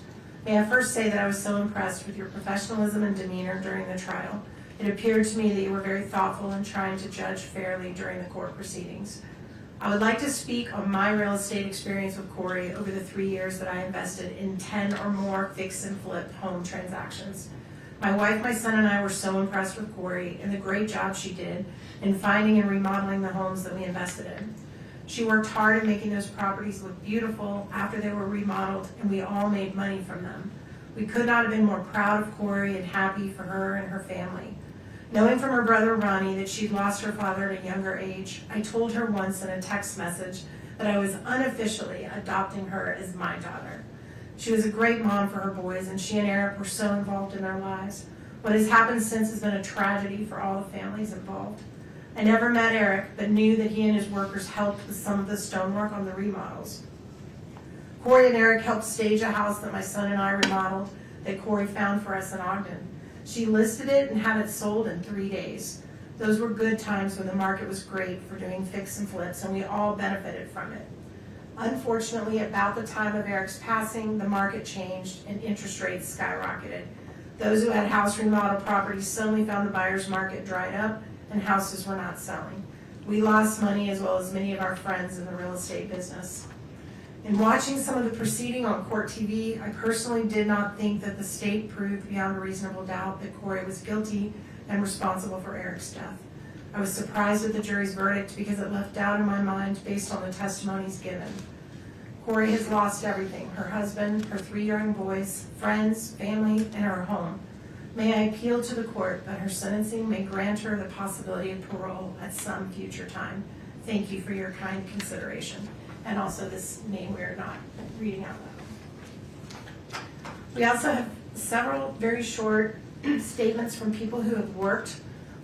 May I first say that I was so impressed with your professionalism and demeanor during the trial. It appeared to me that you were very thoughtful in trying to judge fairly during the court proceedings. I would like to speak on my real estate experience with Kouri over the 3 years that I invested in 10 or more fix and flip home transactions. My wife, my son, and I were so impressed with Kouri and the great job she did in finding and remodeling the homes that we invested in. She worked hard in making those properties look beautiful after they were remodeled, and we all made money from them. We could not have been more proud of Kouri and happy for her and her family. Knowing from her brother Ronnie that she'd lost her father at a younger age, I told her once in a text message that I was unofficially adopting her as my daughter. She was a great mom for her boys, and she and Eric were so involved in their lives. What has happened since has been a tragedy for all the families involved. I never met Eric, but knew that he and his workers helped with some of the stonework on the remodels. Kouri and Eric helped stage a house that my son and I remodeled that Kouri found for us in Ogden. She listed it and had it sold in 3 days. Those were good times when the market was great for doing fix and flips, and we all benefited from it. Unfortunately, about the time of Eric's passing, the market changed and interest rates skyrocketed. Those who had house remodel properties suddenly found the buyer's market dried up and houses were not selling. We lost money as well as many of our friends in the real estate business. In watching some of the proceeding on court TV, I personally did not think that the state proved beyond a reasonable doubt that Kouri was guilty and responsible for Eric's death. I was surprised at the jury's verdict because it left doubt in my mind based on the testimonies given. Kouri has lost everything: her husband, her 3 young boys, friends, family, and her home. May I appeal to the court that her sentencing may grant her the possibility of parole at some future time. Thank you for your kind consideration. And also this name we are not reading out loud. We also have several very short statements from people who have worked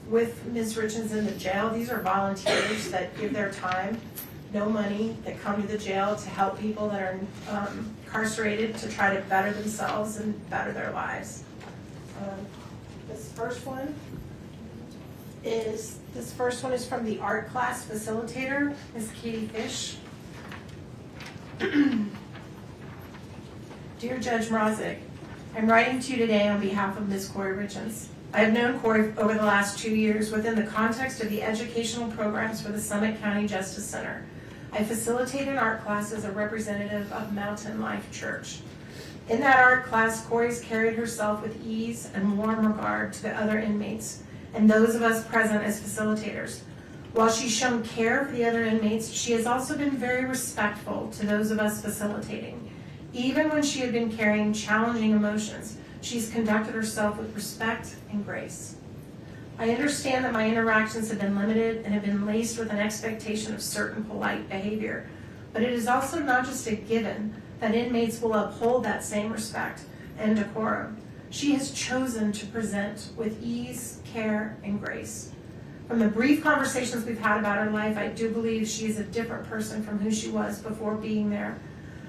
with Ms. Richins in the jail. These are volunteers that give their time, no money, that come to the jail to help people that are incarcerated to try to better themselves and better their lives. This first one is from the art class facilitator, Ms. Katie Fish. Dear Judge Mrazek, I'm writing to you today on behalf of Ms. Kouri Richins. I have known Kouri over the last 2 years within the context of the educational programs for the Summit County Justice Center. I facilitate an art class as a representative of Mountain Life Church. In that art class, Kouri's carried herself with ease and warm regard to the other inmates and those of us present as facilitators. While she's shown care for the other inmates, she has also been very respectful to those of us facilitating. Even when she had been carrying challenging emotions, she's conducted herself with respect and grace. I understand that my interactions have been limited and have been laced with an expectation of certain polite behavior, but it is also not just a given that inmates will uphold that same respect and decorum. She has chosen to present with ease, care, and grace. From the brief conversations we've had about her life, I do believe she is a different person from who she was before being there.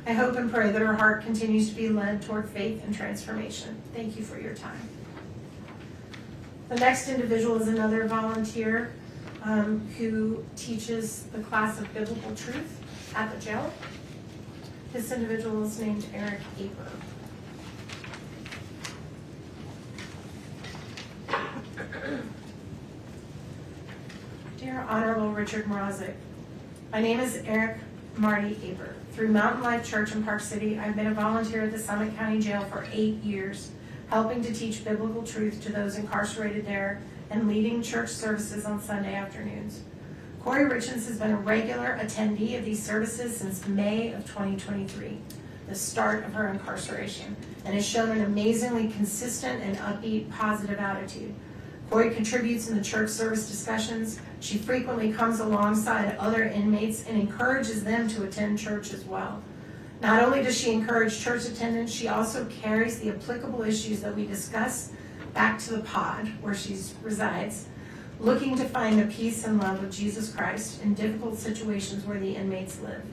I hope and pray that her heart continues to be led toward faith and transformation. Thank you for your time. The next individual is another volunteer who teaches the class of biblical truth at the jail. This individual is named Eric Aper. Dear Honorable Richard Mrazek, my name is Eric Marty Aper. Through Mountain Life Church in Park City, I've been a volunteer at the Summit County Jail for 8 years, helping to teach biblical truth to those incarcerated there and leading church services on Sunday afternoons. Kouri Richins has been a regular attendee of these services since May of 2023, the start of her incarceration, and has shown an amazingly consistent and upbeat, positive attitude. Kouri contributes in the church service discussions. She frequently comes alongside other inmates and encourages them to attend church as well. Not only does she encourage church attendance, she also carries the applicable issues that we discuss back to the pod where she resides, looking to find the peace and love of Jesus Christ in difficult situations where the inmates live.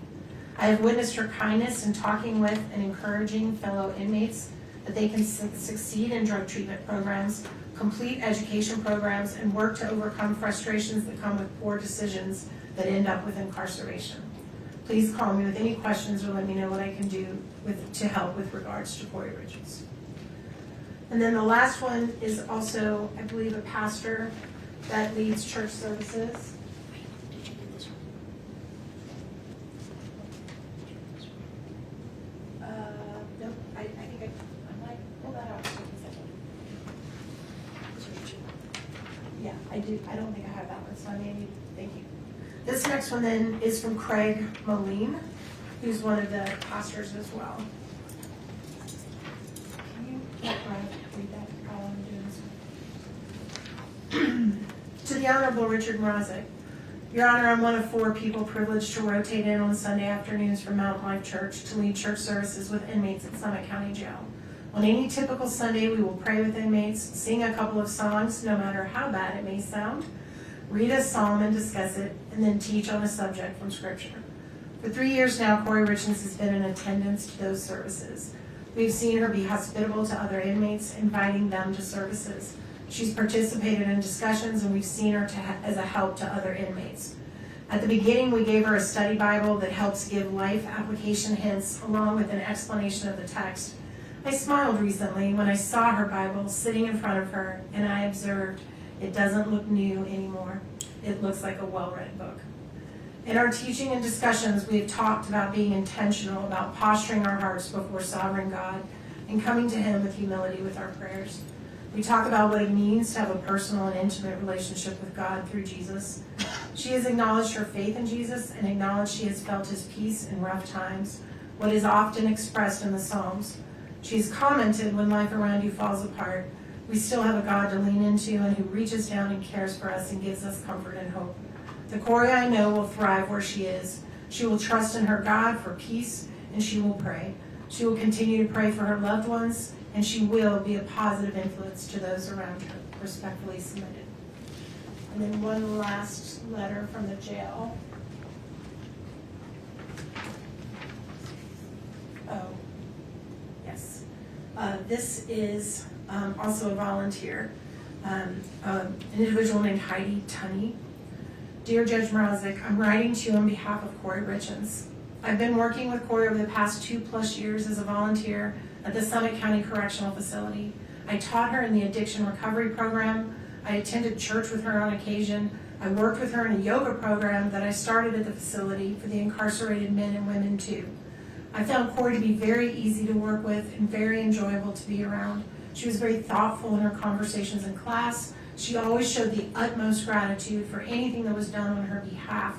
I have witnessed her kindness in talking with and encouraging fellow inmates that they can succeed in drug treatment programs, complete education programs, and work to overcome frustrations that come with poor decisions that end up with incarceration. Please call me with any questions or let me know what I can do to help with regards to Kouri Richins. And then the last one is also, I believe, a pastor that leads church services. Nope, I think I might pull that out. I don't think I have that one, so I may need, thank you. This next one then is from Craig Moline, who's one of the pastors as well. Can you let Brian read that while I'm doing this? To the Honorable Richard Mrazek, Your Honor, I'm one of 4 people privileged to rotate in on Sunday afternoons from Mountain Life Church to lead church services with inmates at Summit County Jail. On any typical Sunday, we will pray with inmates, sing a couple of songs, no matter how bad it may sound, read a psalm and discuss it, and then teach on a subject from Scripture. For 3 years now, Kouri Richins has been in attendance to those services. We've seen her be hospitable to other inmates, inviting them to services. She's participated in discussions, and we've seen her as a help to other inmates. At the beginning, we gave her a study Bible that helps give life application hints along with an explanation of the text. I smiled recently when I saw her Bible sitting in front of her, and I observed it doesn't look new anymore. It looks like a well-read book. In our teaching and discussions, we have talked about being intentional about posturing our hearts before sovereign God and coming to Him with humility with our prayers. We talk about what it means to have a personal and intimate relationship with God through Jesus. She has acknowledged her faith in Jesus and acknowledged she has felt His peace in rough times, what is often expressed in the Psalms. She has commented, when life around you falls apart, we still have a God to lean into and who reaches down and cares for us and gives us comfort and hope. The Kouri I know will thrive where she is. She will trust in her God for peace, and she will pray. She will continue to pray for her loved ones, and she will be a positive influence to those around her. Respectfully submitted. And then one last letter from the jail. Oh, yes. This is also a volunteer, an individual named Heidi Tunney. Dear Judge Mrazek, I'm writing to you on behalf of Kouri Richins. I've been working with Kouri over the past 2+ years as a volunteer at the Summit County Correctional Facility. I taught her in the addiction recovery program. I attended church with her on occasion. I worked with her in a yoga program that I started at the facility for the incarcerated men and women too. I found Kouri to be very easy to work with and very enjoyable to be around. She was very thoughtful in her conversations in class. She always showed the utmost gratitude for anything that was done on her behalf.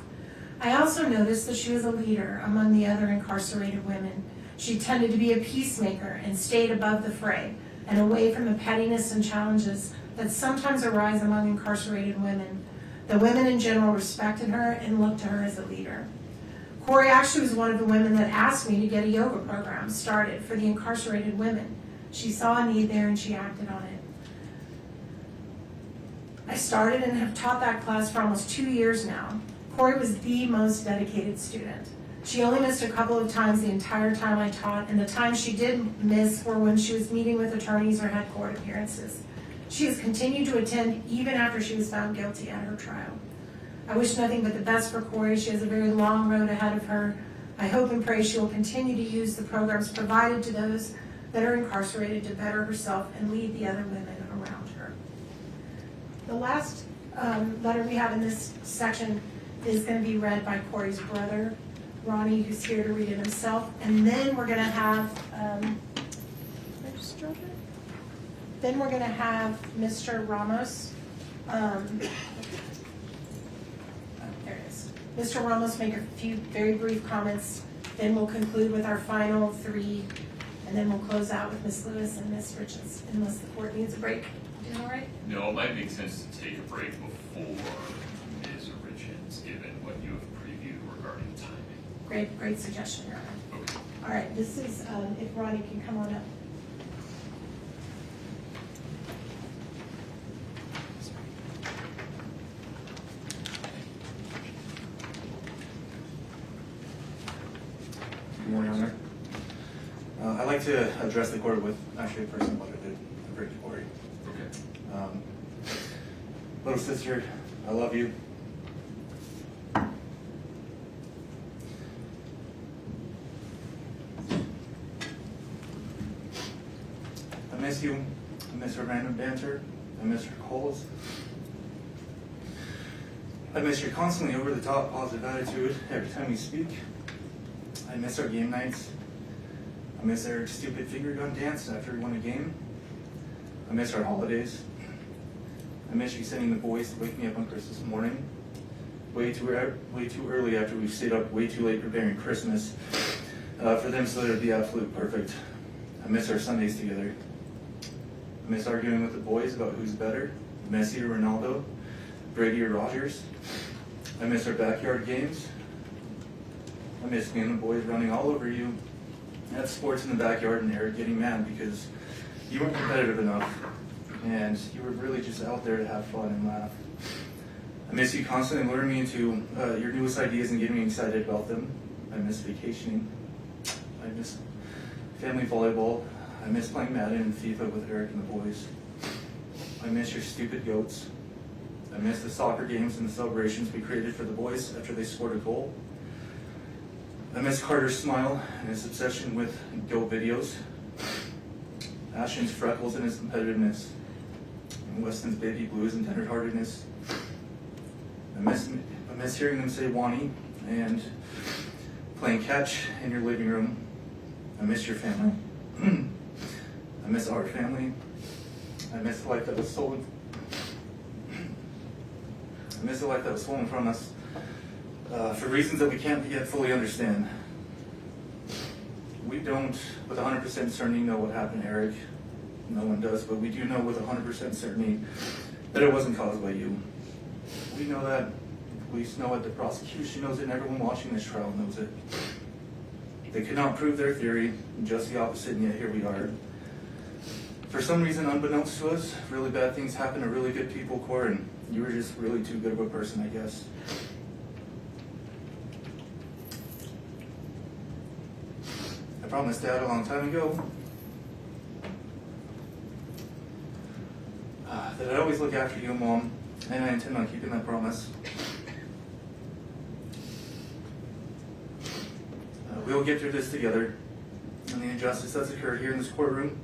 I also noticed that she was a leader among the other incarcerated women. She tended to be a peacemaker and stayed above the fray and away from the pettiness and challenges that sometimes arise among incarcerated women. The women in general respected her and looked to her as a leader. Kouri actually was one of the women that asked me to get a yoga program started for the incarcerated women. She saw a need there and she acted on it. I started and have taught that class for almost 2 years now. Kouri was the most dedicated student. She only missed a couple of times the entire time I taught, and the times she did miss were when she was meeting with attorneys or had court appearances. She has continued to attend even after she was found guilty at her trial. I wish nothing but the best for Kouri. She has a very long road ahead of her. I hope and pray she will continue to use the programs provided to those that are incarcerated to better herself and lead the other women around her. The last letter we have in this section is going to be read by Kouri's brother, Ronnie, who's here to read it himself. And then we're going to have, Mr. Ramos, there it is. Mr. Ramos make a few very brief comments. Then we'll conclude with our final 3, and then we'll close out with Ms. Lewis and Ms. Richins, unless the court needs a break. Is that all right? No, it might make sense to take a break before Ms. Richins, given what you have previewed regarding timing. Great suggestion, Your Honor. Okay. All right, this is, if Ronnie can come on up. Good morning, Honor. I'd like to address the court with actually a person what I did bring to Kouri. Okay. Little sister, I love you. I miss you. I miss our random banter. I miss your calls. I miss your constantly over-the-top positive attitude every time we speak. I miss our game nights. I miss our stupid finger gun dance after we won a game. I miss our holidays. I miss you sending the boys to wake me up on Christmas morning, way too early after we've stayed up way too late preparing Christmas for them so that it'd be absolute perfect. I miss our Sundays together. I miss arguing with the boys about who's better, Messi or Ronaldo, Brady or Rogers. I miss our backyard games. I miss me and the boys running all over you at sports in the backyard and Eric getting mad because you weren't competitive enough and you were really just out there to have fun and laugh. I miss you constantly luring me into your newest ideas and getting me excited about them. I miss vacationing. I miss family volleyball. I miss playing Madden and FIFA with Eric and the boys. I miss your stupid goats. I miss the soccer games and the celebrations we created for the boys after they scored a goal. I miss Carter's smile and his obsession with goat videos. Ashton's freckles and his competitiveness. And Weston's baby blues and tenderheartedness. I miss hearing them say Wani and playing catch in your living room. I miss your family. I miss our family. I miss the life that was stolen. I miss the life that was stolen from us for reasons that we can't yet fully understand. We don't, with 100% certainty, know what happened to Eric. No one does, but we do know with 100% certainty that it wasn't caused by you. We know that, the police know it, the prosecution knows it, and everyone watching this trial knows it. They could not prove their theory, just the opposite, and yet here we are. For some reason, unbeknownst to us, really bad things happen to really good people, Cor, and you were just really too good of a person, I guess. I promised Dad a long time ago that I'd always look after you, Mom, and I intend on keeping that promise. We'll get through this together, and the injustice that's occurred here in this courtroom,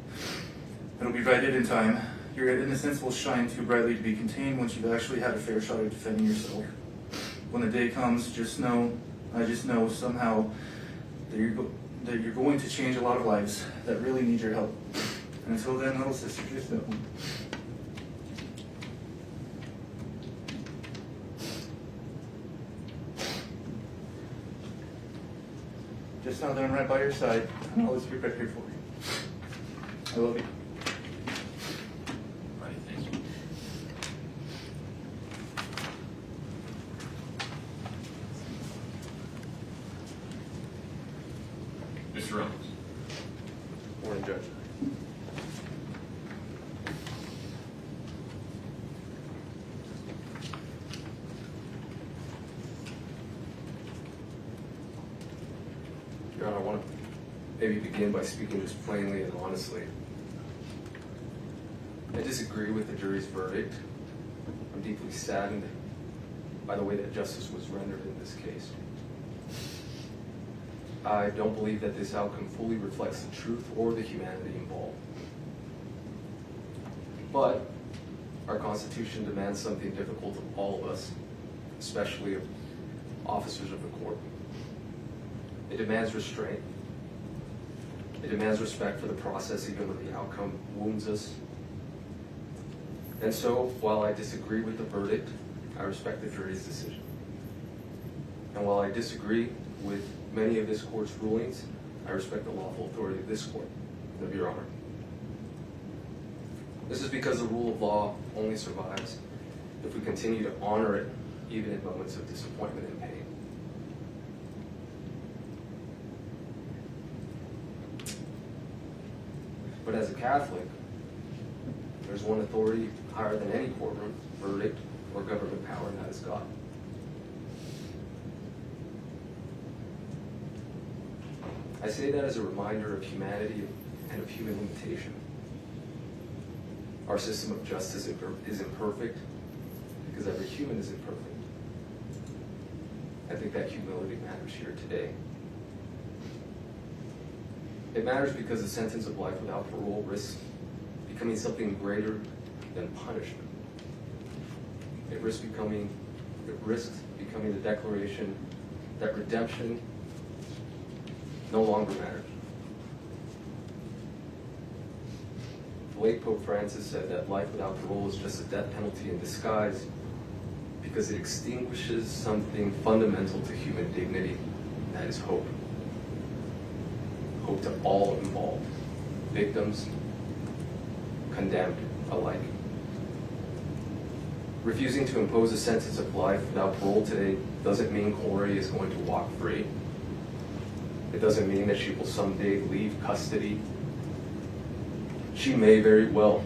it'll be righted in time. Your innocence will shine too brightly to be contained once you've actually had a fair shot at defending yourself. When the day comes, I just know somehow that you're going to change a lot of lives that really need your help. And until then, little sister, just know. Just know that I'm right by your side, and I'll always be right here for you. I love you. Right, thank you. Mr. Reynolds. Morning, Judge. Your Honor, I want to maybe begin by speaking just plainly and honestly. I disagree with the jury's verdict. I'm deeply saddened by the way that justice was rendered in this case. I don't believe that this outcome fully reflects the truth or the humanity involved. But our Constitution demands something difficult of all of us, especially of officers of the court. It demands restraint. It demands respect for the process even when the outcome wounds us. And so, while I disagree with the verdict, I respect the jury's decision. And while I disagree with many of this court's rulings, I respect the lawful authority of this court, of Your Honor. This is because the rule of law only survives if we continue to honor it, even in moments of disappointment and pain. But as a Catholic, there's one authority higher than any courtroom, verdict, or government power, and that is God. I say that as a reminder of humanity and of human limitation. Our system of justice is imperfect because every human is imperfect. I think that humility matters here today. It matters because the sentence of life without parole risks becoming something greater than punishment. It risks becoming the declaration that redemption no longer matters. late Pope Francis said that life without parole is just a death penalty in disguise because it extinguishes something fundamental to human dignity, and that is hope. Hope to all involved, victims, condemned alike. Refusing to impose a sentence of life without parole today doesn't mean Kouri is going to walk free. It doesn't mean that she will someday leave custody. She may very well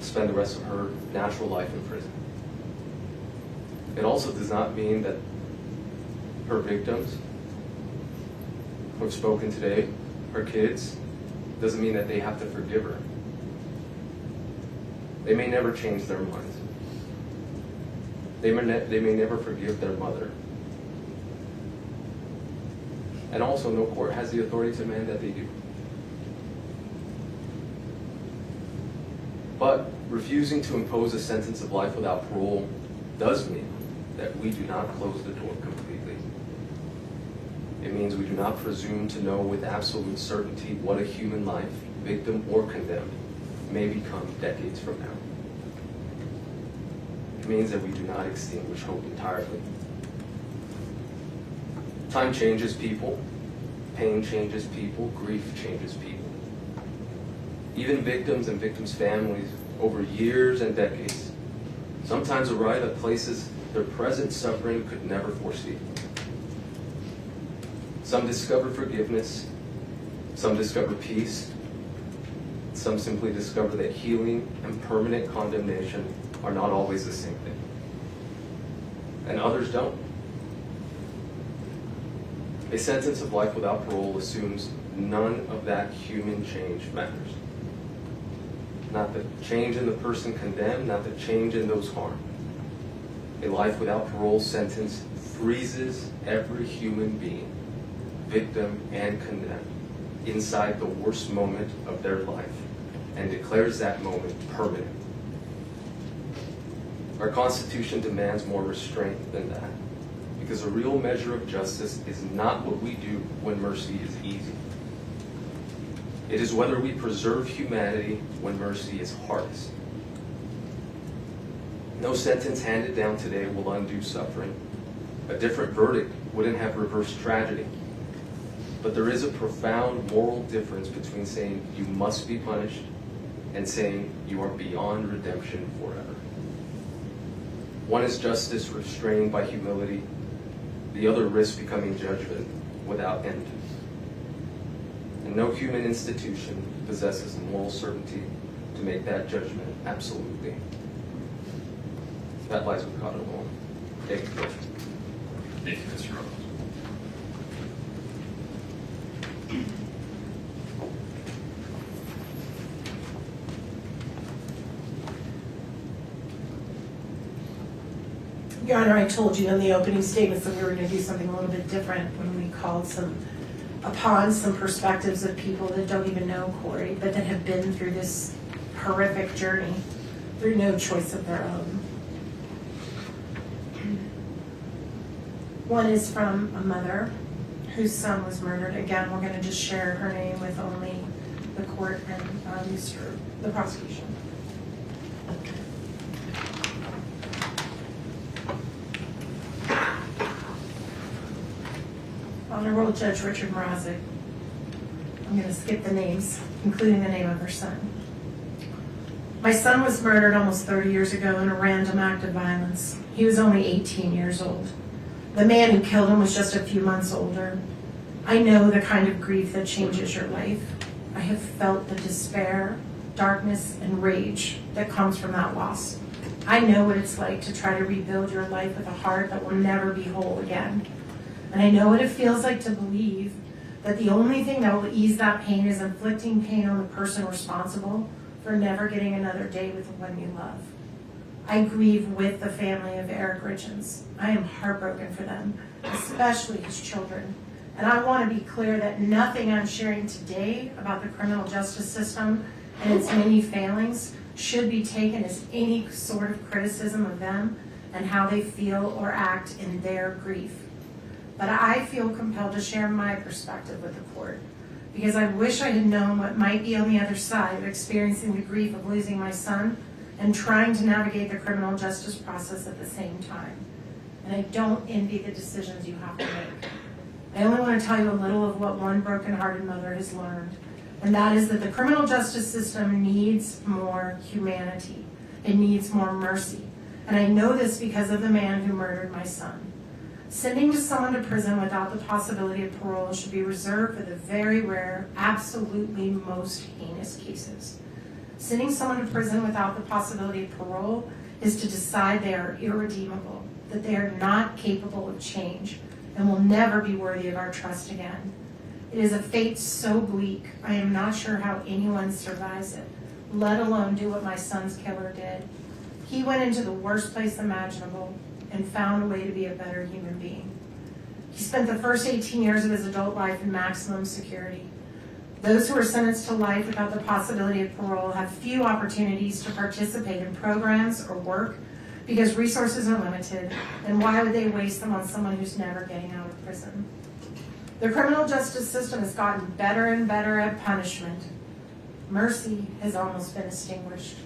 spend the rest of her natural life in prison. It also does not mean that her victims who have spoken today, her kids, doesn't mean that they have to forgive her. They may never change their minds. They may never forgive their mother. And also, no court has the authority to demand that they do. But refusing to impose a sentence of life without parole does mean that we do not close the door completely. It means we do not presume to know with absolute certainty what a human life, victim or condemned, may become decades from now. It means that we do not extinguish hope entirely. Time changes people, pain changes people, grief changes people. Even victims and victims' families over years and decades sometimes arrive at places their present suffering could never foresee. Some discover forgiveness, some discover peace, some simply discover that healing and permanent condemnation are not always the same thing. And others don't. A sentence of life without parole assumes none of that human change matters. Not the change in the person condemned, not the change in those harmed. A life without parole sentence freezes every human being, victim and condemned, inside the worst moment of their life and declares that moment permanent. Our Constitution demands more restraint than that, because a real measure of justice is not what we do when mercy is easy. It is whether we preserve humanity when mercy is hardest. No sentence handed down today will undo suffering. A different verdict wouldn't have reversed tragedy. But there is a profound moral difference between saying you must be punished and saying you are beyond redemption forever. One is justice restrained by humility. The other risks becoming judgment without end. And no human institution possesses the moral certainty to make that judgment absolutely. That lies with God alone. Thank you, Judge. Thank you, Mr. Ramos. Your Honor, I told you in the opening statements that we were going to do something a little bit different when we called upon some perspectives of people that don't even know Kouri, but that have been through this horrific journey through no choice of their own. One is from a mother whose son was murdered. Again, we're going to just share her name with only the court and the prosecution. Honorable Judge Richard Mrazek. I'm going to skip the names, including the name of her son. My son was murdered almost 30 years ago in a random act of violence. He was only 18 years old. The man who killed him was just a few months older. I know the kind of grief that changes your life. I have felt the despair, darkness, and rage that comes from that loss. I know what it's like to try to rebuild your life with a heart that will never be whole again. And I know what it feels like to believe that the only thing that will ease that pain is inflicting pain on the person responsible for never getting another day with the one you love. I grieve with the family of Eric Richins. I am heartbroken for them, especially his children. And I want to be clear that nothing I'm sharing today about the criminal justice system and its many failings should be taken as any sort of criticism of them and how they feel or act in their grief. But I feel compelled to share my perspective with the court because I wish I had known what might be on the other side of experiencing the grief of losing my son and trying to navigate the criminal justice process at the same time. And I don't envy the decisions you have to make. I only want to tell you a little of what one broken-hearted mother has learned, and that is that the criminal justice system needs more humanity. It needs more mercy. And I know this because of the man who murdered my son. Sending someone to prison without the possibility of parole should be reserved for the very rare, absolutely most heinous cases. Sending someone to prison without the possibility of parole is to decide they are irredeemable, that they are not capable of change, and will never be worthy of our trust again. It is a fate so bleak, I am not sure how anyone survives it, let alone do what my son's killer did. He went into the worst place imaginable and found a way to be a better human being. He spent the first 18 years of his adult life in maximum security. Those who are sentenced to life without the possibility of parole have few opportunities to participate in programs or work because resources are limited, and why would they waste them on someone who's never getting out of prison? The criminal justice system has gotten better and better at punishment. Mercy has almost been extinguished.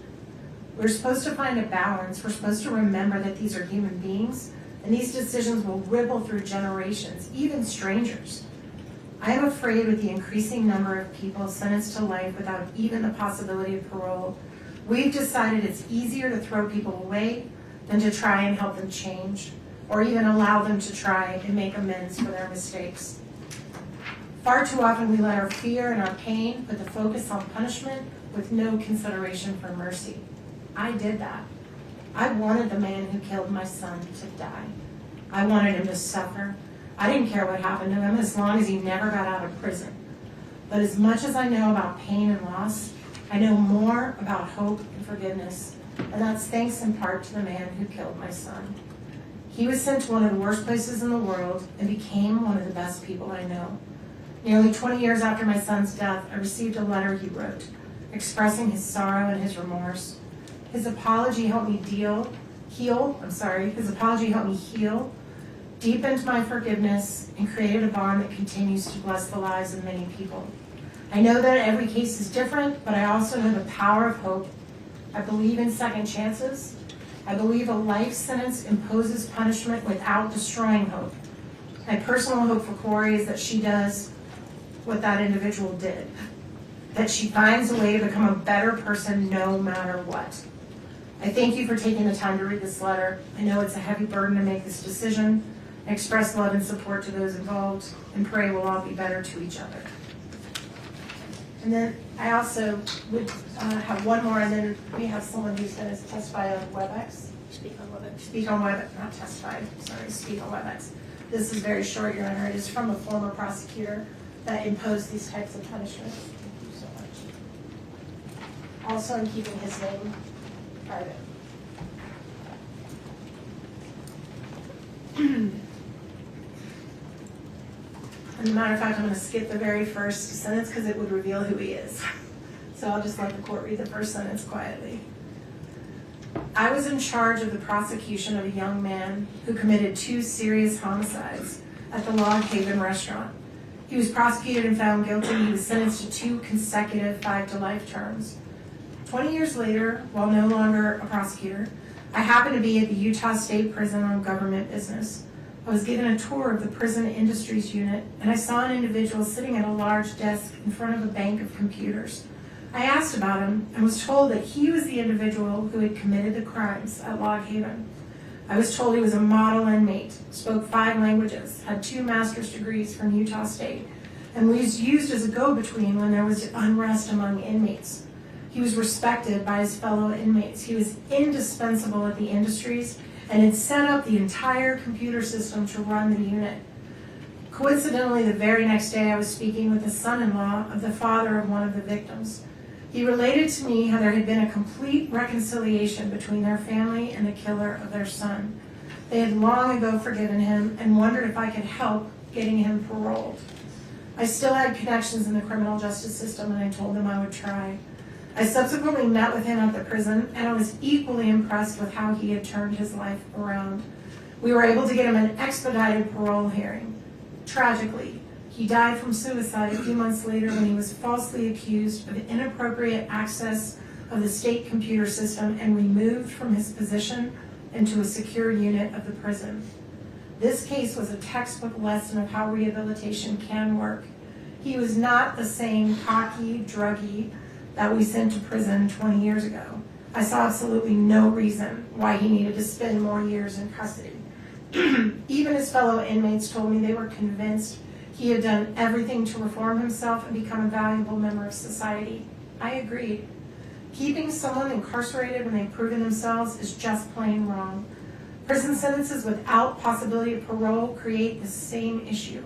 We're supposed to find a balance. We're supposed to remember that these are human beings, and these decisions will ripple through generations, even strangers. I am afraid with the increasing number of people sentenced to life without even the possibility of parole, we've decided it's easier to throw people away than to try and help them change, or even allow them to try and make amends for their mistakes. Far too often we let our fear and our pain put the focus on punishment with no consideration for mercy. I did that. I wanted the man who killed my son to die. I wanted him to suffer. I didn't care what happened to him as long as he never got out of prison. But as much as I know about pain and loss, I know more about hope and forgiveness, and that's thanks in part to the man who killed my son. He was sent to one of the worst places in the world and became one of the best people I know. Nearly 20 years after my son's death, I received a letter he wrote, expressing his sorrow and his remorse. His apology helped me heal, deepened my forgiveness, and created a bond that continues to bless the lives of many people. I know that every case is different, but I also know the power of hope. I believe in second chances. I believe a life sentence imposes punishment without destroying hope. My personal hope for Kouri is that she does what that individual did, that she finds a way to become a better person no matter what. I thank you for taking the time to read this letter. I know it's a heavy burden to make this decision. I express love and support to those involved and pray we'll all be better to each other. And then I also would have one more, and then we have someone who's going to testify on WebEx. Speak on WebEx, not testify, sorry, speak on WebEx. This is very short, Your Honor. It is from a former prosecutor that imposed these types of punishments. Thank you so much. Also, I'm keeping his name private. As a matter of fact, I'm going to skip the very first sentence because it would reveal who he is. So I'll just let the court read the first sentence quietly. I was in charge of the prosecution of a young man who committed 2 serious homicides at the Log Haven restaurant. He was prosecuted and found guilty. He was sentenced to 2 consecutive 5-to-life terms. 20 years later, while no longer a prosecutor, I happened to be at the Utah State Prison on government business. I was given a tour of the prison industries unit, and I saw an individual sitting at a large desk in front of a bank of computers. I asked about him and was told that he was the individual who had committed the crimes at Log Haven. I was told he was a model inmate, spoke 5 languages, had 2 master's degrees from Utah State, and was used as a go-between when there was unrest among inmates. He was respected by his fellow inmates. He was indispensable at the industries and had set up the entire computer system to run the unit. Coincidentally, the very next day I was speaking with the son-in-law of the father of one of the victims. He related to me how there had been a complete reconciliation between their family and the killer of their son. They had long ago forgiven him and wondered if I could help getting him paroled. I still had connections in the criminal justice system, and I told them I would try. I subsequently met with him at the prison, and I was equally impressed with how he had turned his life around. We were able to get him an expedited parole hearing. Tragically, He died from suicide a few months later when he was falsely accused of inappropriate access of the state computer system and removed from his position into a secure unit of the prison. This case was a textbook lesson of how rehabilitation can work. He was not the same cocky druggie that we sent to prison 20 years ago. I saw absolutely no reason why he needed to spend more years in custody. Even his fellow inmates told me they were convinced he had done everything to reform himself and become a valuable member of society. I agreed. Keeping someone incarcerated when they've proven themselves is just plain wrong. Prison sentences without possibility of parole create the same issue.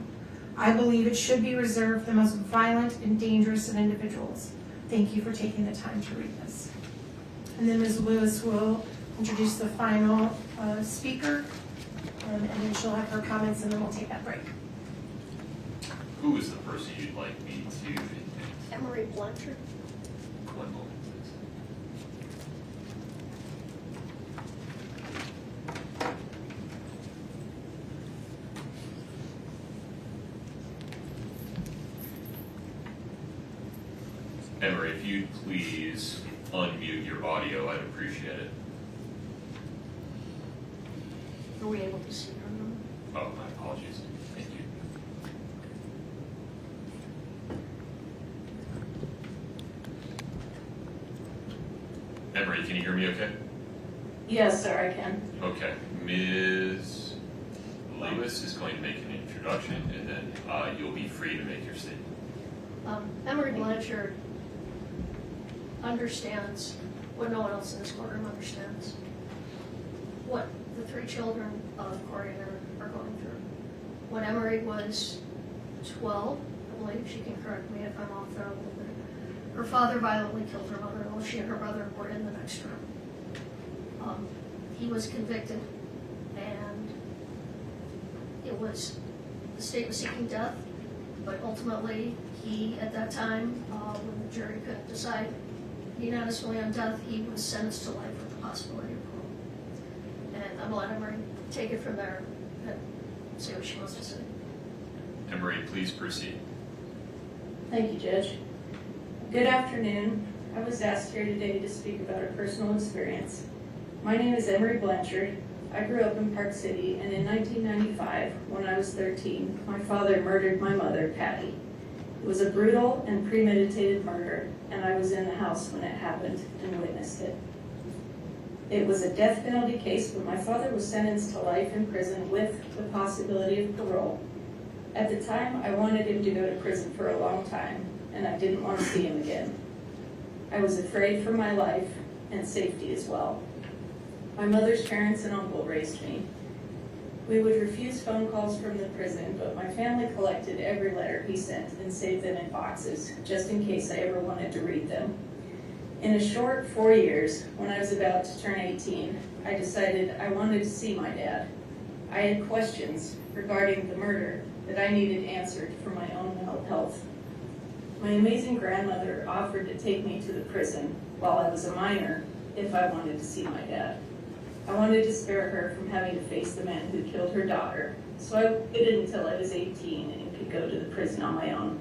I believe it should be reserved for the most violent and dangerous of individuals. Thank you for taking the time to read this. And then Ms. Lewis will introduce the final speaker, and then she'll have her comments, and then we'll take that break. Who is the person you'd like me to invite? Emery Blanchard. One moment, please. Emery, if you'd please unmute your audio, I'd appreciate it. Are we able to see her number? Oh, my apologies. Thank you. Emery, can you hear me okay? Yes, sir, I can. Okay. Ms. Lewis is going to make an introduction, and then you'll be free to make your statement. Emery Blanchard understands what no one else in this courtroom understands. What the three children of Kouri and Eric are going through. When Emery was 12, I believe, she can correct me if I'm off there a little bit, her father violently killed her mother while she and her brother were in the next room. He was convicted, and the state was seeking death, but ultimately he, at that time, when the jury couldn't decide unanimously on death, he was sentenced to life with the possibility of parole. And I'm gonna let Emery take it from there and see what she wants to say. Emery, please proceed. Thank you, Judge. Good afternoon. I was asked here today to speak about a personal experience. My name is Emery Blanchard. I grew up in Park City, and in 1995, when I was 13, my father murdered my mother, Patty. It was a brutal and premeditated murder, and I was in the house when it happened and witnessed it. It was a death penalty case, but my father was sentenced to life in prison with the possibility of parole. At the time, I wanted him to go to prison for a long time, and I didn't want to see him again. I was afraid for my life and safety as well. My mother's parents and uncle raised me. We would refuse phone calls from the prison, but my family collected every letter he sent and saved them in boxes, just in case I ever wanted to read them. In a short 4 years, when I was about to turn 18, I decided I wanted to see my dad. I had questions regarding the murder that I needed answered for my own mental health. My amazing grandmother offered to take me to the prison while I was a minor if I wanted to see my dad. I wanted to spare her from having to face the man who killed her daughter, so I waited until I was 18 and could go to the prison on my own.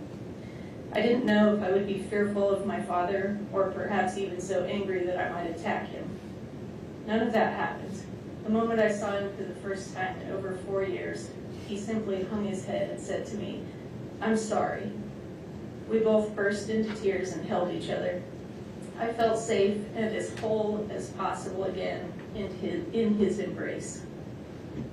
I didn't know if I would be fearful of my father, or perhaps even so angry that I might attack him. None of that happened. The moment I saw him for the first time in over 4 years, he simply hung his head and said to me, "I'm sorry." We both burst into tears and held each other. I felt safe and as whole as possible again in his embrace.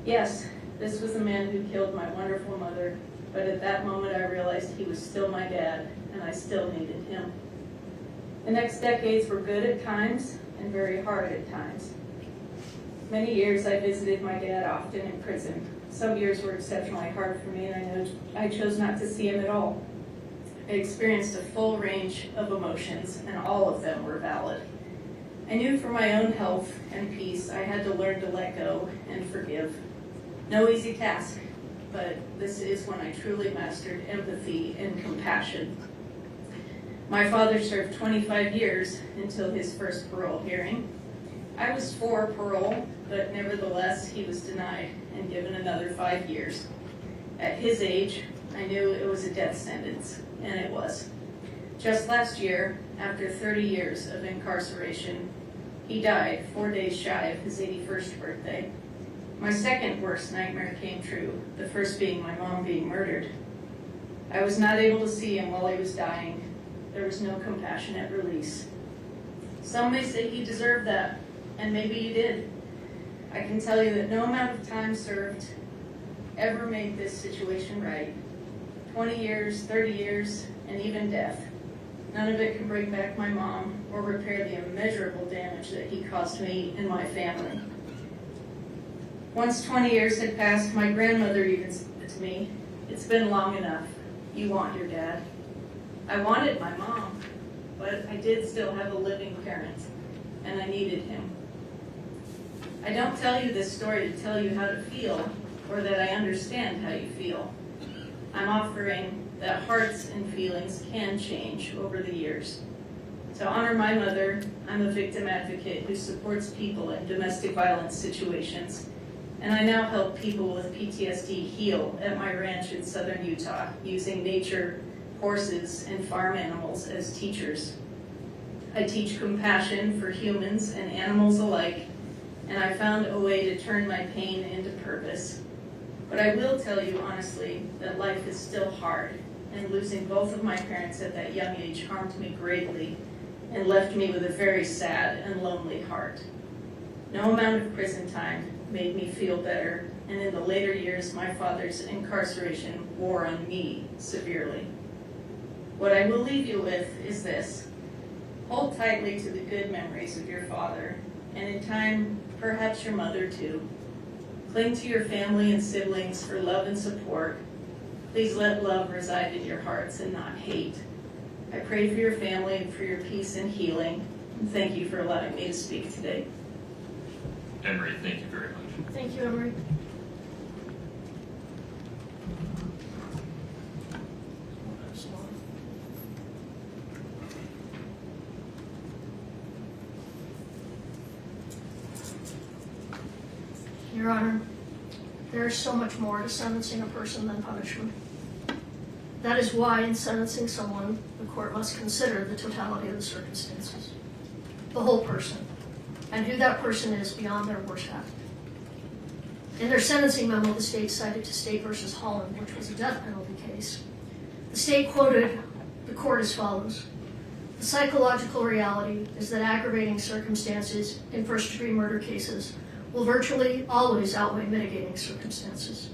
Yes, this was the man who killed my wonderful mother, but at that moment I realized he was still my dad, and I still needed him. The next decades were good at times and very hard at times. Many years I visited my dad often in prison. Some years were exceptionally hard for me, and I chose not to see him at all. I experienced a full range of emotions, and all of them were valid. I knew for my own health and peace, I had to learn to let go and forgive. No easy task, but this is when I truly mastered empathy and compassion. My father served 25 years until his first parole hearing. I was for parole, but nevertheless, he was denied and given another 5 years. At his age, I knew it was a death sentence, and it was. Just last year, after 30 years of incarceration, he died 4 days shy of his 81st birthday. My second worst nightmare came true, the first being my mom being murdered. I was not able to see him while he was dying. There was no compassionate release. Some may say he deserved that, and maybe he did. I can tell you that no amount of time served ever made this situation right. 20 years, 30 years, and even death. None of it can bring back my mom or repair the immeasurable damage that he caused me and my family. Once 20 years had passed, my grandmother even said to me, "It's been long enough. You want your dad." I wanted my mom, but I did still have a living parent, and I needed him. I don't tell you this story to tell you how to feel or that I understand how you feel. I'm offering that hearts and feelings can change over the years. To honor my mother, I'm a victim advocate who supports people in domestic violence situations, and I now help people with PTSD heal at my ranch in southern Utah using nature, horses, and farm animals as teachers. I teach compassion for humans and animals alike, and I found a way to turn my pain into purpose. But I will tell you honestly that life is still hard, and losing both of my parents at that young age harmed me greatly and left me with a very sad and lonely heart. No amount of prison time made me feel better, and in the later years my father's incarceration wore on me severely. What I will leave you with is this: hold tightly to the good memories of your father, and in time, perhaps your mother too. Cling to your family and siblings for love and support. Please let love reside in your hearts and not hate. I pray for your family and for your peace and healing, and thank you for allowing me to speak today. Emery, thank you very much. Thank you, Emery. Your Honor, there is so much more to sentencing a person than punishment. That is why in sentencing someone, the court must consider the totality of the circumstances, the whole person, and who that person is beyond their worst act. In their sentencing memo, the state cited to State v. Holland, which was a death penalty case. The state quoted the court as follows: "The psychological reality is that aggravating circumstances in first-degree murder cases will virtually always outweigh mitigating circumstances.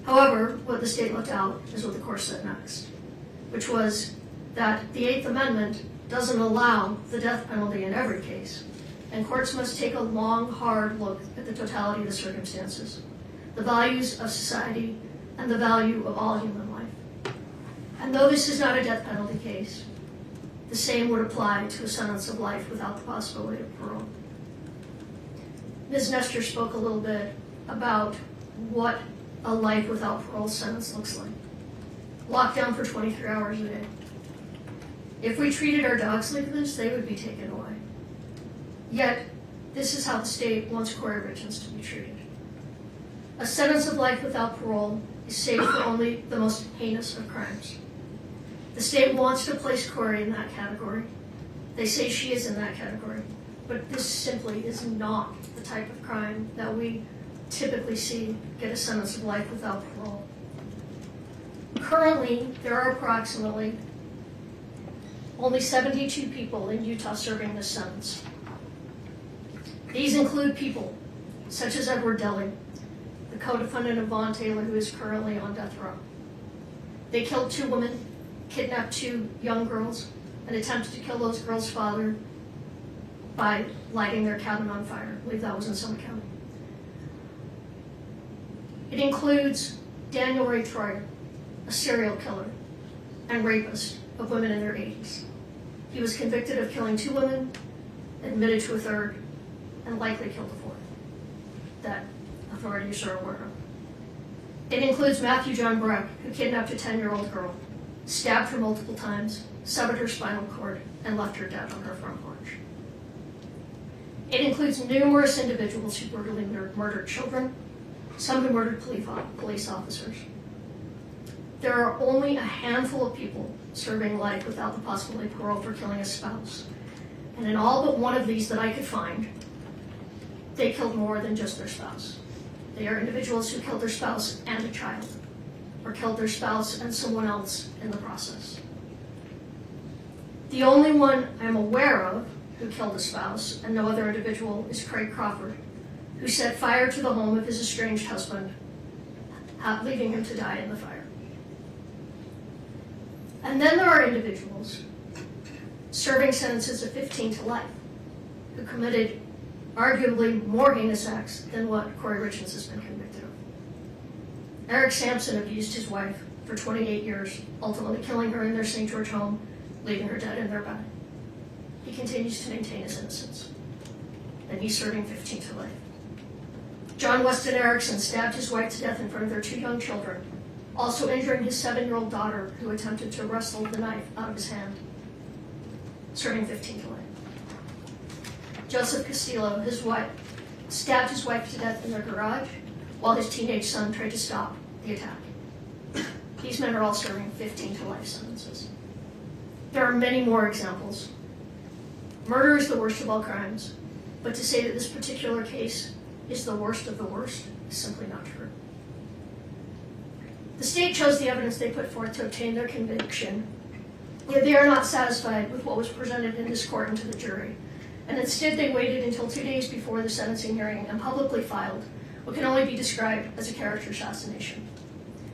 However, what the state left out is what the court said next, which was that the Eighth Amendment doesn't allow the death penalty in every case, and courts must take a long, hard look at the totality of the circumstances, the values of society, and the value of all human life. And though this is not a death penalty case, the same would apply to a sentence of life without the possibility of parole." Ms. Nestor spoke a little bit about what a life without parole sentence looks like. Locked down for 23 hours a day. If we treated our dogs like this, they would be taken away. Yet, this is how the state wants Kouri Richins to be treated. A sentence of life without parole is safe for only the most heinous of crimes. The state wants to place Kouri in that category. They say she is in that category, but this simply is not the type of crime that we typically see get a sentence of life without parole. Currently, there are approximately only 72 people in Utah serving this sentence. These include people such as Edward Deli, the co-defendant of Vaughn Taylor, who is currently on death row. They killed 2 women, kidnapped 2 young girls, and attempted to kill those girls' father by lighting their cabin on fire. I believe that was in Summit County. It includes Daniel Ray Troyer, a serial killer and rapist of women in their 80s. He was convicted of killing 2 women, admitted to a 3rd, and likely killed a 4th. That authorities are aware of. It includes Matthew John Breck, who kidnapped a 10-year-old girl, stabbed her multiple times, severed her spinal cord, and left her dead on her front porch. It includes numerous individuals who brutally murdered children, some who murdered police officers. There are only a handful of people serving life without the possibility of parole for killing a spouse. And in all but one of these that I could find, they killed more than just their spouse. They are individuals who killed their spouse and a child, or killed their spouse and someone else in the process. The only one I'm aware of who killed a spouse and no other individual is Craig Crawford, who set fire to the home of his estranged husband, leaving him to die in the fire. And then there are individuals serving sentences of 15 to life who committed arguably more heinous acts than what Kouri Richins has been convicted of. Eric Sampson abused his wife for 28 years, ultimately killing her in their St. George home, leaving her dead in their bed. He continues to maintain his innocence, and he's serving 15 to life. John Weston Erickson stabbed his wife to death in front of their 2 young children, also injuring his 7-year-old daughter who attempted to wrestle the knife out of his hand, serving 15 to life. Joseph Castillo, his wife, stabbed his wife to death in their garage while his teenage son tried to stop the attack. These men are all serving 15 to life sentences. There are many more examples. Murder is the worst of all crimes, but to say that this particular case is the worst of the worst is simply not true. The state chose the evidence they put forth to obtain their conviction, yet they are not satisfied with what was presented in this court and to the jury, and instead they waited until 2 days before the sentencing hearing and publicly filed what can only be described as a character assassination,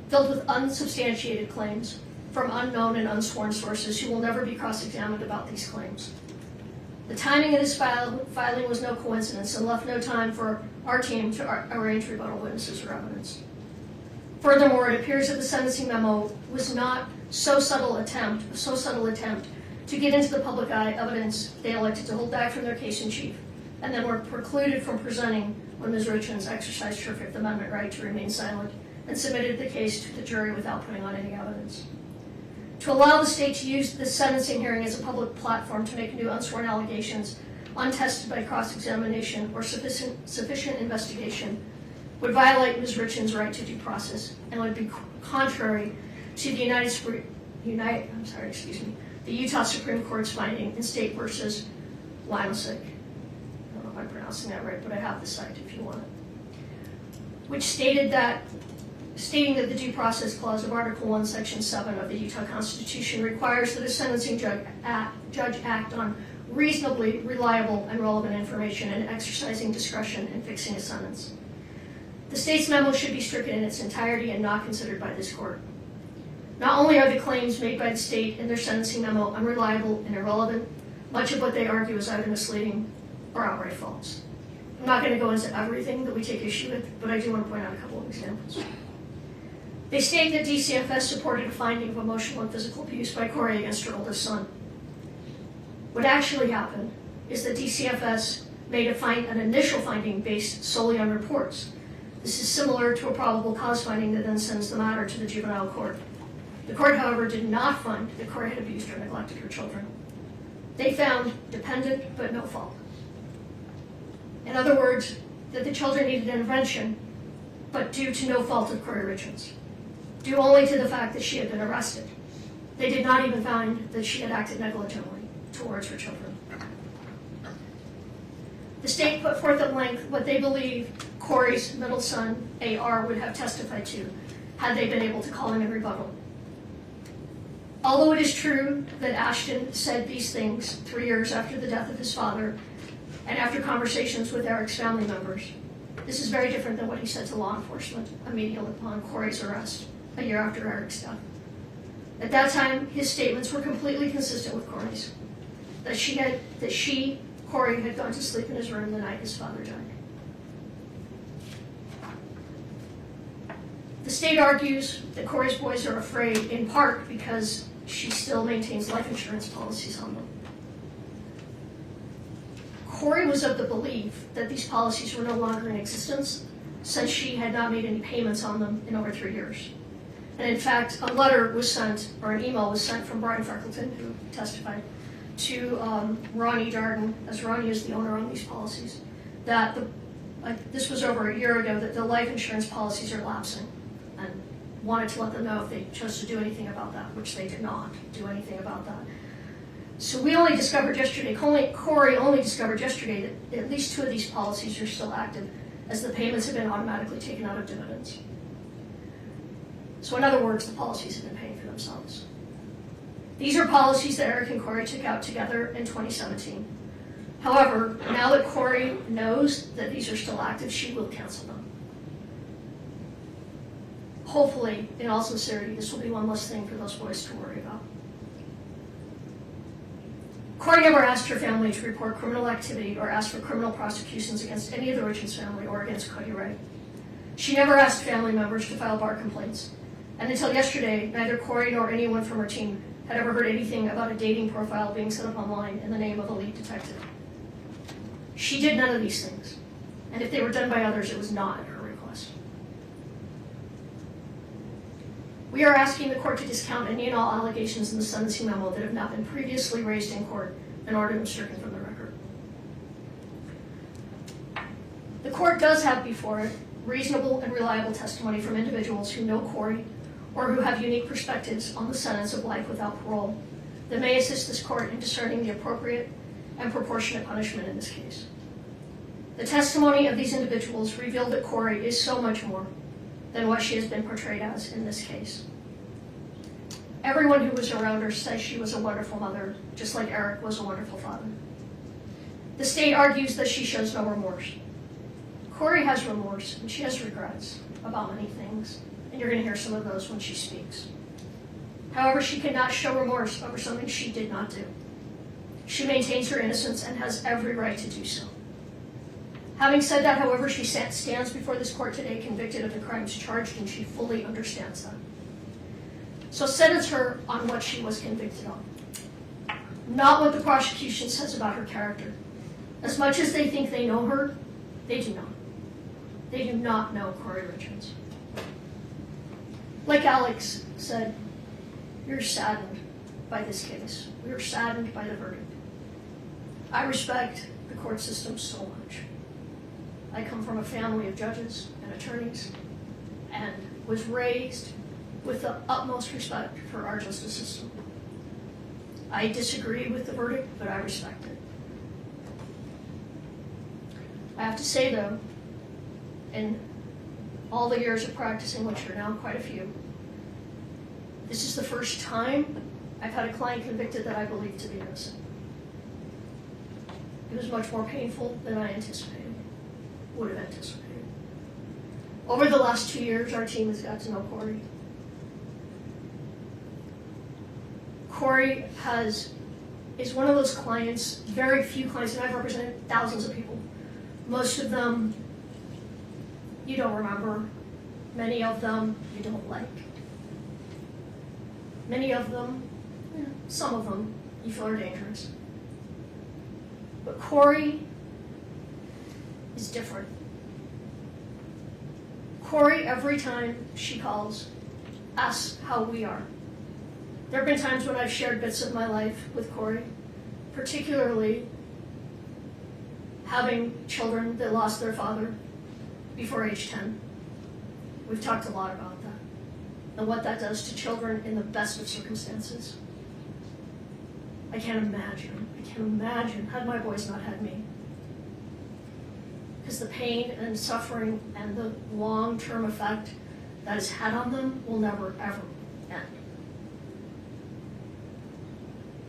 filled with unsubstantiated claims from unknown and unsworn sources who will never be cross-examined about these claims. The timing of this filing was no coincidence and left no time for our team to arrange rebuttal witnesses or evidence. Furthermore, it appears that the sentencing memo was not so subtle attempt to get into the public eye evidence they elected to hold back from their case in chief, and then were precluded from presenting when Ms. Richins exercised her Fifth Amendment right to remain silent and submitted the case to the jury without putting on any evidence. To allow the state to use this sentencing hearing as a public platform to make new unsworn allegations untested by cross-examination or sufficient investigation would violate Ms. Richins' right to due process and would be contrary to the Utah Supreme Court's finding in State versus Limesick. I don't know if I'm pronouncing that right, but I have the cite if you want it. Which stating that the due process clause of Article 1, Section 7 of the Utah Constitution requires that a sentencing judge act on reasonably reliable and relevant information and exercising discretion in fixing a sentence. The state's memo should be stricken in its entirety and not considered by this court. Not only are the claims made by the state in their sentencing memo unreliable and irrelevant, much of what they argue is either misleading or outright false. I'm not going to go into everything that we take issue with, but I do want to point out a couple of examples. They state that DCFS supported a finding of emotional and physical abuse by Kouri against her oldest son. What actually happened is that DCFS made an initial finding based solely on reports. This is similar to a probable cause finding that then sends the matter to the juvenile court. The court, however, did not find that Kouri had abused or neglected her children. They found dependent but no fault. In other words, that the children needed intervention, but due to no fault of Kouri Richins, due only to the fact that she had been arrested. They did not even find that she had acted negligently towards her children. The state put forth at length what they believe Kouri's middle son, A.R., would have testified to had they been able to call him in rebuttal. Although it is true that Ashton said these things 3 years after the death of his father and after conversations with Eric's family members, this is very different than what he said to law enforcement immediately upon Kouri's arrest a year after Eric's death. At that time, his statements were completely consistent with Kouri's, that Kouri, had gone to sleep in his room the night his father died. The state argues that Kouri's boys are afraid in part because she still maintains life insurance policies on them. Kouri was of the belief that these policies were no longer in existence since she had not made any payments on them in over 3 years. And in fact, a letter was sent, or an email was sent from Brian Freckleton, who testified, to Ronnie Darden, as Ronnie is the owner on these policies, that this was over a year ago, that the life insurance policies are lapsing. And wanted to let them know if they chose to do anything about that, which they did not do anything about that. So we only discovered yesterday, Kouri only discovered yesterday that at least 2 of these policies are still active, as the payments have been automatically taken out of dividends. So in other words, the policies have been paying for themselves. These are policies that Eric and Kouri took out together in 2017. However, now that Kouri knows that these are still active, she will cancel them. Hopefully, in all sincerity, this will be one less thing for those boys to worry about. Kouri never asked her family to report criminal activity or asked for criminal prosecutions against any of the Richins family or against Cody Ray. She never asked family members to file bar complaints. And until yesterday, neither Kouri nor anyone from her team had ever heard anything about a dating profile being set up online in the name of a lead detective. She did none of these things. And if they were done by others, it was not at her request. We are asking the court to discount any and all allegations in the sentencing memo that have not been previously raised in court in order to be stricken from the record. The court does have before it reasonable and reliable testimony from individuals who know Kouri or who have unique perspectives on the sentence of life without parole that may assist this court in discerning the appropriate and proportionate punishment in this case. The testimony of these individuals revealed that Kouri is so much more than what she has been portrayed as in this case. Everyone who was around her says she was a wonderful mother, just like Eric was a wonderful father. The state argues that she shows no remorse. Kouri has remorse and she has regrets about many things, and you're going to hear some of those when she speaks. However, she cannot show remorse over something she did not do. She maintains her innocence and has every right to do so. Having said that, however, she stands before this court today convicted of the crimes charged, and she fully understands that. So sentence her on what she was convicted on, not what the prosecution says about her character. As much as they think they know her, they do not. They do not know Kouri Richins. Like Alex said, we're saddened by this case. We are saddened by the verdict. I respect the court system so much. I come from a family of judges and attorneys and was raised with the utmost respect for our justice system. I disagree with the verdict, but I respect it. I have to say though, in all the years of practicing, which are now quite a few, this is the first time I've had a client convicted that I believe to be innocent. It was much more painful than I would have anticipated. Over the last 2 years, our team has got to know Kouri. Kouri is one of those clients, very few clients, and I've represented thousands of people. Most of them you don't remember. Many of them you don't like. Many of them, some of them, you feel are dangerous. But Kouri is different. Kouri, every time she calls, asks how we are. There have been times when I've shared bits of my life with Kouri, particularly having children that lost their father before age 10. We've talked a lot about that and what that does to children in the best of circumstances. I can't imagine had my boys not had me. Because the pain and suffering and the long-term effect that it's had on them will never, ever end.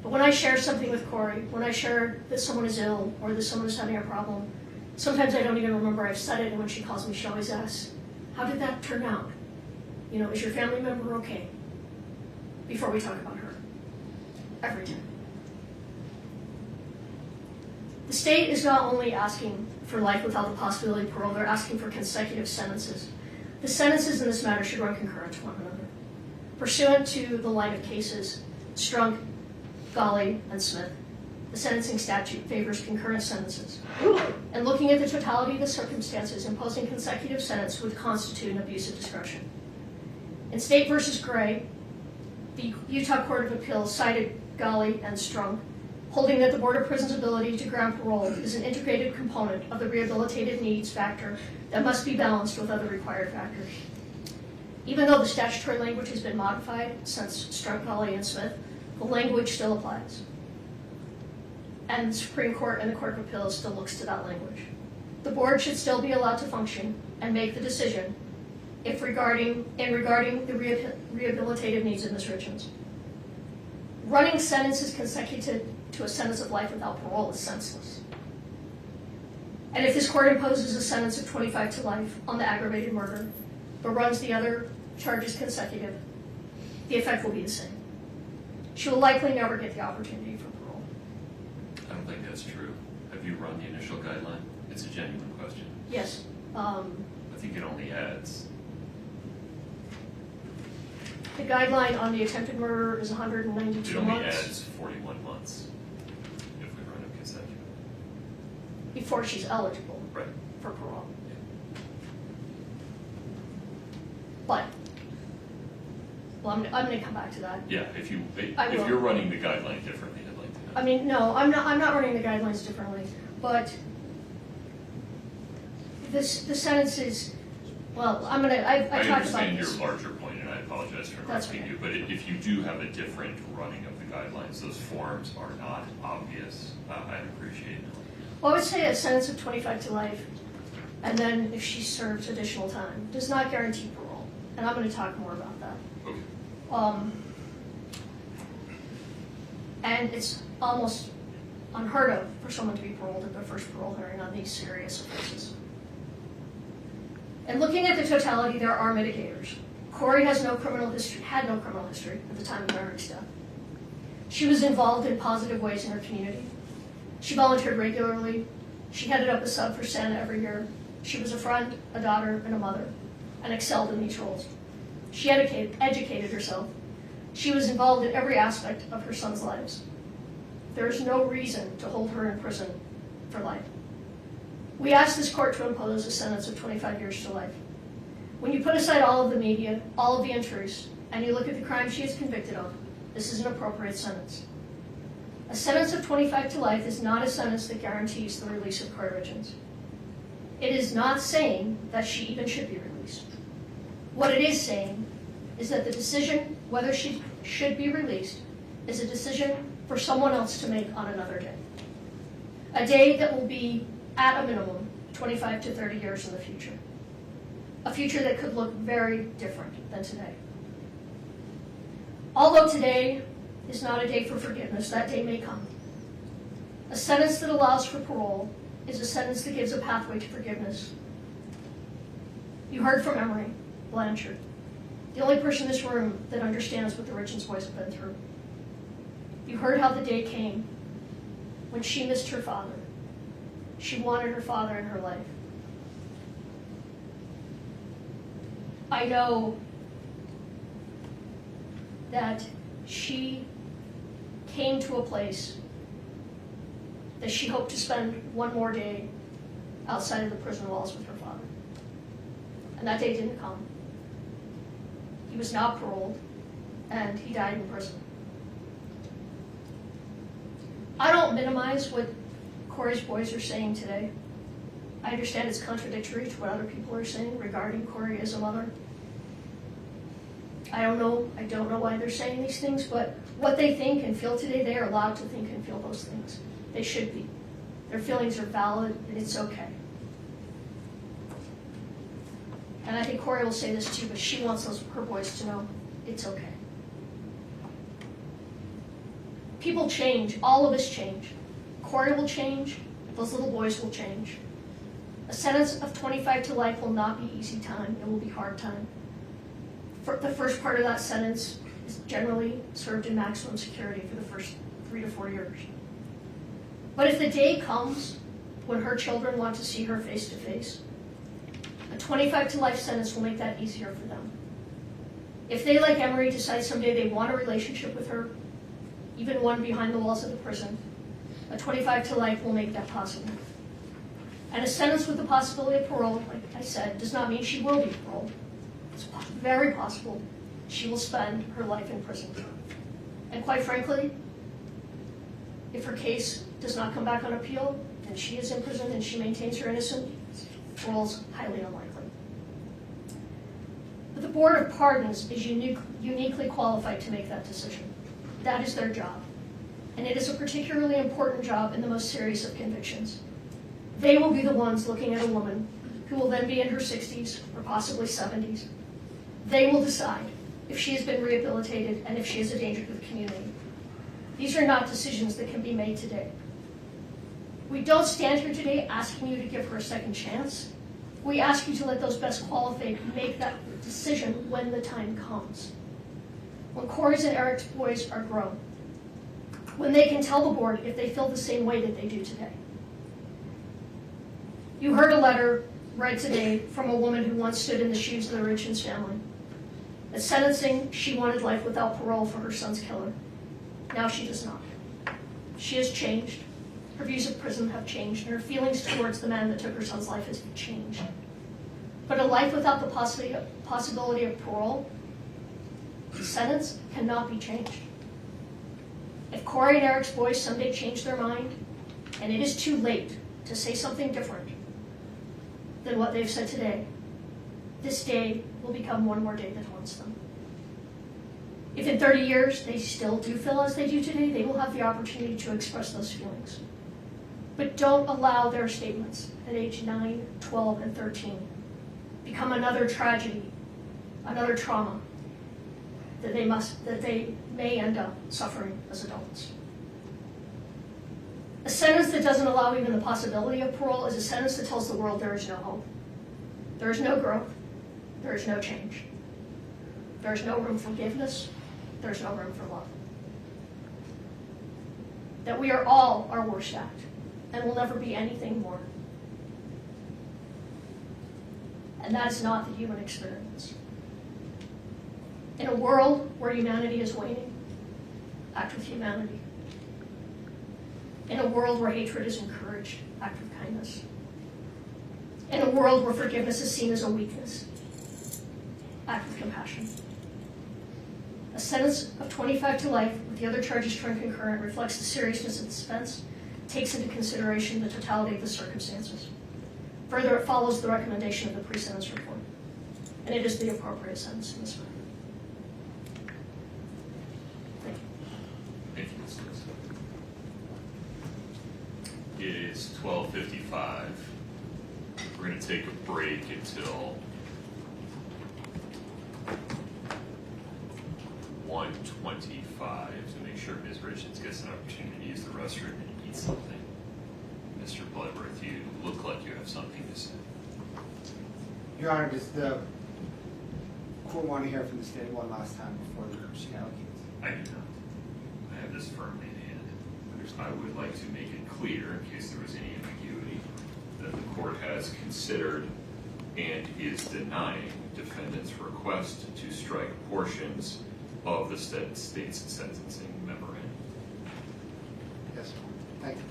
But when I share something with Kouri, when I share that someone is ill or that someone is having a problem, sometimes I don't even remember I've said it, and when she calls me, she always asks, how did that turn out? You know, is your family member okay? Before we talk about her. Every time. The state is not only asking for life without the possibility of parole, they're asking for consecutive sentences. The sentences in this matter should run concurrent to one another. Pursuant to the line of cases, Strunk, Golly, and Smith, the sentencing statute favors concurrent sentences. And looking at the totality of the circumstances, imposing consecutive sentence would constitute an abuse of discretion. In State v. Gray, the Utah Court of Appeals cited Golly and Strunk, holding that the Board of Prisons' ability to grant parole is an integrated component of the rehabilitative needs factor that must be balanced with other required factors. Even though the statutory language has been modified since Strunk-Colley and Smith, the language still applies. And the Supreme Court and the Court of Appeals still looks to that language. The board should still be allowed to function and make the decision regarding the rehabilitative needs of Ms. Richins. Running sentences consecutive to a sentence of life without parole is senseless. And if this court imposes a sentence of 25 to life on the aggravated murder, but runs the other charges consecutive, the effect will be the same. She will likely never get the opportunity for parole. I don't think that's true. Have you run the initial guideline? It's a genuine question. Yes. I think it only adds. The guideline on the attempted murder is 192 It only months adds 41 months if we run it consecutive. before she's eligible Right. for parole. But, well, I'm going to come back to that. Yeah, I if will. you're running the guideline differently, I'd like to know. I mean, no, I'm not running the guidelines differently, but the sentence is, well, I I talked about understand your this. larger point, and I apologize for That's interrupting okay. you, but if you do have a different running of the guidelines, those forms are not obvious. I'd appreciate it. Well, I would say a sentence of 25 to life, and then if she serves additional time, does not guarantee parole. And I'm going to talk more about that. Okay. And it's almost unheard of for someone to be paroled at their first parole hearing on these serious offenses. And looking at the totality, there are mitigators. Kouri had no criminal history at the time of Eric's death. She was involved in positive ways in her community. She volunteered regularly. She headed up a sub for Santa every year. She was a friend, a daughter, and a mother, and excelled in these roles. She educated herself. She was involved in every aspect of her son's lives. There is no reason to hold her in prison for life. We asked this court to impose a sentence of 25 years to life. When you put aside all of the media, all of the injuries, and you look at the crime she is convicted of, this is an appropriate sentence. A sentence of 25 to life is not a sentence that guarantees the release of Kouri Richins. It is not saying that she even should be released. What it is saying is that the decision whether she should be released is a decision for someone else to make on another day. A day that will be, at a minimum, 25 to 30 years in the future. A future that could look very different than today. Although today is not a day for forgiveness, that day may come. A sentence that allows for parole is a sentence that gives a pathway to forgiveness. You heard from Emery Blanchard, the only person in this room that understands what the Richins boys have been through. You heard how the day came when she missed her father. She wanted her father in her life. I know that she came to a place that she hoped to spend one more day outside of the prison walls with her father. And that day didn't come. He was not paroled, and he died in prison. I don't minimize what Kouri's boys are saying today. I understand it's contradictory to what other people are saying regarding Kouri as a mother. I don't know why they're saying these things, but what they think and feel today, they are allowed to think and feel those things. They should be. Their feelings are valid, and it's okay. And I think Kouri will say this too, but she wants her boys to know it's okay. People change. All of us change. Kouri will change. Those little boys will change. A sentence of 25 to life will not be easy time. It will be hard time. The first part of that sentence is generally served in maximum security for the first 3 to 4 years. But if the day comes when her children want to see her face to face, a 25 to life sentence will make that easier for them. If they, like Emery, decide someday they want a relationship with her, even one behind the walls of the prison, a 25 to life will make that possible. And a sentence with the possibility of parole, like I said, does not mean she will be paroled. It's very possible she will spend her life in prison. And quite frankly, if her case does not come back on appeal, and she is in prison and she maintains her innocence, parole's highly unlikely. But the Board of Pardons is uniquely qualified to make that decision. That is their job. And it is a particularly important job in the most serious of convictions. They will be the ones looking at a woman who will then be in her 60s or possibly 70s. They will decide if she has been rehabilitated and if she is a danger to the community. These are not decisions that can be made today. We don't stand here today asking you to give her a second chance. We ask you to let those best qualified make that decision when the time comes. When Kouri's and Eric's boys are grown. When they can tell the board if they feel the same way that they do today. You heard a letter read today from a woman who once stood in the shoes of the Richins family. At sentencing, she wanted life without parole for her son's killer. Now she does not. She has changed. Her views of prison have changed, and her feelings towards the man that took her son's life has changed. But a life without the possibility of parole, the sentence cannot be changed. If Kouri and Eric's boys someday change their mind, and it is too late to say something different than what they've said today, this day will become one more day that haunts them. If in 30 years they still do feel as they do today, they will have the opportunity to express those feelings. But don't allow their statements at age 9, 12, and 13 become another tragedy, another trauma that they may end up suffering as adults. A sentence that doesn't allow even the possibility of parole is a sentence that tells the world there is no hope. There is no growth. There is no change. There is no room for forgiveness. There is no room for love. That we are all our worst act and will never be anything more. And that is not the human experience. In a world where humanity is waning, act with humanity. In a world where hatred is encouraged, act with kindness. In a world where forgiveness is seen as a weakness, act with compassion. A sentence of 25 to life with the other charges turned concurrent reflects the seriousness of this offense, takes into consideration the totality of the circumstances. Further, it follows the recommendation of the pre-sentence report, and it is the appropriate sentence in this matter. Thank you. Thank you, Ms. Lewis. It is 12:55. We're going to take a break until 1:25 to make sure Ms. Richins gets an opportunity to use the restroom and eat something. Mr. Bloodworth, you look like you have something to say. Your Honor, does the court want to hear from the state one last time before she allocates? I do not. I have this firmly in hand. I would like to make it clear, in case there was any ambiguity, that the court has considered and is denying defendant's request to strike portions of the state's sentencing memorandum. Yes, sir. Thank you.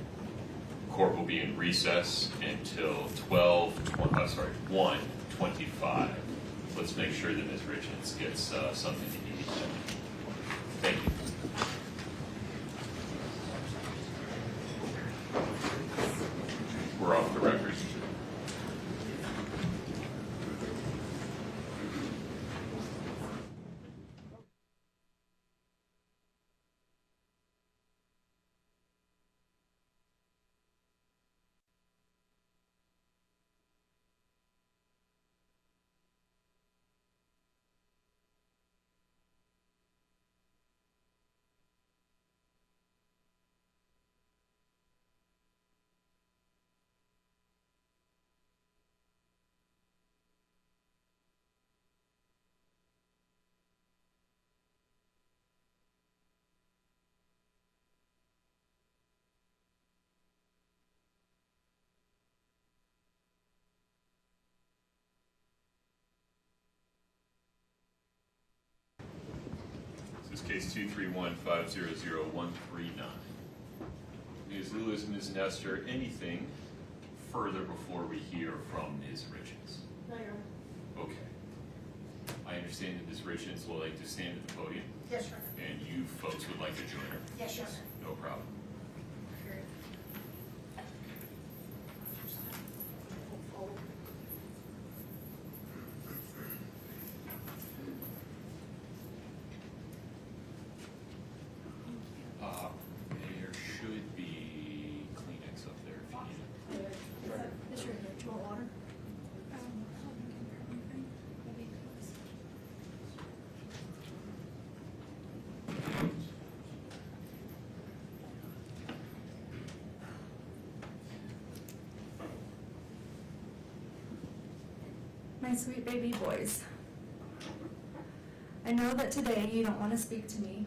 Court will be in recess until 1:25. Let's make sure that Ms. Richins gets something to eat. Thank you. We're off the record. This is case 231500139. Ms. Lewis, Ms. Nestor, anything further before we hear from Ms. Richins? No, Your Honor. Okay. I understand that Ms. Richins will like to stand at the podium, Yes, Your Honor. and you folks would like to join her. Yes, Your Honor. No problem. my sweet baby boys. I know that today you don't want to speak to me,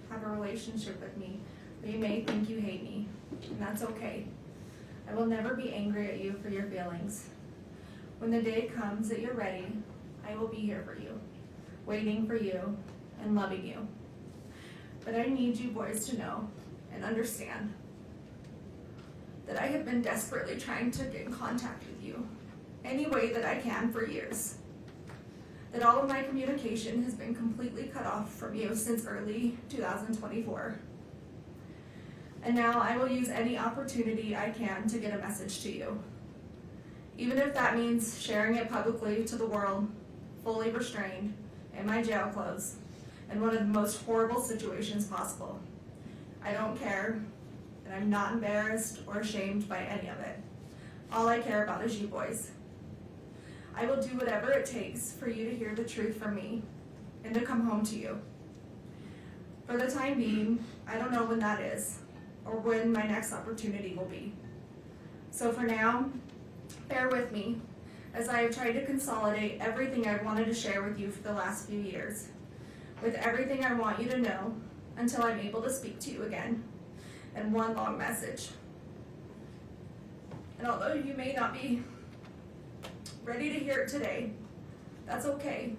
have a relationship with me, or you may think you hate me, and that's okay. I will never be angry at you for your feelings. When the day comes that you're ready, I will be here for you, waiting for you, and loving you. But I need you boys to know and understand that I have been desperately trying to get in contact with you any way that I can for years. That all of my communication has been completely cut off from you since early 2024. And now I will use any opportunity I can to get a message to you. Even if that means sharing it publicly to the world, fully restrained, in my jail clothes, in one of the most horrible situations possible. I don't care, and I'm not embarrassed or ashamed by any of it. All I care about is you boys. I will do whatever it takes for you to hear the truth from me and to come home to you. For the time being, I don't know when that is or when my next opportunity will be. So for now, bear with me as I have tried to consolidate everything I've wanted to share with you for the last few years, with everything I want you to know until I'm able to speak to you again, and one long message. And although you may not be ready to hear it today, that's okay.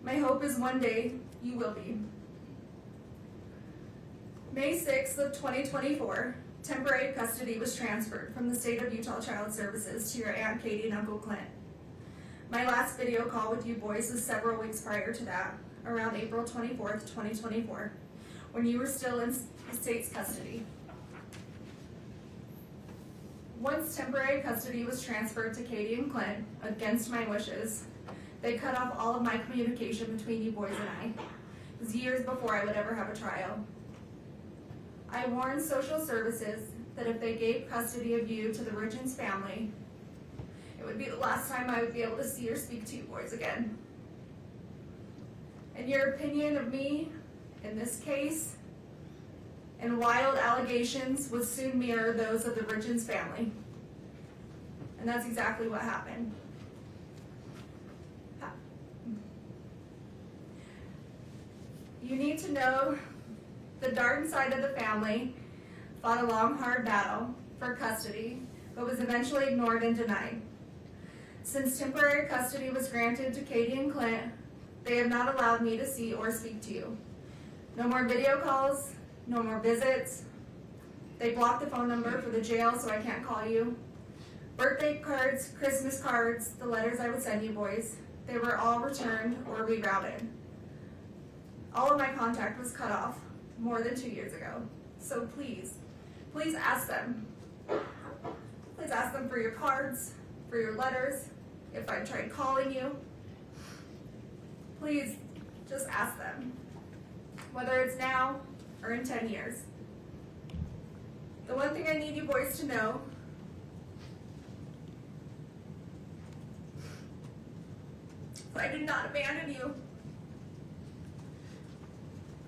My hope is one day you will be. May 6th of 2024, temporary custody was transferred from the state of Utah Child Services to your Aunt Katie and Uncle Clint. My last video call with you boys was several weeks prior to that, around April 24th, 2024, when you were still in the state's custody. Once temporary custody was transferred to Katie and Clint, against my wishes, they cut off all of my communication between you boys and I. It was years before I would ever have a trial. I warned social services that if they gave custody of you to the Richins family, it would be the last time I would be able to see or speak to you boys again. And your opinion of me in this case and wild allegations would soon mirror those of the Richins family. And that's exactly what happened. You need to know the Darden side of the family fought a long, hard battle for custody, but was eventually ignored and denied. Since temporary custody was granted to Katie and Clint, they have not allowed me to see or speak to you. No more video calls, no more visits. They blocked the phone number for the jail so I can't call you. Birthday cards, Christmas cards, the letters I would send you boys, they were all returned or rerouted. All of my contact was cut off more than 2 years ago. So please, please ask them. Please ask them for your cards, for your letters, if I tried calling you. Please, just ask them, whether it's now or in 10 years. The one thing I need you boys to know is I did not abandon you.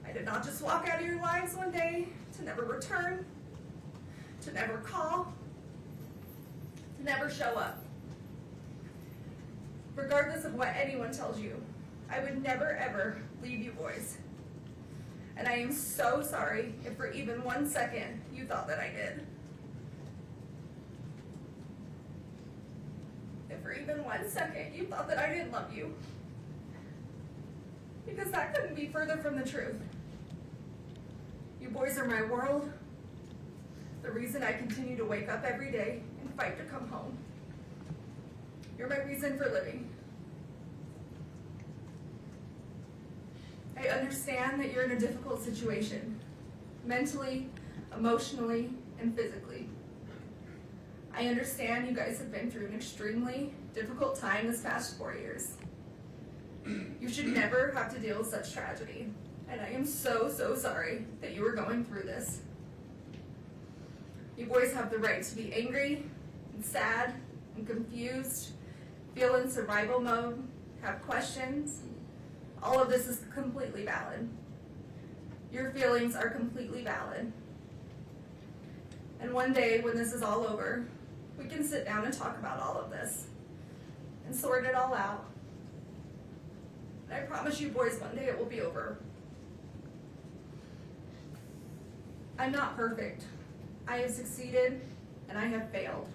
I did not just walk out of your lives one day to never return, to never call, to never show up. Regardless of what anyone tells you, I would never ever leave you boys. And I am so sorry if for even 1 second you thought that I did. If for even 1 second you thought that I didn't love you. Because that couldn't be further from the truth. You boys are my world, the reason I continue to wake up every day and fight to come home. You're my reason for living. I understand that you're in a difficult situation, mentally, emotionally, and physically. I understand you guys have been through an extremely difficult time this past 4 years. You should never have to deal with such tragedy, and I am so, so sorry that you were going through this. You boys have the right to be angry, and sad, and confused, feel in survival mode, have questions. All of this is completely valid. Your feelings are completely valid. And one day, when this is all over, we can sit down and talk about all of this. and sort it all out. And I promise you boys, one day it will be over. I'm not perfect. I have succeeded and I have failed.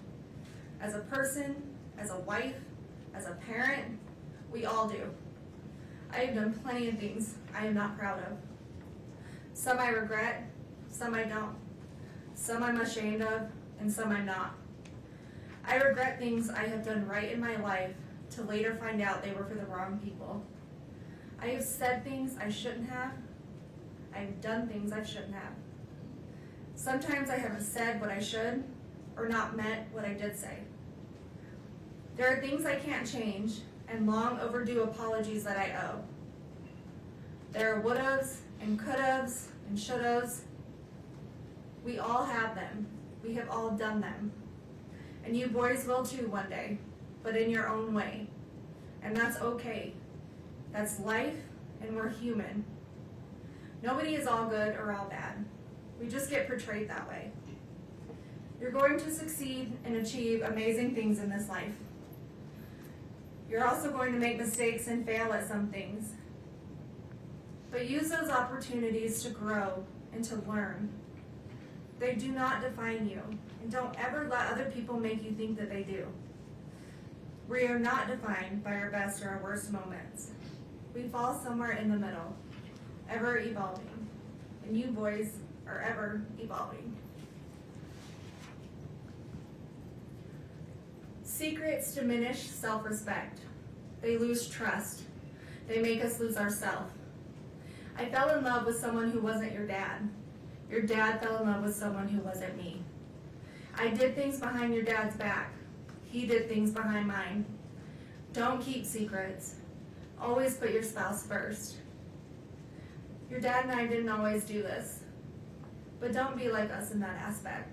As a person, as a wife, as a parent, we all do. I have done plenty of things I am not proud of. Some I regret, some I don't. Some I'm ashamed of, and some I'm not. I regret things I have done right in my life to later find out they were for the wrong people. I have said things I shouldn't have. I have done things I shouldn't have. Sometimes I haven't said what I should, or not meant what I did say. There are things I can't change, and long overdue apologies that I owe. There are would'ves, and could'ves, and should'ves. We all have them. We have all done them. And you boys will too one day, but in your own way. And that's okay. That's life, and we're human. Nobody is all good or all bad. We just get portrayed that way. You're going to succeed and achieve amazing things in this life. You're also going to make mistakes and fail at some things. But use those opportunities to grow and to learn. They do not define you, and don't ever let other people make you think that they do. We are not defined by our best or our worst moments. We fall somewhere in the middle, ever evolving, and you boys are ever evolving. Secrets diminish self-respect. They lose trust. They make us lose ourselves. I fell in love with someone who wasn't your dad. Your dad fell in love with someone who wasn't me. I did things behind your dad's back. He did things behind mine. Don't keep secrets. Always put your spouse first. Your dad and I didn't always do this, but don't be like us in that aspect.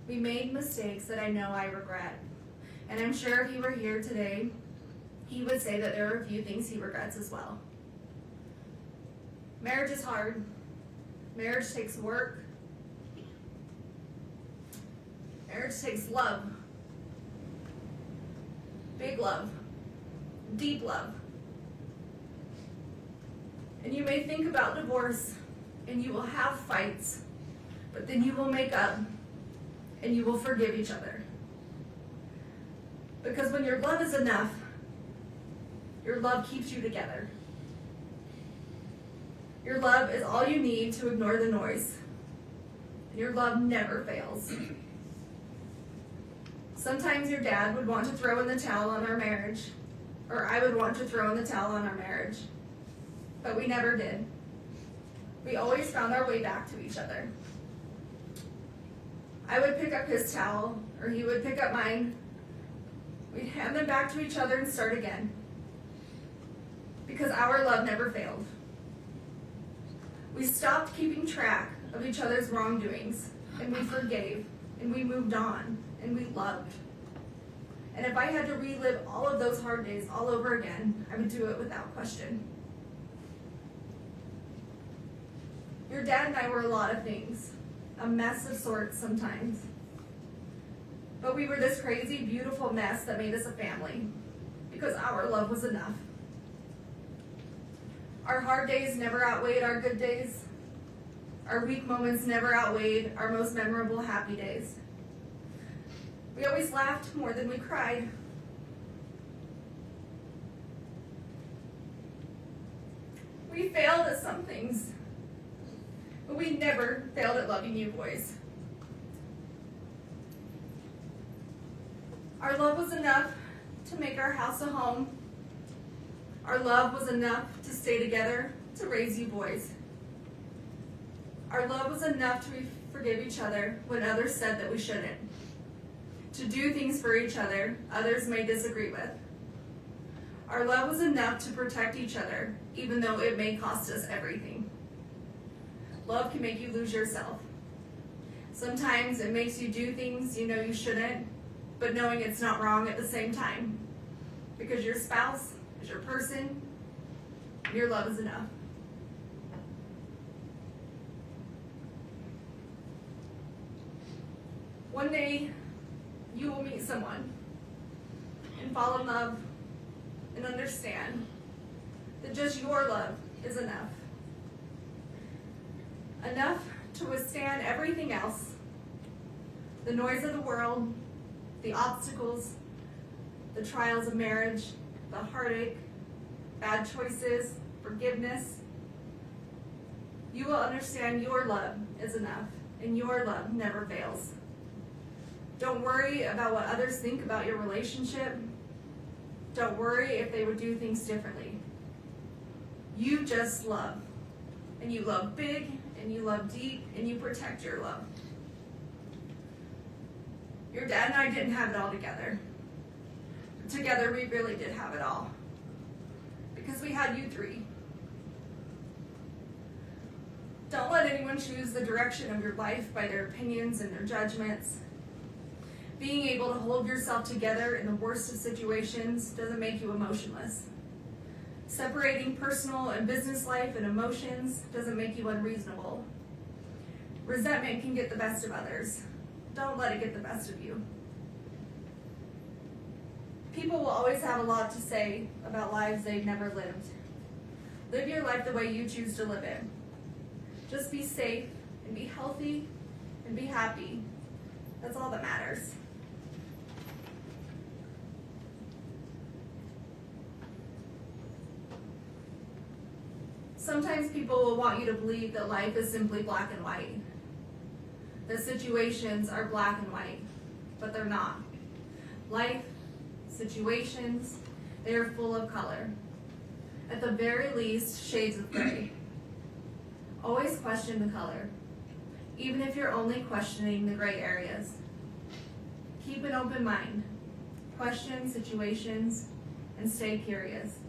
We made mistakes that I know I regret, and I'm sure if he were here today, he would say that there are a few things he regrets as well. Marriage is hard. Marriage takes work. Marriage takes love. Big love. Deep love. And you may think about divorce, and you will have fights, but then you will make up, and you will forgive each other. Because when your love is enough, your love keeps you together. Your love is all you need to ignore the noise. And your love never fails. Sometimes your dad would want to throw in the towel on our marriage, or I would want to throw in the towel on our marriage. But we never did. We always found our way back to each other. I would pick up his towel, or he would pick up mine. We'd hand them back to each other and start again. Because our love never failed. We stopped keeping track of each other's wrongdoings, and we forgave, and we moved on, and we loved. And if I had to relive all of those hard days all over again, I would do it without question. Your dad and I were a lot of things, a mess of sorts sometimes. But we were this crazy, beautiful mess that made us a family, because our love was enough. Our hard days never outweighed our good days. Our weak moments never outweighed our most memorable happy days. We always laughed more than we cried. We failed at some things, but we never failed at loving you boys. Our love was enough to make our house a home. Our love was enough to stay together, to raise you boys. Our love was enough to forgive each other when others said that we shouldn't. To do things for each other others may disagree with. Our love was enough to protect each other, even though it may cost us everything. Love can make you lose yourself. Sometimes it makes you do things you know you shouldn't, but knowing it's not wrong at the same time. Because your spouse is your person, and your love is enough. One day, you will meet someone, and fall in love and understand that just your love is enough. Enough to withstand everything else, the noise of the world, the obstacles, the trials of marriage, the heartache, bad choices, forgiveness. You will understand your love is enough, and your love never fails. Don't worry about what others think about your relationship. Don't worry if they would do things differently. You just love, and you love big, and you love deep, and you protect your love. Your dad and I didn't have it all together. Together we really did have it all, because we had you three. Don't let anyone choose the direction of your life by their opinions and their judgments. Being able to hold yourself together in the worst of situations doesn't make you emotionless. Separating personal and business life and emotions doesn't make you unreasonable. Resentment can get the best of others. Don't let it get the best of you. People will always have a lot to say about lives they've never lived. Live your life the way you choose to live it. Just be safe and be healthy and be happy. That's all that matters. Sometimes people will want you to believe that life is simply black and white. That situations are black and white, but they're not. Life, situations, they are full of color. At the very least, shades of gray. Always question the color, even if you're only questioning the gray areas. Keep an open mind. Question situations and stay curious.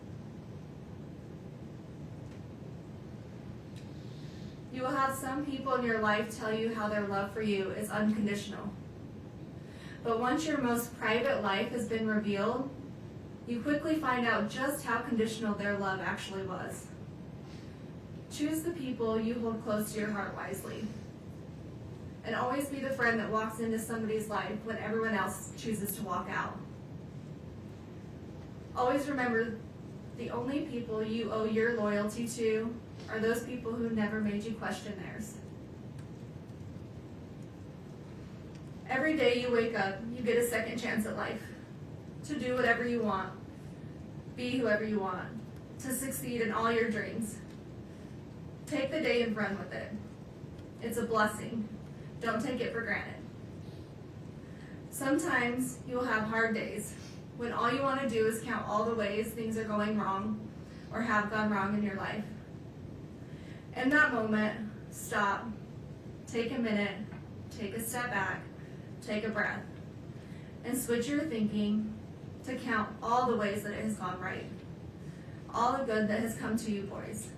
You will have some people in your life tell you how their love for you is unconditional. But once your most private life has been revealed, you quickly find out just how conditional their love actually was. Choose the people you hold close to your heart wisely. And always be the friend that walks into somebody's life when everyone else chooses to walk out. Always remember, the only people you owe your loyalty to are those people who never made you question theirs. Every day you wake up, you get a second chance at life. To do whatever you want, be whoever you want, to succeed in all your dreams. Take the day and run with it. It's a blessing. Don't take it for granted. Sometimes you will have hard days when all you want to do is count all the ways things are going wrong or have gone wrong in your life. In that moment, stop, take a minute, take a step back, take a breath, and switch your thinking to count all the ways that it has gone right. All the good that has come to you, boys.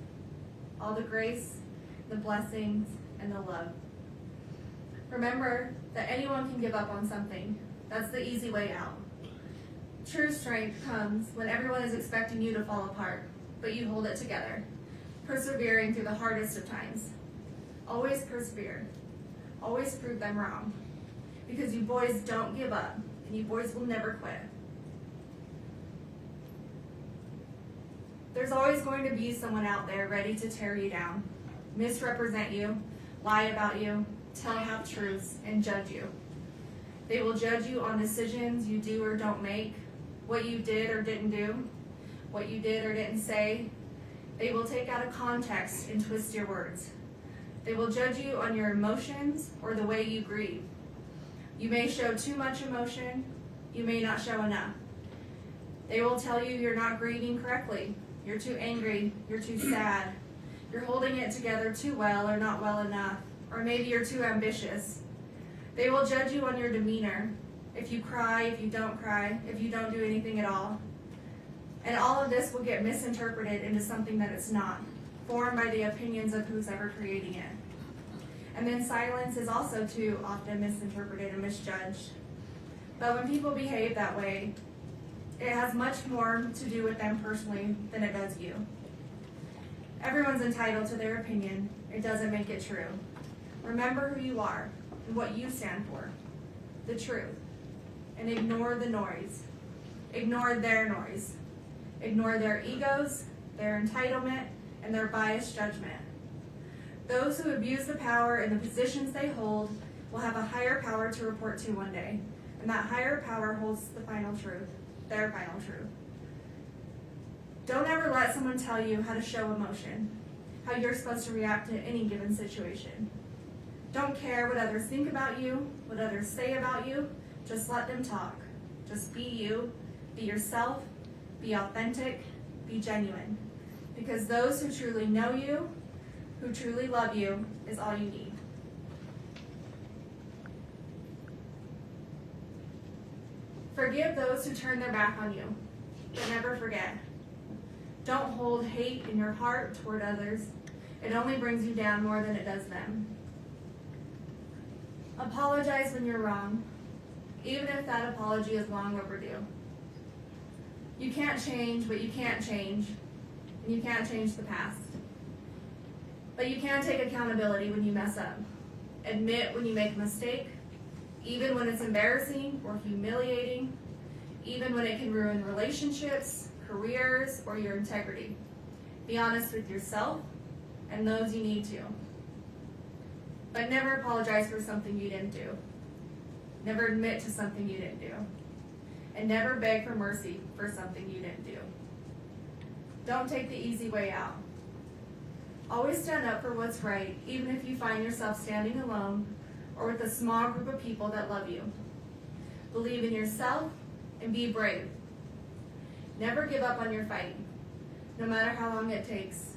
All the grace, the blessings, and the love. Remember that anyone can give up on something. That's the easy way out. True strength comes when everyone is expecting you to fall apart, but you hold it together, persevering through the hardest of times. Always persevere. Always prove them wrong. Because you boys don't give up, and you boys will never quit. There's always going to be someone out there ready to tear you down, misrepresent you, lie about you, tell half-truths, and judge you. They will judge you on decisions you do or don't make, what you did or didn't do, what you did or didn't say. They will take out of context and twist your words. They will judge you on your emotions or the way you grieve. You may show too much emotion, you may not show enough. They will tell you you're not grieving correctly, you're too angry, you're too sad, you're holding it together too well or not well enough, or maybe you're too ambitious. They will judge you on your demeanor, if you cry, if you don't cry, if you don't do anything at all. And all of this will get misinterpreted into something that it's not, formed by the opinions of who's ever creating it. And then silence is also too often misinterpreted and misjudged. But when people behave that way, it has much more to do with them personally than it does you. Everyone's entitled to their opinion. It doesn't make it true. Remember who you are and what you stand for, the truth, and ignore the noise. Ignore their noise. Ignore their egos, their entitlement, and their biased judgment. Those who abuse the power and the positions they hold will have a higher power to report to one day, and that higher power holds the final truth, their final truth. Don't ever let someone tell you how to show emotion, how you're supposed to react to any given situation. Don't care what others think about you, what others say about you, just let them talk. Just be you, be yourself, be authentic, be genuine. Because those who truly know you, who truly love you, is all you need. Forgive those who turn their back on you, but never forget. Don't hold hate in your heart toward others. It only brings you down more than it does them. Apologize when you're wrong, even if that apology is long overdue. You can't change what you can't change, and you can't change the past. But you can take accountability when you mess up. Admit when you make a mistake, even when it's embarrassing or humiliating, even when it can ruin relationships, careers, or your integrity. Be honest with yourself and those you need to. But never apologize for something you didn't do. Never admit to something you didn't do. And never beg for mercy for something you didn't do. Don't take the easy way out. Always stand up for what's right, even if you find yourself standing alone or with a small group of people that love you. Believe in yourself and be brave. Never give up on your fight, no matter how long it takes,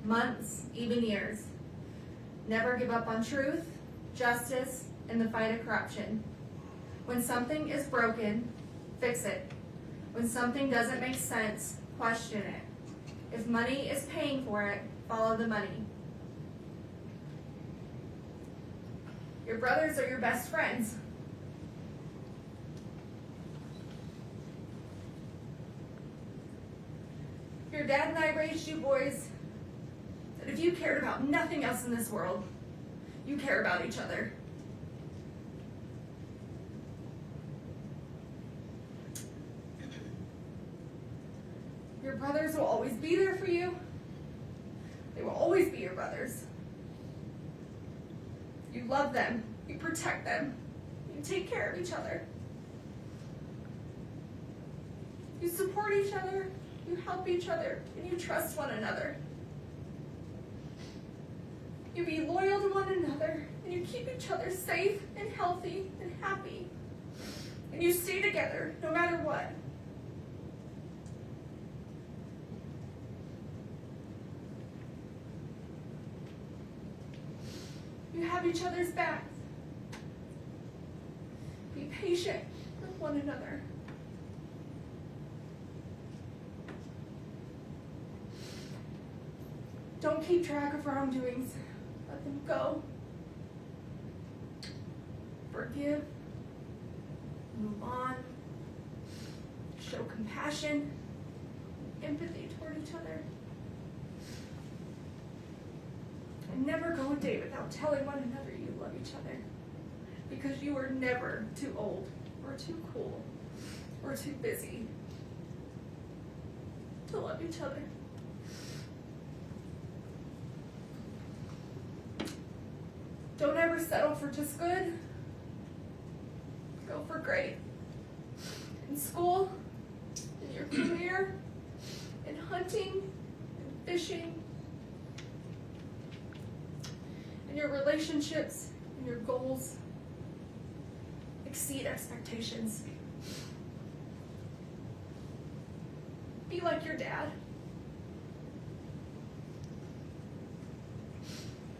months, even years. Never give up on truth, justice, and the fight of corruption. When something is broken, fix it. When something doesn't make sense, question it. If money is paying for it, follow the money. Your brothers are your best friends. Your dad and I raised you boys that if you cared about nothing else in this world, you care about each other. Your brothers will always be there for you. They will always be your brothers. You love them. You protect them. You take care of each other. You support each other. You help each other. And you trust one another. You be loyal to one another. And you keep each other safe and healthy and happy. And you stay together no matter what. You have each other's backs. Be patient with one another. Don't keep track of wrongdoings. Let them go. Forgive. Move on. Show compassion, empathy toward each other. And never go a day without telling one another you love each other. Because you are never too old, or too cool, or too busy to love each other. Don't ever settle for just good. Go for great. In school, in your career, in hunting, in fishing, in your relationships, in your goals. Exceed expectations. Be like your dad.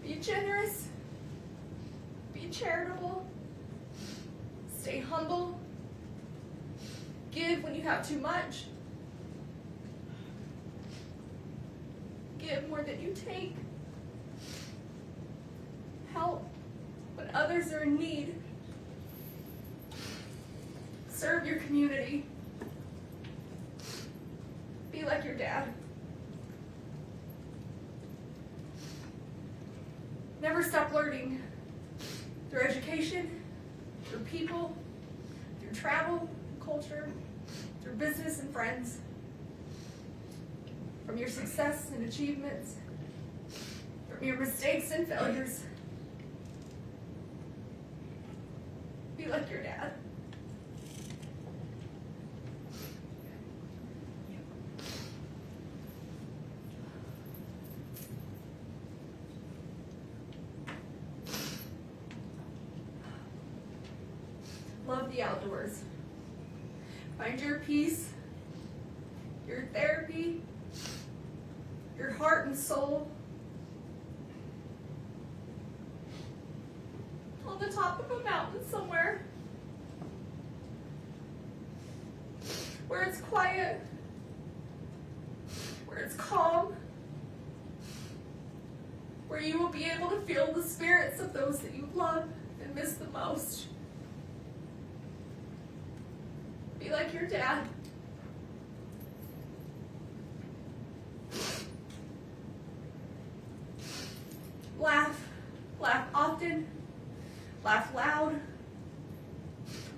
Be generous. Be charitable. Stay humble. Give when you have too much. Give more than you take. Help when others are in need. Serve your community. Be like your dad. Never stop learning. Through education, through people, through travel, culture, through business and friends, from your success and achievements, from your mistakes and failures. Be like your dad. Love the outdoors. Find your peace, your therapy, your heart and soul on the top of a mountain somewhere where it's quiet, where it's calm, where you will be able to feel the spirits of those that you love and miss the most. Be like your dad. Laugh. Laugh often. Laugh loud.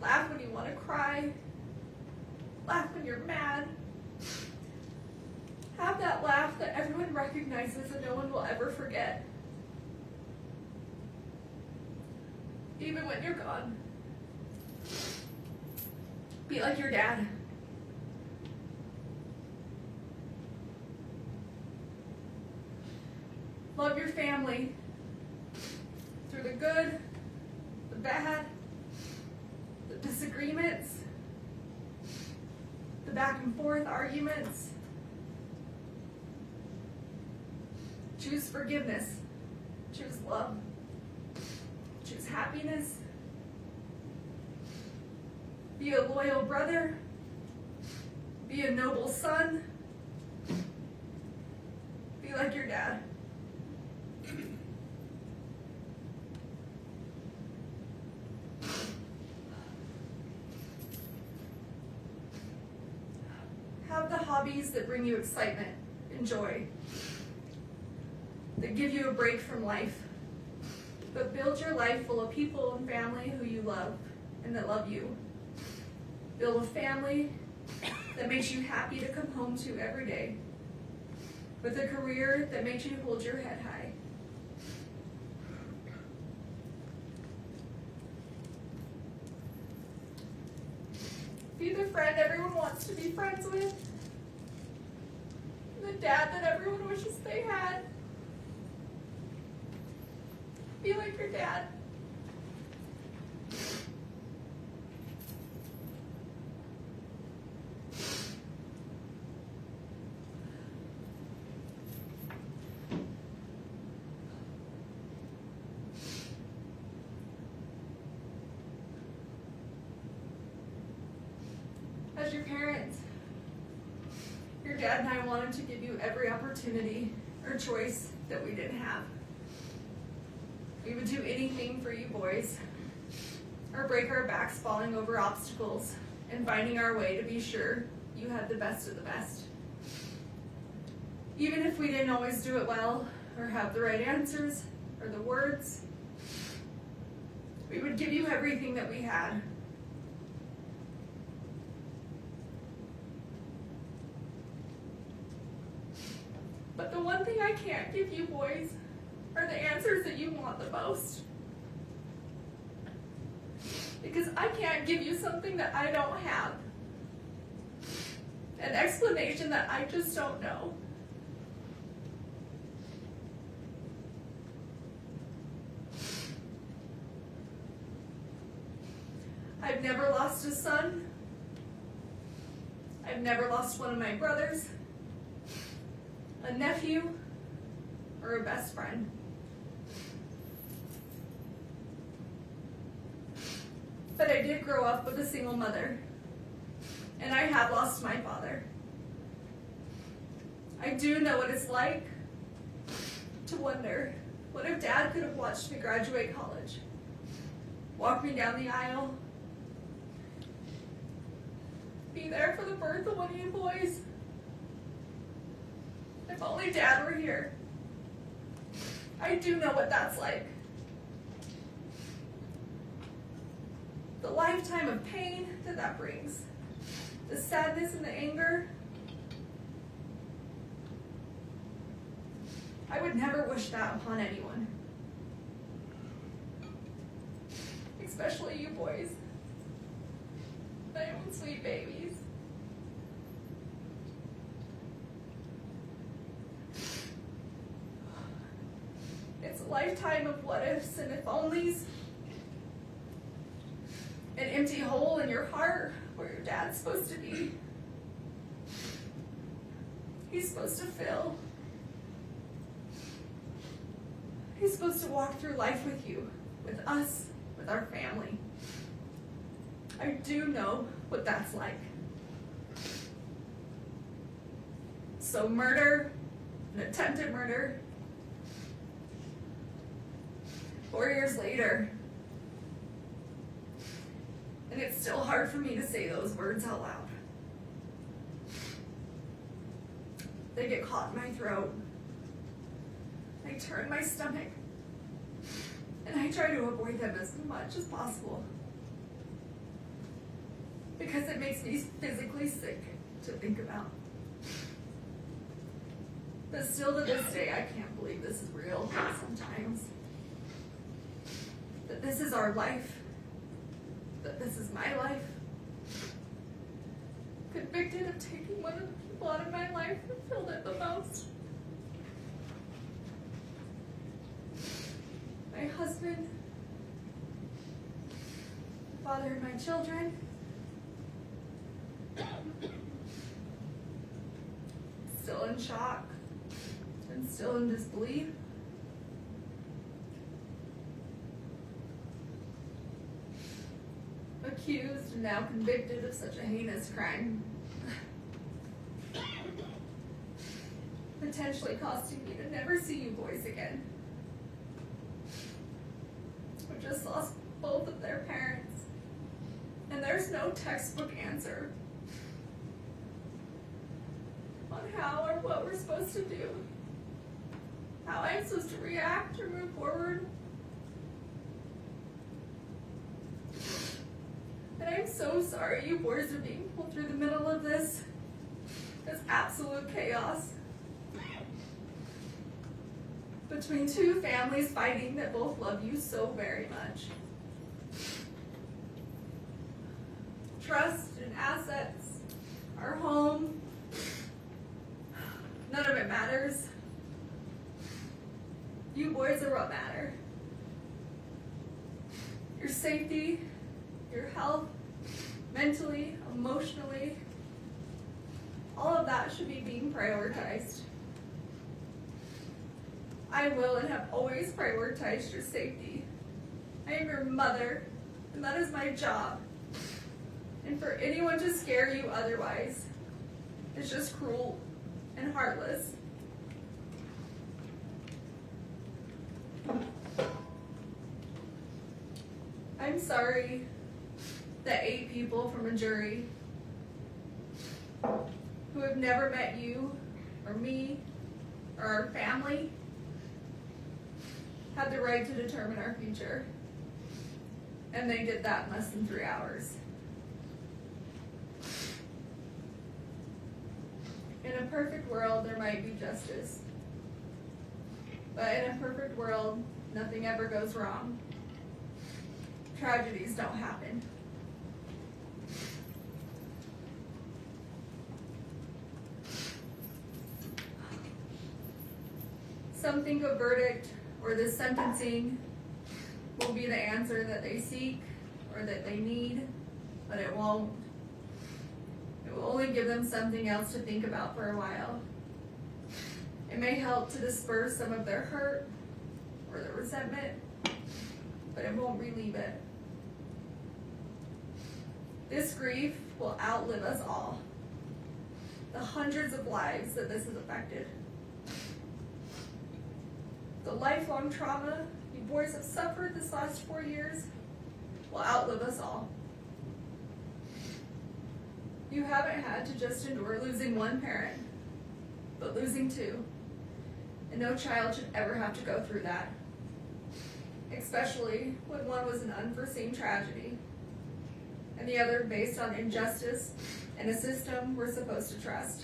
Laugh when you want to cry. Laugh when you're mad. Have that laugh that everyone recognizes and no one will ever forget. Even when you're gone. Be like your dad. Love your family through the good, the bad, the disagreements, the back and forth arguments. Choose forgiveness. Choose love. Choose happiness. Be a loyal brother. Be a noble son. Be like your dad. Have the hobbies that bring you excitement and joy, that give you a break from life, but build your life full of people and family who you love and that love you. Build a family that makes you happy to come home to every day, with a career that makes you hold your head high. Be the friend everyone wants to be friends with, the dad that everyone wishes they had. Be like your dad. As your parents, your dad and I wanted to give you every opportunity or choice that we didn't have. We would do anything for you boys, or break our backs falling over obstacles and finding our way to be sure you had the best of the best. Even if we didn't always do it well, or have the right answers, or the words, we would give you everything that we had. But the one thing I can't give you boys are the answers that you want the most. Because I can't give you something that I don't have. An explanation that I just don't know. I've never lost a son. I've never lost one of my brothers, a nephew, or a best friend. But I did grow up with a single mother, and I have lost my father. I do know what it's like to wonder, what if Dad could have watched me graduate college, walk me down the aisle, be there for the birth of one of you boys? If only Dad were here. I do know what that's like. the lifetime of pain that brings, the sadness and the anger. I would never wish that upon anyone, especially you boys, my own sweet babies. It's a lifetime of what ifs and if onlys, an empty hole in your heart where your dad's supposed to be. He's supposed to fill. He's supposed to walk through life with you, with us, with our family. I do know what that's like. So murder, an attempted murder, 4 years later, and it's still hard for me to say those words out loud. They get caught in my throat. I turn my stomach, and I try to avoid them as much as possible, because it makes me physically sick to think about. But still to this day, I can't believe this is real sometimes. That this is our life. That this is my life. Convicted of taking one of the people out of my life who filled it the most. My husband, the father of my children, still in shock and still in disbelief. Accused and now convicted of such a heinous crime. Potentially costing me to never see you boys again. I just lost both of their parents, and there's no textbook answer on how or what we're supposed to do, how I'm supposed to react or move forward. And I'm so sorry you boys are being pulled through the middle of this absolute chaos. Between two families fighting that both love you so very much. Trust and assets, our home, none of it matters. You boys are what matter. Your safety, your health, mentally, emotionally, all of that should be being prioritized. I will and have always prioritized your safety. I am your mother, and that is my job. And for anyone to scare you otherwise is just cruel and heartless. I'm sorry that 8 people from a jury who have never met you or me or our family had the right to determine our future. And they did that in less than 3 hours. In a perfect world, there might be justice. But in a perfect world, nothing ever goes wrong. Tragedies don't happen. Some think a verdict or the sentencing will be the answer that they seek or that they need, but it won't. It will only give them something else to think about for a while. It may help to disperse some of their hurt or their resentment, but it won't relieve it. This grief will outlive us all. The hundreds of lives that this has affected. The lifelong trauma you boys have suffered this last 4 years will outlive us all. You haven't had to just endure losing one parent, but losing 2. And no child should ever have to go through that, especially when one was an unforeseen tragedy. and the other based on injustice and a system we're supposed to trust.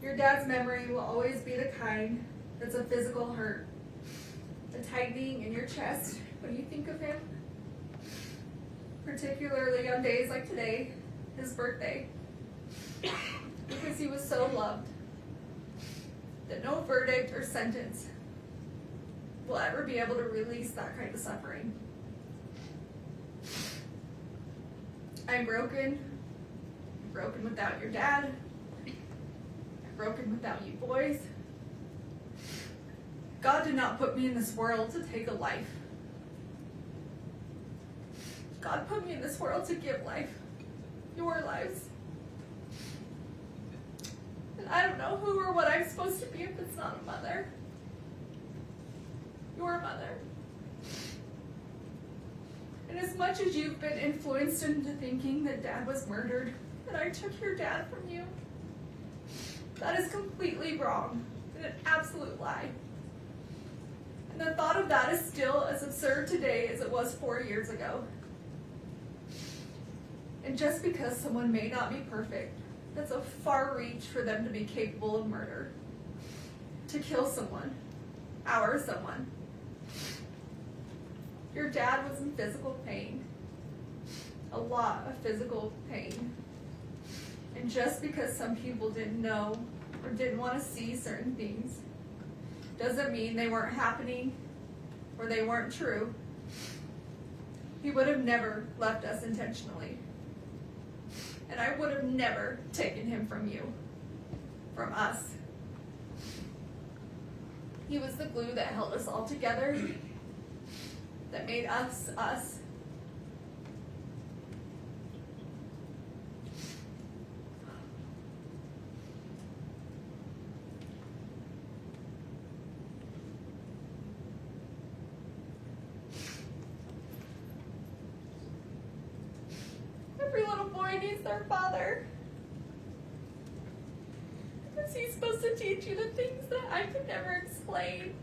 Your dad's memory will always be the kind that's a physical hurt, a tightening in your chest when you think of him, particularly on days like today, his birthday, because he was so loved that no verdict or sentence will ever be able to release that kind of suffering. I'm broken without your dad, broken without you boys. God did not put me in this world to take a life. God put me in this world to give life, your lives. And I don't know who or what I'm supposed to be if it's not a mother. Your mother. And as much as you've been influenced into thinking that Dad was murdered, that I took your dad from you, that is completely wrong and an absolute lie. And the thought of that is still as absurd today as it was 4 years ago. And just because someone may not be perfect, that's a far reach for them to be capable of murder. To kill someone, our someone. Your dad was in physical pain. A lot of physical pain. And just because some people didn't know or didn't want to see certain things doesn't mean they weren't happening or they weren't true. He would have never left us intentionally. And I would have never taken him from you, from us. He was the glue that held us all together, that made us us. Every little boy needs their father. Because he's supposed to teach you the things that I could never explain.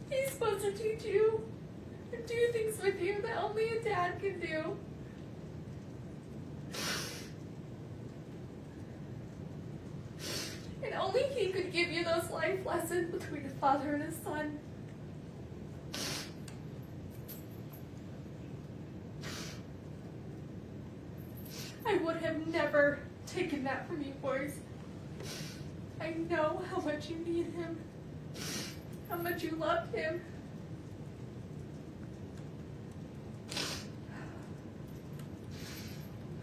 He's supposed to teach you and do things with you that only a dad can do. And only he could give you those life lessons between a father and a son. I would have never taken that from you boys. I know how much you need him, how much you loved him.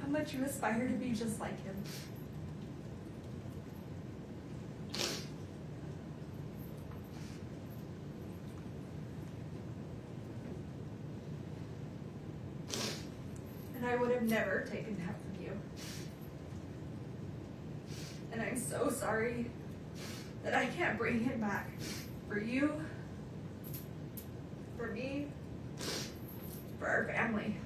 How much you aspire to be just like him. And I would have never taken that from you. And I'm so sorry that I can't bring him back. For you, for me, for our family.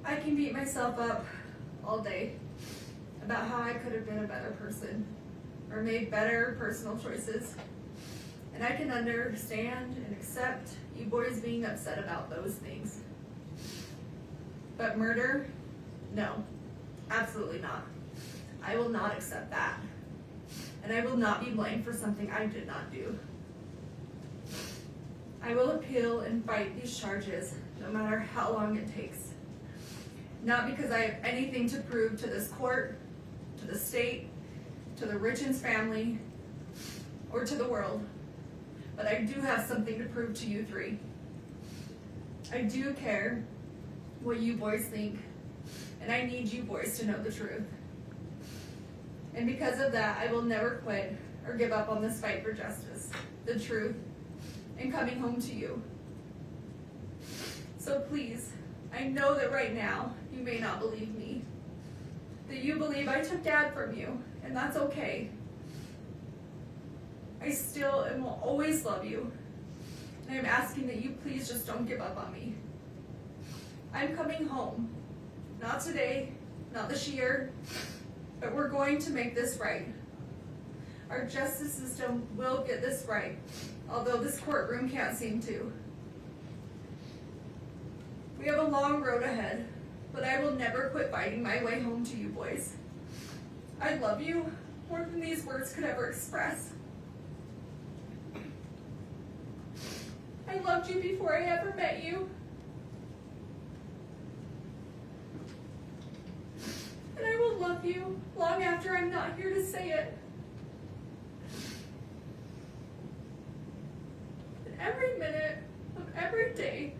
I can beat myself up all day about how I could have been a better person or made better personal choices. And I can understand and accept you boys being upset about those things. But murder? No, absolutely not. I will not accept that. And I will not be blamed for something I did not do. I will appeal and fight these charges no matter how long it takes. Not because I have anything to prove to this court, to the state, to the Richins family, or to the world, but I do have something to prove to you three. I do care what you boys think, and I need you boys to know the truth. And because of that, I will never quit or give up on this fight for justice, the truth, and coming home to you. So please, I know that right now you may not believe me, that you believe I took Dad from you, and that's okay. I still and will always love you, and I'm asking that you please just don't give up on me. I'm coming home, not today, not this year, but we're going to make this right. Our justice system will get this right, although this courtroom can't seem to. We have a long road ahead, but I will never quit fighting my way home to you boys. I love you more than these words could ever express. I loved you before I ever met you. And I will love you long after I'm not here to say it. And every minute of every day,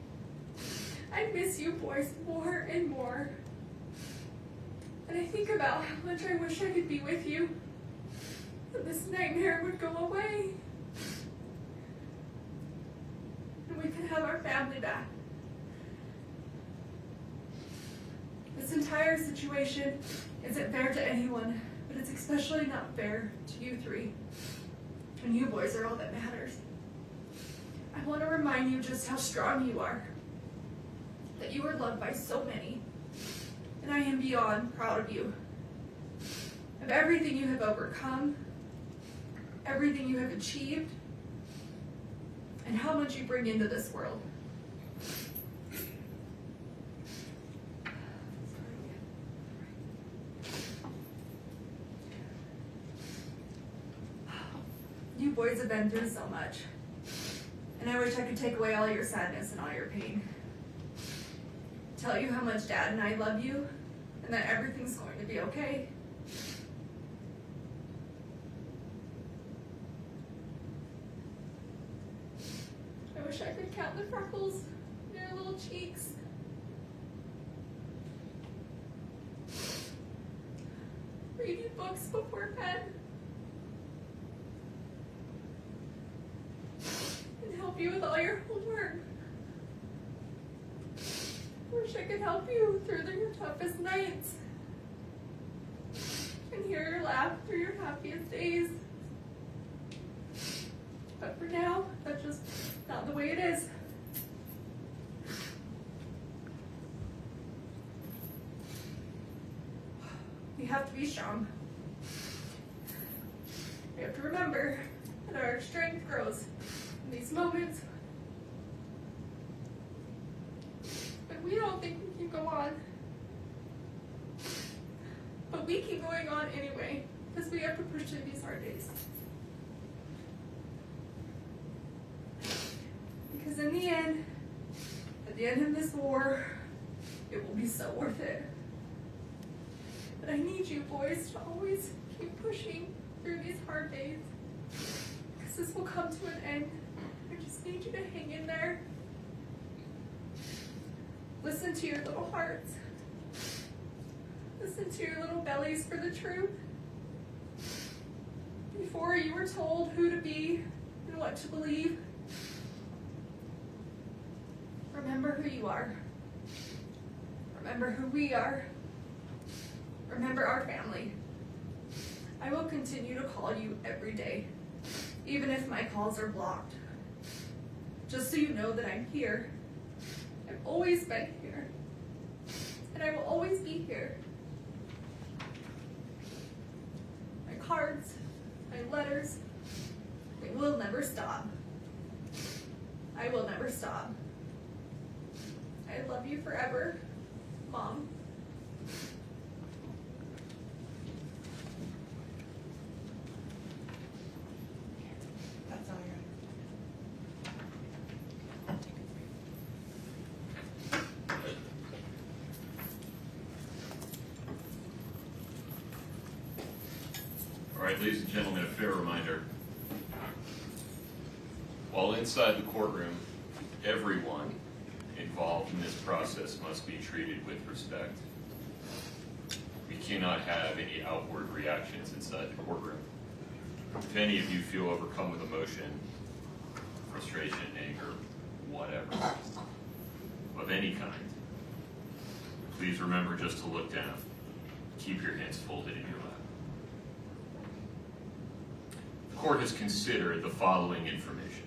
I miss you boys more and more. And I think about how much I wish I could be with you, and this nightmare would go away. And we could have our family back. This entire situation isn't fair to anyone, but it's especially not fair to you three. And you boys are all that matters. I want to remind you just how strong you are, that you are loved by so many, and I am beyond proud of you, of everything you have overcome, everything you have achieved, and how much you bring into this world. You boys have been through so much, and I wish I could take away all your sadness and all your pain. Tell you how much Dad and I love you, and that everything's going to be okay. I wish I could count the freckles in your little cheeks. Read you books before bed. And help you with all your homework. I wish I could help you through your toughest nights and hear your laugh through your happiest days. But for now, that's just not the way it is. We have to be strong. We have to remember that our strength grows in these moments when we don't think we can go on. But we keep going on anyway, because we have to push through these hard days. Because in the end, at the end of this war, it will be so worth it. But I need you boys to always keep pushing through these hard days, because this will come to an end. I just need you to hang in there. Listen to your little hearts. Listen to your little bellies for the truth. Before you were told who to be and what to believe, remember who you are. Remember who we are. Remember our family. I will continue to call you every day, even if my calls are blocked. Just so you know that I'm here. I've always been here. And I will always be here. My cards, my letters, they will never stop. I will never stop. I love you forever, Mom. That's all I got. All right, ladies and gentlemen, a fair reminder. While inside the courtroom, everyone involved in this process must be treated with respect. We cannot have any outward reactions inside the courtroom. If any of you feel overcome with emotion, frustration, anger, whatever, of any kind, please remember just to look down. Keep your hands folded in your lap. The court has considered the following information: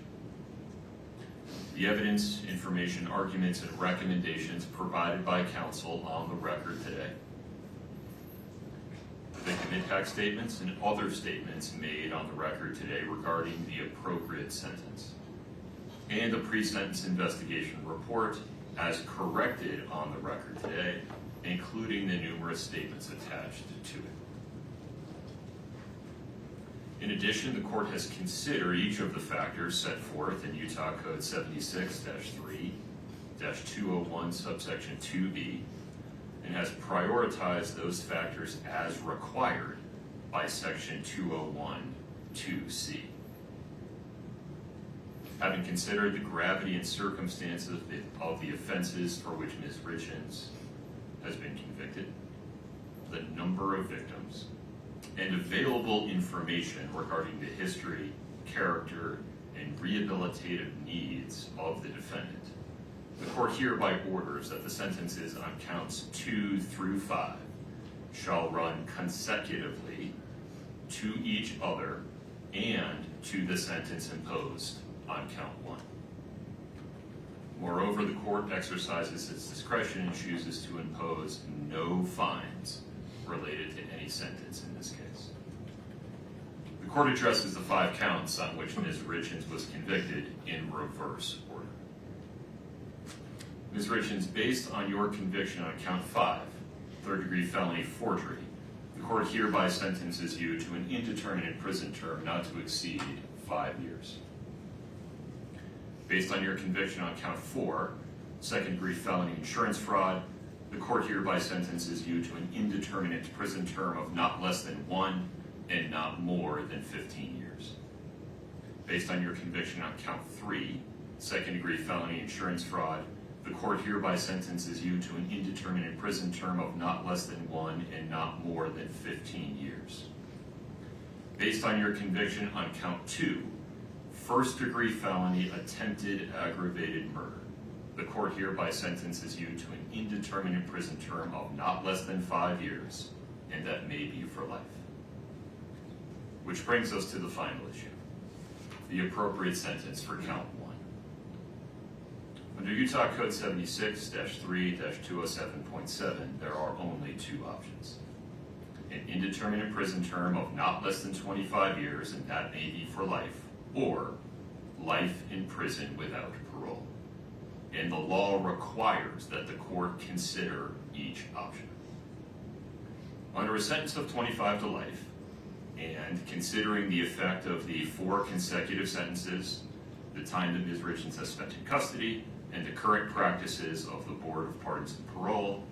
the evidence, information, arguments, and recommendations provided by counsel on the record today, victim impact statements and other statements made on the record today regarding the appropriate sentence, and the pre-sentence investigation report as corrected on the record today, including the numerous statements attached to it. In addition, the court has considered each of the factors set forth in Utah Code 76-3-201 subsection 2B and has prioritized those factors as required by section 201-2C. Having considered the gravity and circumstances of the offenses for which Ms. Richins has been convicted, the number of victims, and available information regarding the history, character, and rehabilitative needs of the defendant, the court hereby orders that the sentences on counts 2 through 5 shall run consecutively to each other and to the sentence imposed on count 1. Moreover, the court exercises its discretion and chooses to impose no fines related to any sentence in this case. The court addresses the 5 counts on which Ms. Richins was convicted in reverse order. Ms. Richins, based on your conviction on count 5, third-degree felony forgery, the court hereby sentences you to an indeterminate prison term not to exceed 5 years. Based on your conviction on count 4, second-degree felony insurance fraud, the court hereby sentences you to an indeterminate prison term of not less than 1 and not more than 15 years. Based on your conviction on count 3, second-degree felony insurance fraud, the court hereby sentences you to an indeterminate prison term of not less than 1 and not more than 15 years. Based on your conviction on count 2, first-degree felony attempted aggravated murder, the court hereby sentences you to an indeterminate prison term of not less than 5 years, and that may be for life. Which brings us to the final issue, the appropriate sentence for count 1. Under Utah Code 76-3-207.7, there are only 2 options: an indeterminate prison term of not less than 25 years, and that may be for life, or life in prison without parole. And the law requires that the court consider each option. Under a sentence of 25 to life, and considering the effect of the 4 consecutive sentences, the time that Ms. Richins has spent in custody, and the current practices of the Board of Pardons and Parole,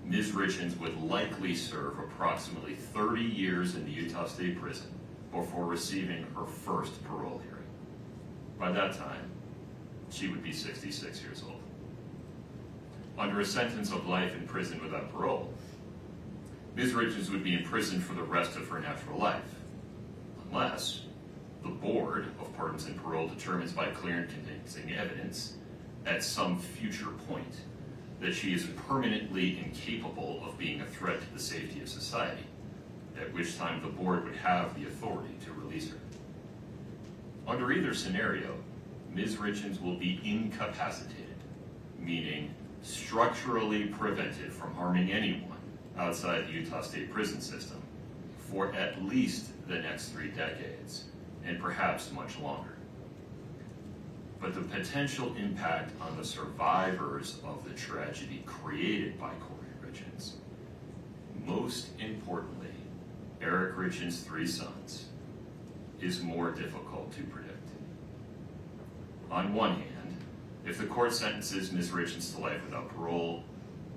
Ms. Richins would likely serve approximately 30 years in the Utah State Prison before receiving her first parole hearing. By that time, she would be 66 years old. Under a sentence of life in prison without parole, Ms. Richins would be in prison for the rest of her natural life, unless the Board of Pardons and Parole determines by clear and convincing evidence at some future point that she is permanently incapable of being a threat to the safety of society, at which time the board would have the authority to release her. Under either scenario, Ms. Richins will be incapacitated, meaning structurally prevented from harming anyone outside the Utah State prison system for at least the next 3 decades, and perhaps much longer. But the potential impact on the survivors of the tragedy created by Kouri Richins, most importantly, Eric Richins' 3 sons, is more difficult to predict. On one hand, if the court sentences Ms. Richins to life without parole,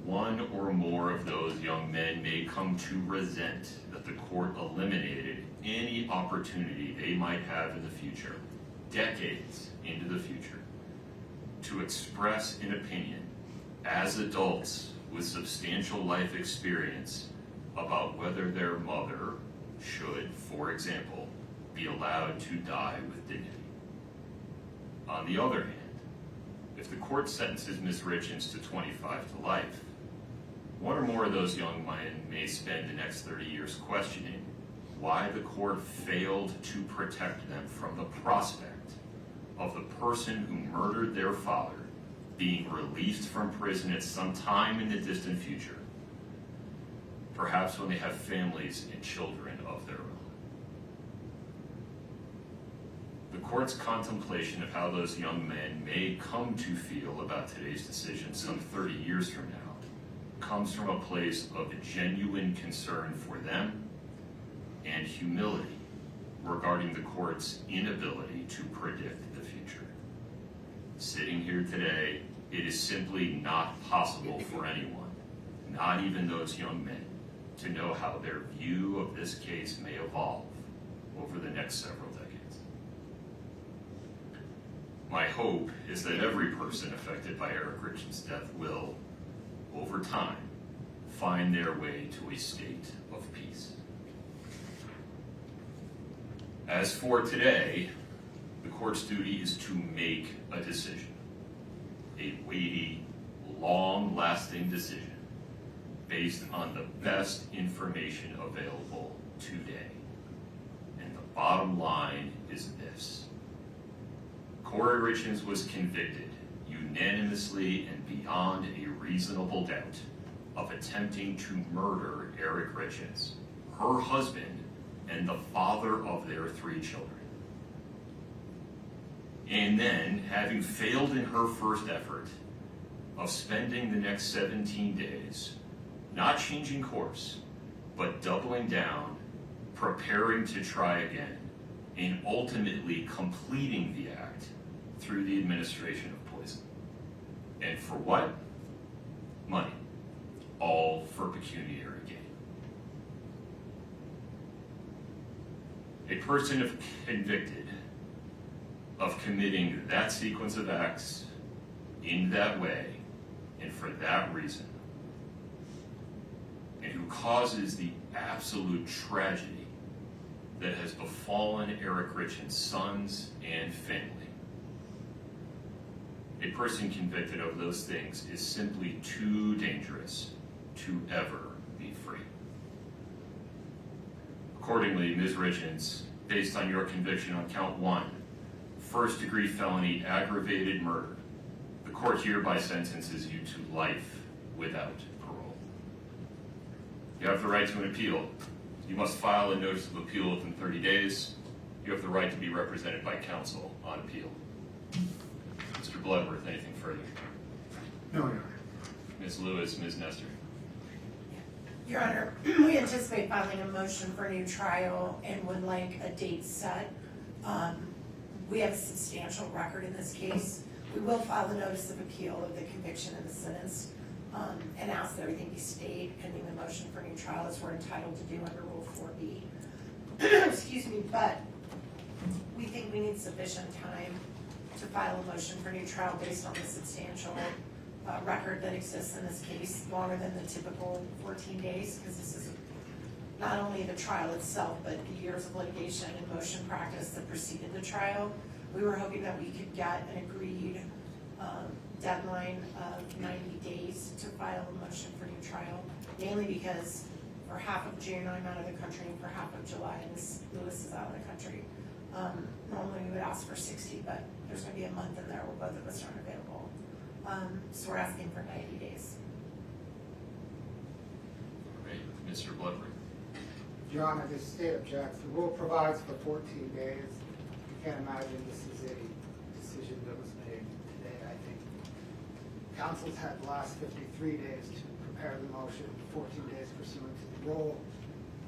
one or more of those young men may come to resent that the court eliminated any opportunity they might have in the future decades into the future, to express an opinion as adults with substantial life experience about whether their mother should, for example, be allowed to die with dignity. On the other hand, if the court sentences Ms. Richins to 25 to life, one or more of those young men may spend the next 30 years questioning why the court failed to protect them from the prospect of the person who murdered their father being released from prison at some time in the distant future, perhaps when they have families and children of their own. The court's contemplation of how those young men may come to feel about today's decision some 30 years from now comes from a place of genuine concern for them and humility regarding the court's inability to predict the future. Sitting here today, it is simply not possible for anyone, not even those young men, to know how their view of this case may evolve over the next several decades. My hope is that every person affected by Eric Richins' death will, over time, find their way to a state of peace. As for today, the court's duty is to make a decision, a weighty, long-lasting decision based on the best information available today. And the bottom line is this: Kouri Richins was convicted unanimously and beyond a reasonable doubt of attempting to murder Eric Richins, her husband, and the father of their 3 children. And then, having failed in her first effort of spending the next 17 days not changing course, but doubling down, preparing to try again, and ultimately completing the act through the administration of poison. And for what? Money. All for pecuniary gain. A person if convicted of committing that sequence of acts in that way and for that reason, and who causes the absolute tragedy that has befallen Eric Richins' sons and family. A person convicted of those things is simply too dangerous to ever be free. Accordingly, Ms. Richins, based on your conviction on count 1, first-degree felony aggravated murder, the court hereby sentences you to life without parole. You have the right to an appeal. You must file a notice of appeal within 30 days. You have the right to be represented by counsel on appeal. Mr. Bloodworth, anything further? No, Your Honor. Ms. Lewis, Ms. Nestor. Your Honor, we anticipate filing a motion for a new trial and would like a date set. We have a substantial record in this case. We will file the notice of appeal of the conviction and the sentence, and ask that everything be stayed pending the motion for a new trial as we're entitled to do under Rule 4B. Excuse me, but we think we need sufficient time to file a motion for a new trial based on the substantial record that exists in this case, longer than the typical 14 days, because this is not only the trial itself, but the years of litigation and motion practice that preceded the trial. We were hoping that we could get an agreed deadline of 90 days to file a motion for new trial, mainly because for half of June I'm out of the country and for half of July Ms. Lewis is out of the country. Normally we would ask for 60, but there's going to be a month in there where both of us aren't available. So we're asking for 90 days. Great. Mr. Bloodworth. Your Honor, the state objects. The rule provides for 14 days. You can't imagine this is a decision that was made today. I think council's had the last 53 days to prepare the motion, 14 days pursuant to the rule.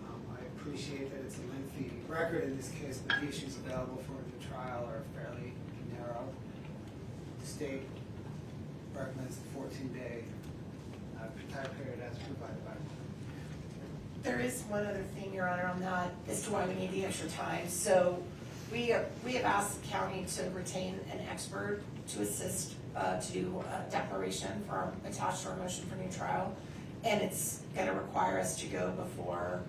I appreciate that it's a lengthy record in this case, but the issues available for the trial are fairly narrow. The state recommends the 14-day time period as provided by law. There is one other thing, Your Honor, on that as to why we need the extra time. So We have asked the county to retain an expert to assist, to do a declaration for our, attached to our motion for new trial. And it's gonna require us to go before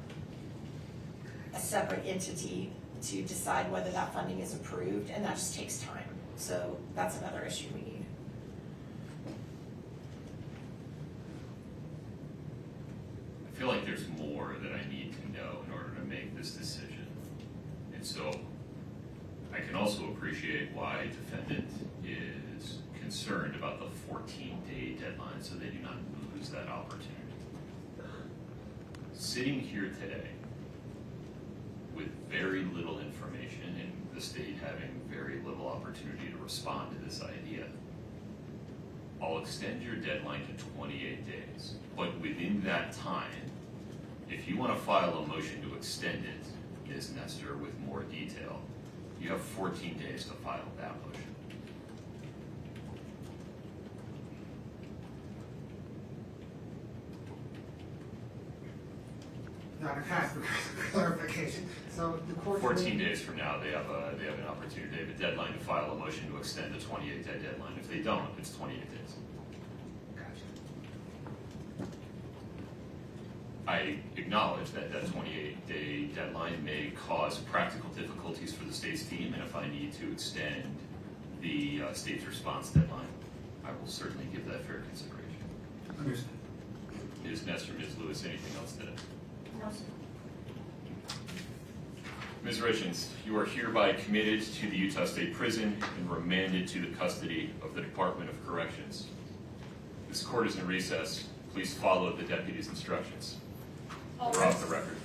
a separate entity to decide whether that funding is approved, and that just takes time. So that's another issue we need. I feel like there's more that I need to know in order to make this decision. And so I can also appreciate why defendant is concerned about the 14-day deadline so they do not lose that opportunity. Sitting here today with very little information and the state having very little opportunity to respond to this idea, I'll extend your deadline to 28 days. But within that time, if you want to file a motion to extend it, Ms. Nestor, with more detail, you have 14 days to file that motion. Dr. Cox, for clarification, so the court. 14 days from now, they have an opportunity, they have a deadline to file a motion to extend the 28-day deadline. If they don't, it's 28 days. Gotcha. I acknowledge that that 28-day deadline may cause practical difficulties for the state's team, and if I need to extend the state's response deadline, I will certainly give that fair consideration. Understood. Ms. Nestor, Ms. Lewis, anything else today? No, sir. Ms. Richins, you are hereby committed to the Utah State Prison and remanded to the custody of the Department of Corrections. This court is in recess. Please follow the deputy's instructions. We're off the record.